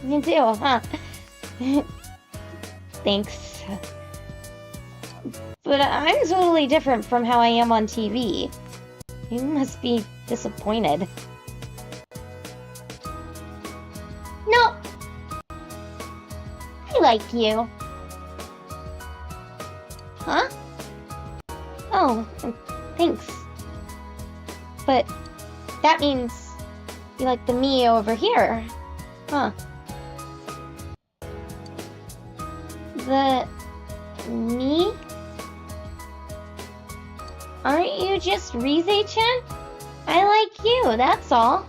You do, huh? Thanks. But I'm totally different from how I am on TV. You must be disappointed. No! I like you. Huh? Oh, thanks. But that means you like the me over here, huh? The me? Aren't you just Rize-chan? I like you, that's all.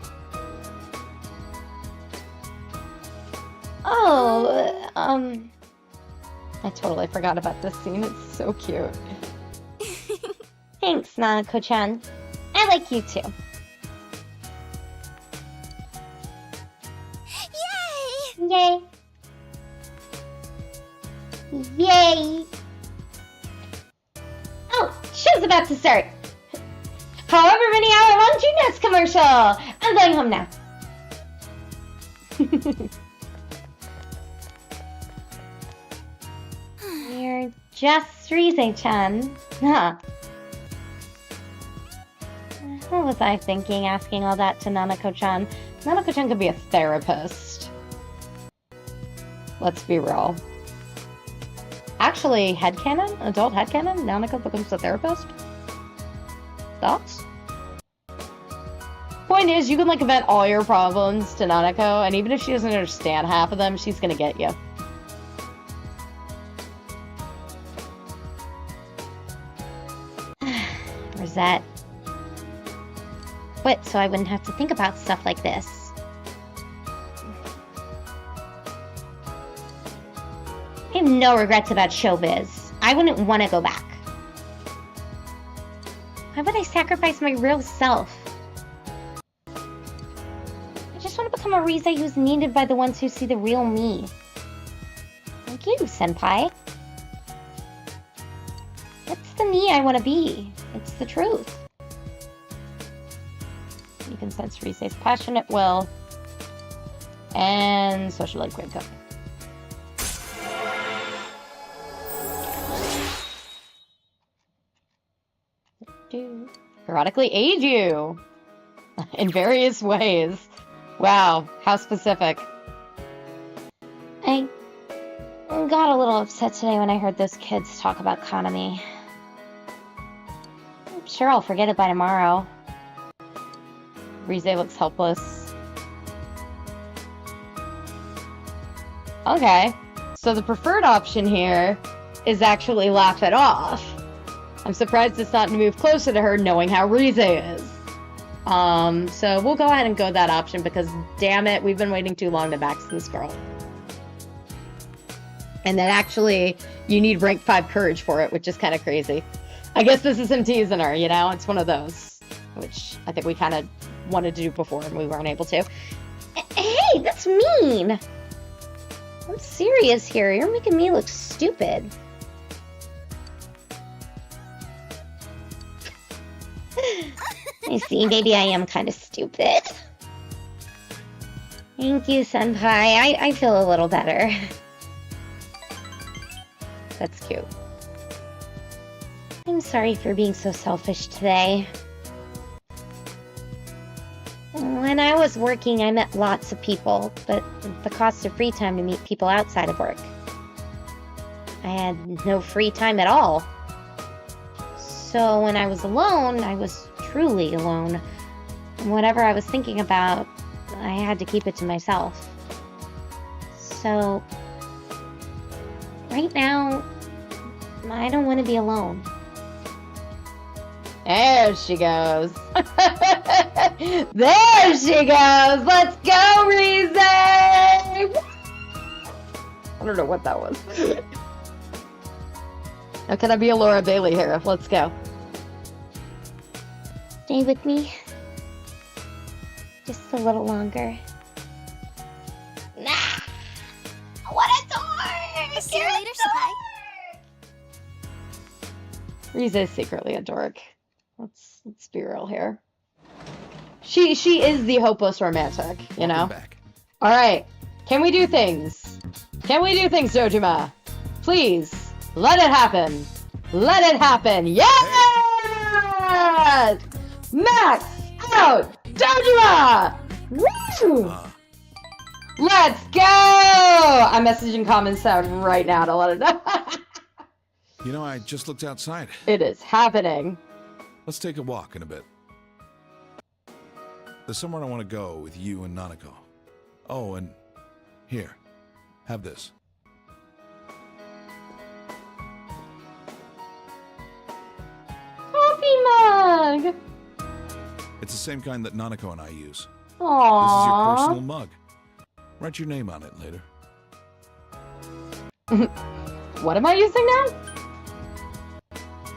Oh, I totally forgot about this scene. It's so cute. Thanks, Nanako-chan. I like you too. Yay! Yay! Yay! Oh, show's about to start. However many hour long Gymnast commercial. I'm going home now. You're just Rize-chan. Huh. What was I thinking asking all that to Nanako-chan? Nanako-chan could be a therapist. Let's be real. Actually, headcanon? Adult headcanon? Nanako becomes a therapist? Thoughts? Point is, you can like vent all your problems to Nanako, and even if she doesn't understand half of them, she's gonna get you. Rosette. Quit so I wouldn't have to think about stuff like this. I have no regrets about showbiz. I wouldn't want to go back. Why would I sacrifice my real self? I just want to become a Rize who's needed by the ones who see the real me. Like you, Senpai. That's the me I want to be. It's the truth. You can sense Rize's passionate will and social income. Periodically aid you in various ways. Wow, how specific. I got a little upset today when I heard those kids talk about Kanami. I'm sure I'll forget it by tomorrow. Rize looks helpless. Okay, so the preferred option here is actually laugh it off. I'm surprised it's not to move closer to her, knowing how Rize is. So we'll go ahead and go that option because, damn it, we've been waiting too long to max this girl. And then actually, you need rank 5 courage for it, which is kind of crazy. I guess this is him teasing her, you know? It's one of those, which I think we kind of wanted to do before and we weren't able to. Hey, that's mean. I'm serious here. You're making me look stupid. I see, maybe I am kind of stupid. Thank you, Senpai. I feel a little better. That's cute. I'm sorry for being so selfish today. When I was working, I met lots of people, but at the cost of free time to meet people outside of work. I had no free time at all. So when I was alone, I was truly alone. And whatever I was thinking about, I had to keep it to myself. So, right now, I don't want to be alone. There she goes. There she goes. Let's go, Rize! I don't know what that was. How can I be a Laura Bailey here? Let's go. Stay with me. Just a little longer. Nah! What a dork! See you later, Senpai. Rize is secretly a dork. Let's be real here. She is the hopeless romantic, you know? Back. All right. Can we do things? Can we do things, Dojima? Please, let it happen. Let it happen. Yes! Max out, Dojima! Woo! Let's go! I'm messaging Commonscout right now to let it know. You know, I just looked outside. It is happening. Let's take a walk in a bit. There's somewhere I want to go with you and Nanako. Oh, and here, have this. Coffee mug. It's the same kind that Nanako and I use. Aww. This is your personal mug. Write your name on it later. What am I using now?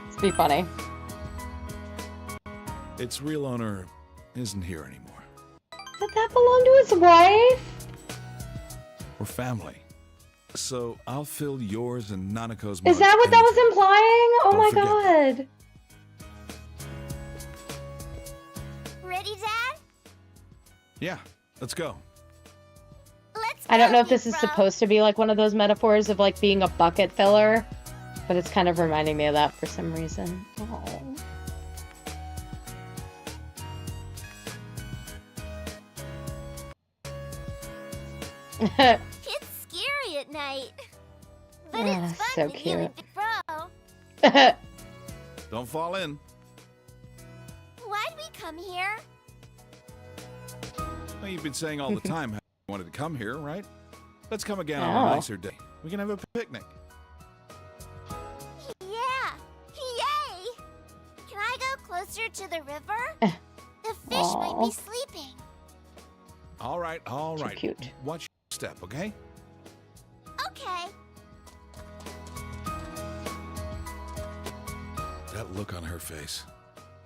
Let's be funny. Its real owner isn't here anymore. Did that belong to his wife? We're family. So I'll fill yours and Nanako's Is mug that what that was anytime. implying? Oh Don't my forget. god. Ready, Dad? Yeah, let's go. Let's I don't go, know if this is bro. supposed to be like one of those metaphors of like being a bucket filler, but it's kind of reminding me of that for some reason. Oh. It's scary at night. But Ah, it's fun so with you and cute. Big Bro. Don't fall in. Why'd we come here? Well, you've been saying all the time how you wanted to come here, right? Let's come again on Oh. a nicer day. We can have a picnic. Yeah. Yay! Can I go closer to the river? The fish might Aw. be sleeping. All right, all Too right. cute. Watch your step, okay? Okay. That look on her face.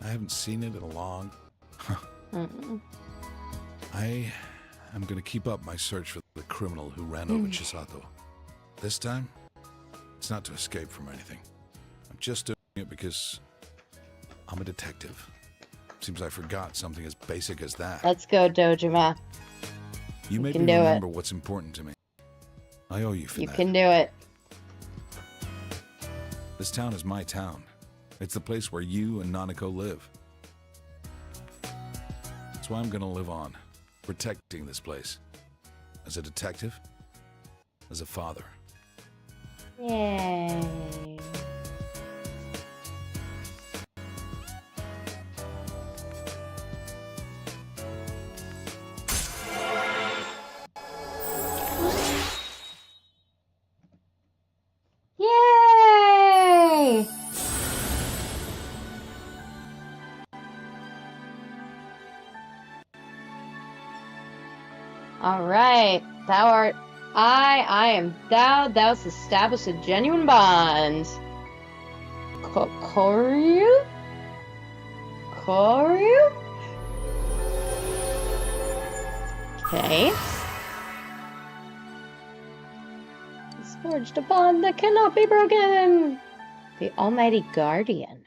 I haven't seen it in a long... Mm. I am going to keep up my search for the criminal who ran over Chisato. This time, it's not to escape from anything. I'm just doing it because I'm a detective. Seems I forgot something as basic as that. Let's go, Dojima. You made can me do it. remember what's important to me. I owe you for You that. can do it. This town is my town. It's the place where you and Nanako live. That's why I'm gonna live on, protecting this place. As a detective, as a father. Yay. Yay! All right. I am thou. Thou'st established a genuine bond. Koryu? Koryu? Okay. He's forged a bond that cannot be broken. The Almighty Guardian.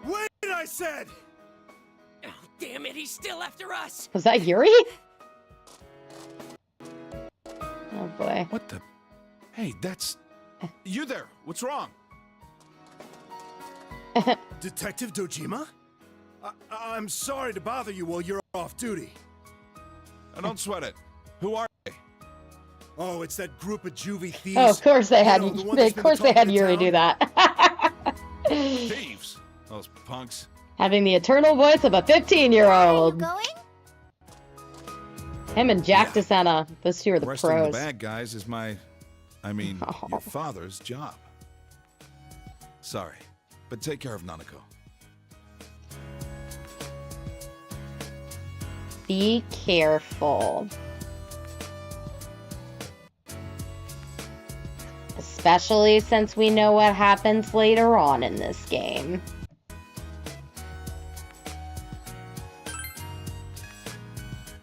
Wait, I said! Oh, damn it, he's still after us! Was that Yuri? Oh boy. What the? Hey, that's... You there! What's wrong? Detective Dojima? I'm sorry to bother you while you're off duty. Don't sweat it. Who are they? Oh, it's that group of juvie thieves. Oh, of course they had. You know, the one that's Of been course the they talk had of the Yuri town? do that. Thieves. Those punks. Having the eternal voice of a 15-year-old. Going? Him and Jack Yeah. DeSena. Those two are the Arresting pros. the bad guys is your father's job. Sorry, but take care of Nanako. Be careful. Especially since we know what happens later on in this game.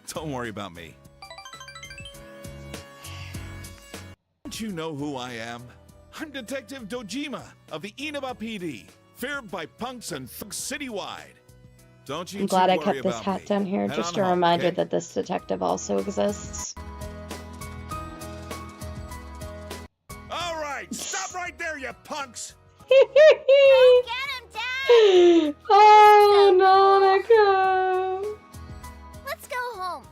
Don't worry about me. Don't you know who I am? I'm Detective Dojima of the Inaba PD, feared by punks and thugs citywide. Don't you I'm glad I worry kept this about hat me. down here Head just on a home, reminder okay? that this detective also exists. All right, stop right there, you punks! Get him, Dad! Oh, Naoto! Let's go home.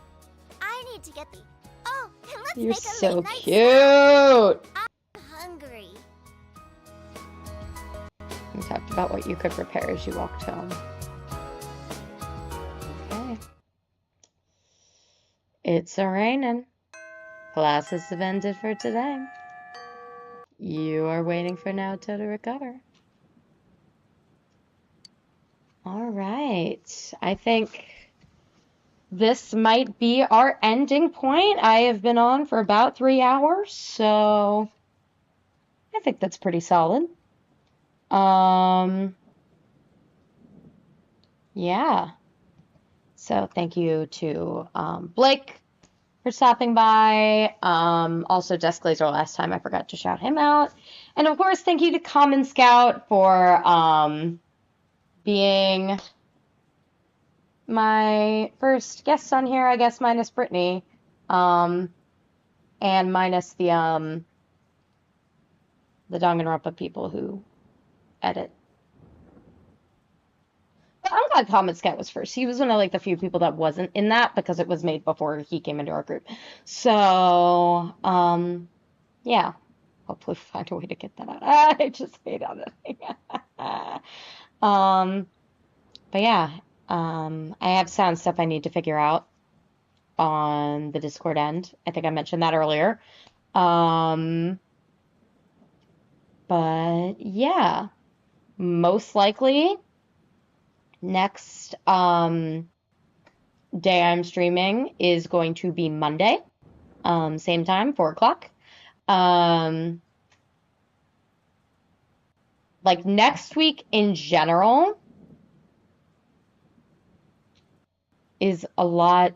I need to get the... Oh, and let's You're make a so late night cute! snack. I'm hungry. We talked about what you could prepare as you walked home. Okay. It's a-raining. Classes have ended for today. You are waiting for Naoto to recover. All right. I think this might be our ending point. I have been on for about 3 hours, so I think that's pretty solid. Yeah. So thank you to Blake for stopping by. Also, Desk Laser last time, I forgot to shout him out. And of course, thank you to Commonscout for being my first guest on here, I guess, minus Brittany. And minus the Danganronpa people who edit. But I'm glad Commonscout was first. He was one of like the few people that wasn't in that because it was made before he came into our group. So, yeah. Hopefully we'll find a way to get that out. I just hate on it. But yeah, I have sound stuff I need to figure out on the Discord end. I think I mentioned that earlier. But yeah, most likely next day I'm streaming is going to be Monday, same time, 4 o'clock. Like next week in general is a lot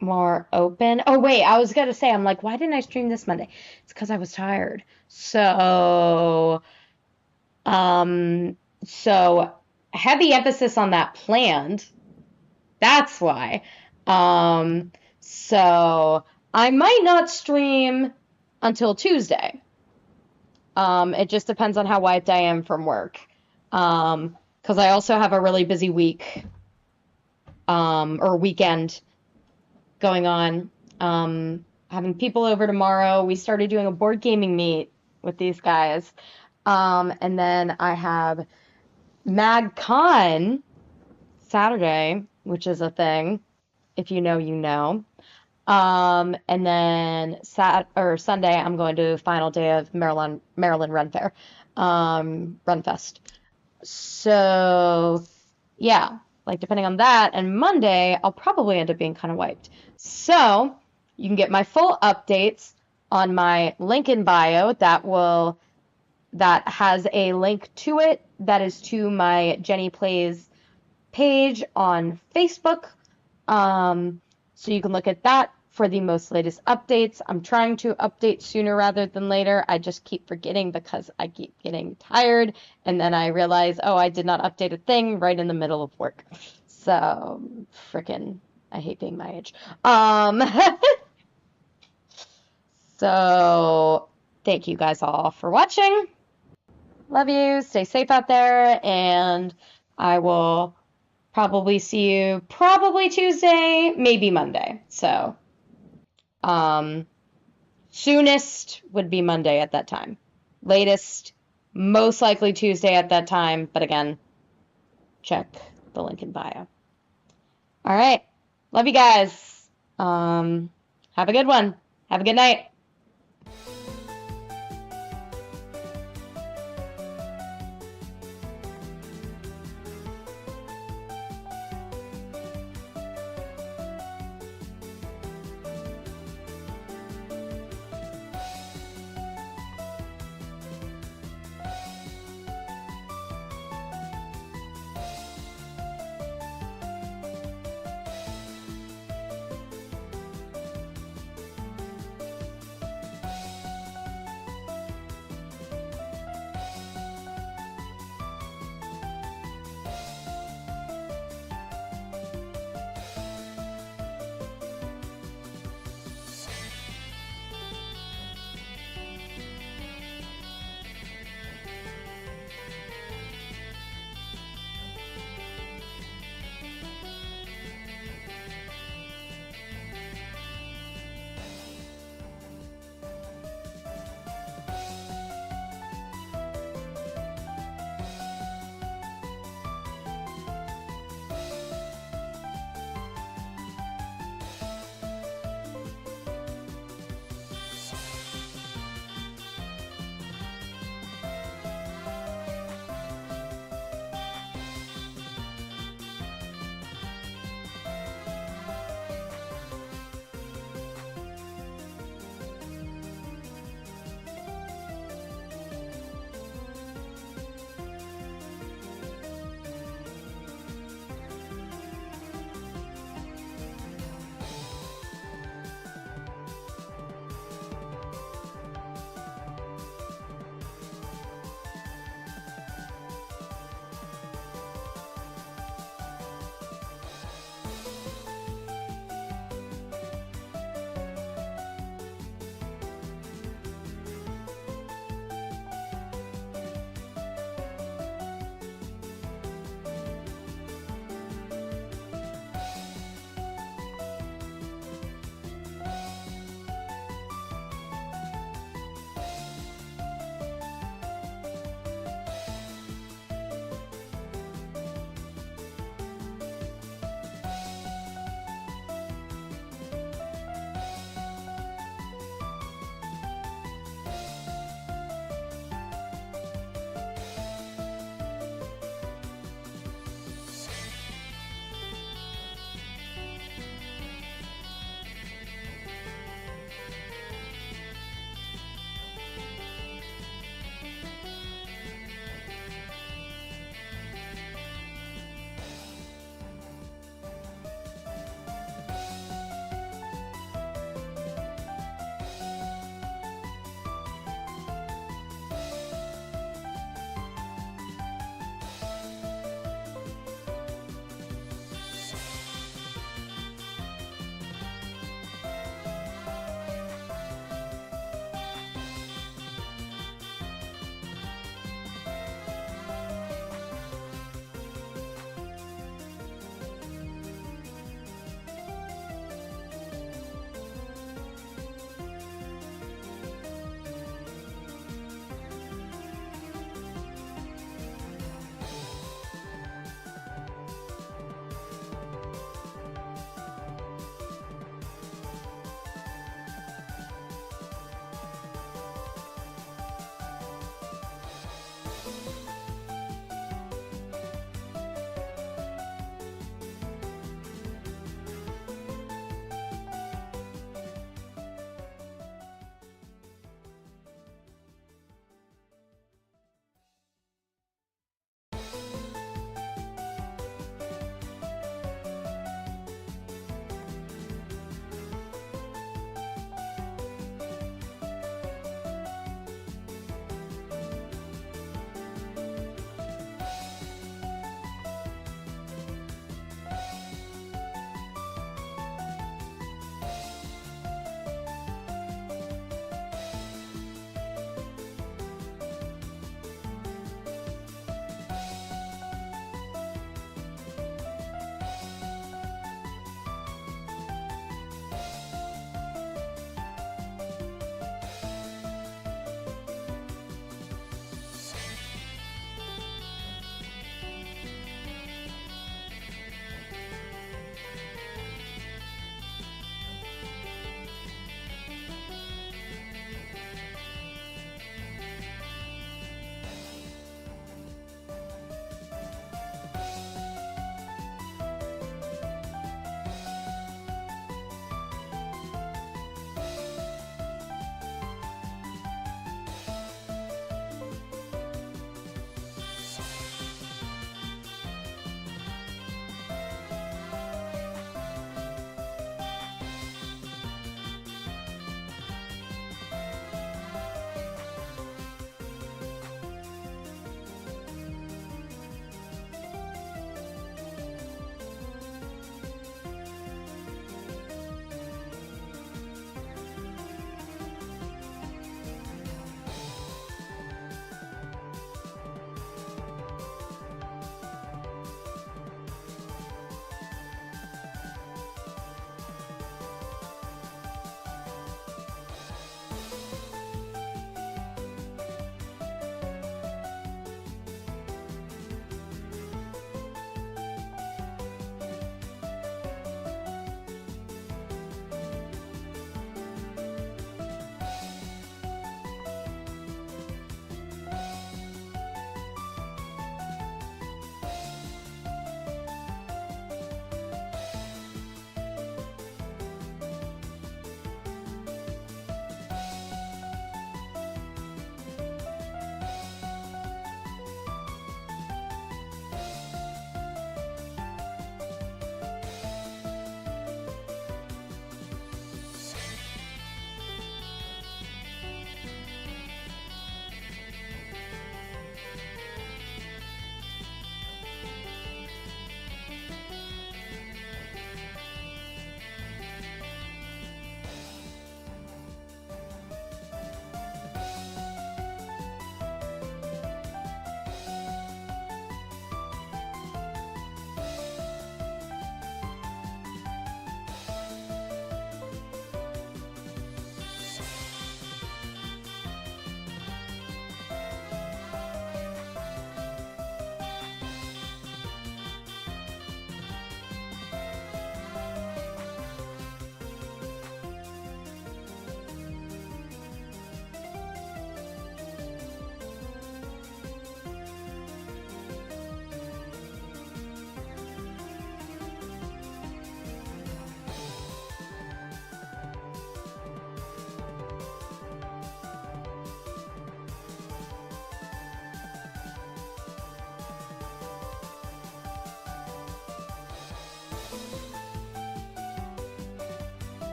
more open. Oh wait, I was gonna say, I'm like, why didn't I stream this Monday? It's because I was tired. So heavy emphasis on that planned. That's why. So I might not stream until Tuesday. It just depends on how wiped I am from work. Because I also have a really busy week, or weekend going on. Having people over tomorrow. We started doing a board gaming meet with these guys. And then I have MagCon Saturday, which is a thing. If you know, you know. And then Sunday, I'm going to final day of Maryland Run Fair, Run Fest. So, yeah. like depending on that, and Monday, I'll probably end up being kind of wiped. So you can get my full updates on my link in bio that has a link to it that is to my Jenny Plays page on Facebook. So you can look at that for the most latest updates. I'm trying to update sooner rather than later. I just keep forgetting because I keep getting tired, and then I realize, oh, I did not update a thing right in the middle of work. So, frickin', I hate being my age. So, thank you guys all for watching. Love you. Stay safe out there, and I will probably see you probably Tuesday, maybe Monday. So, soonest would be Monday at that time. Latest, most likely Tuesday at that time. But again, check the link in bio. All right. Love you guys. Have a good one. Have a good night.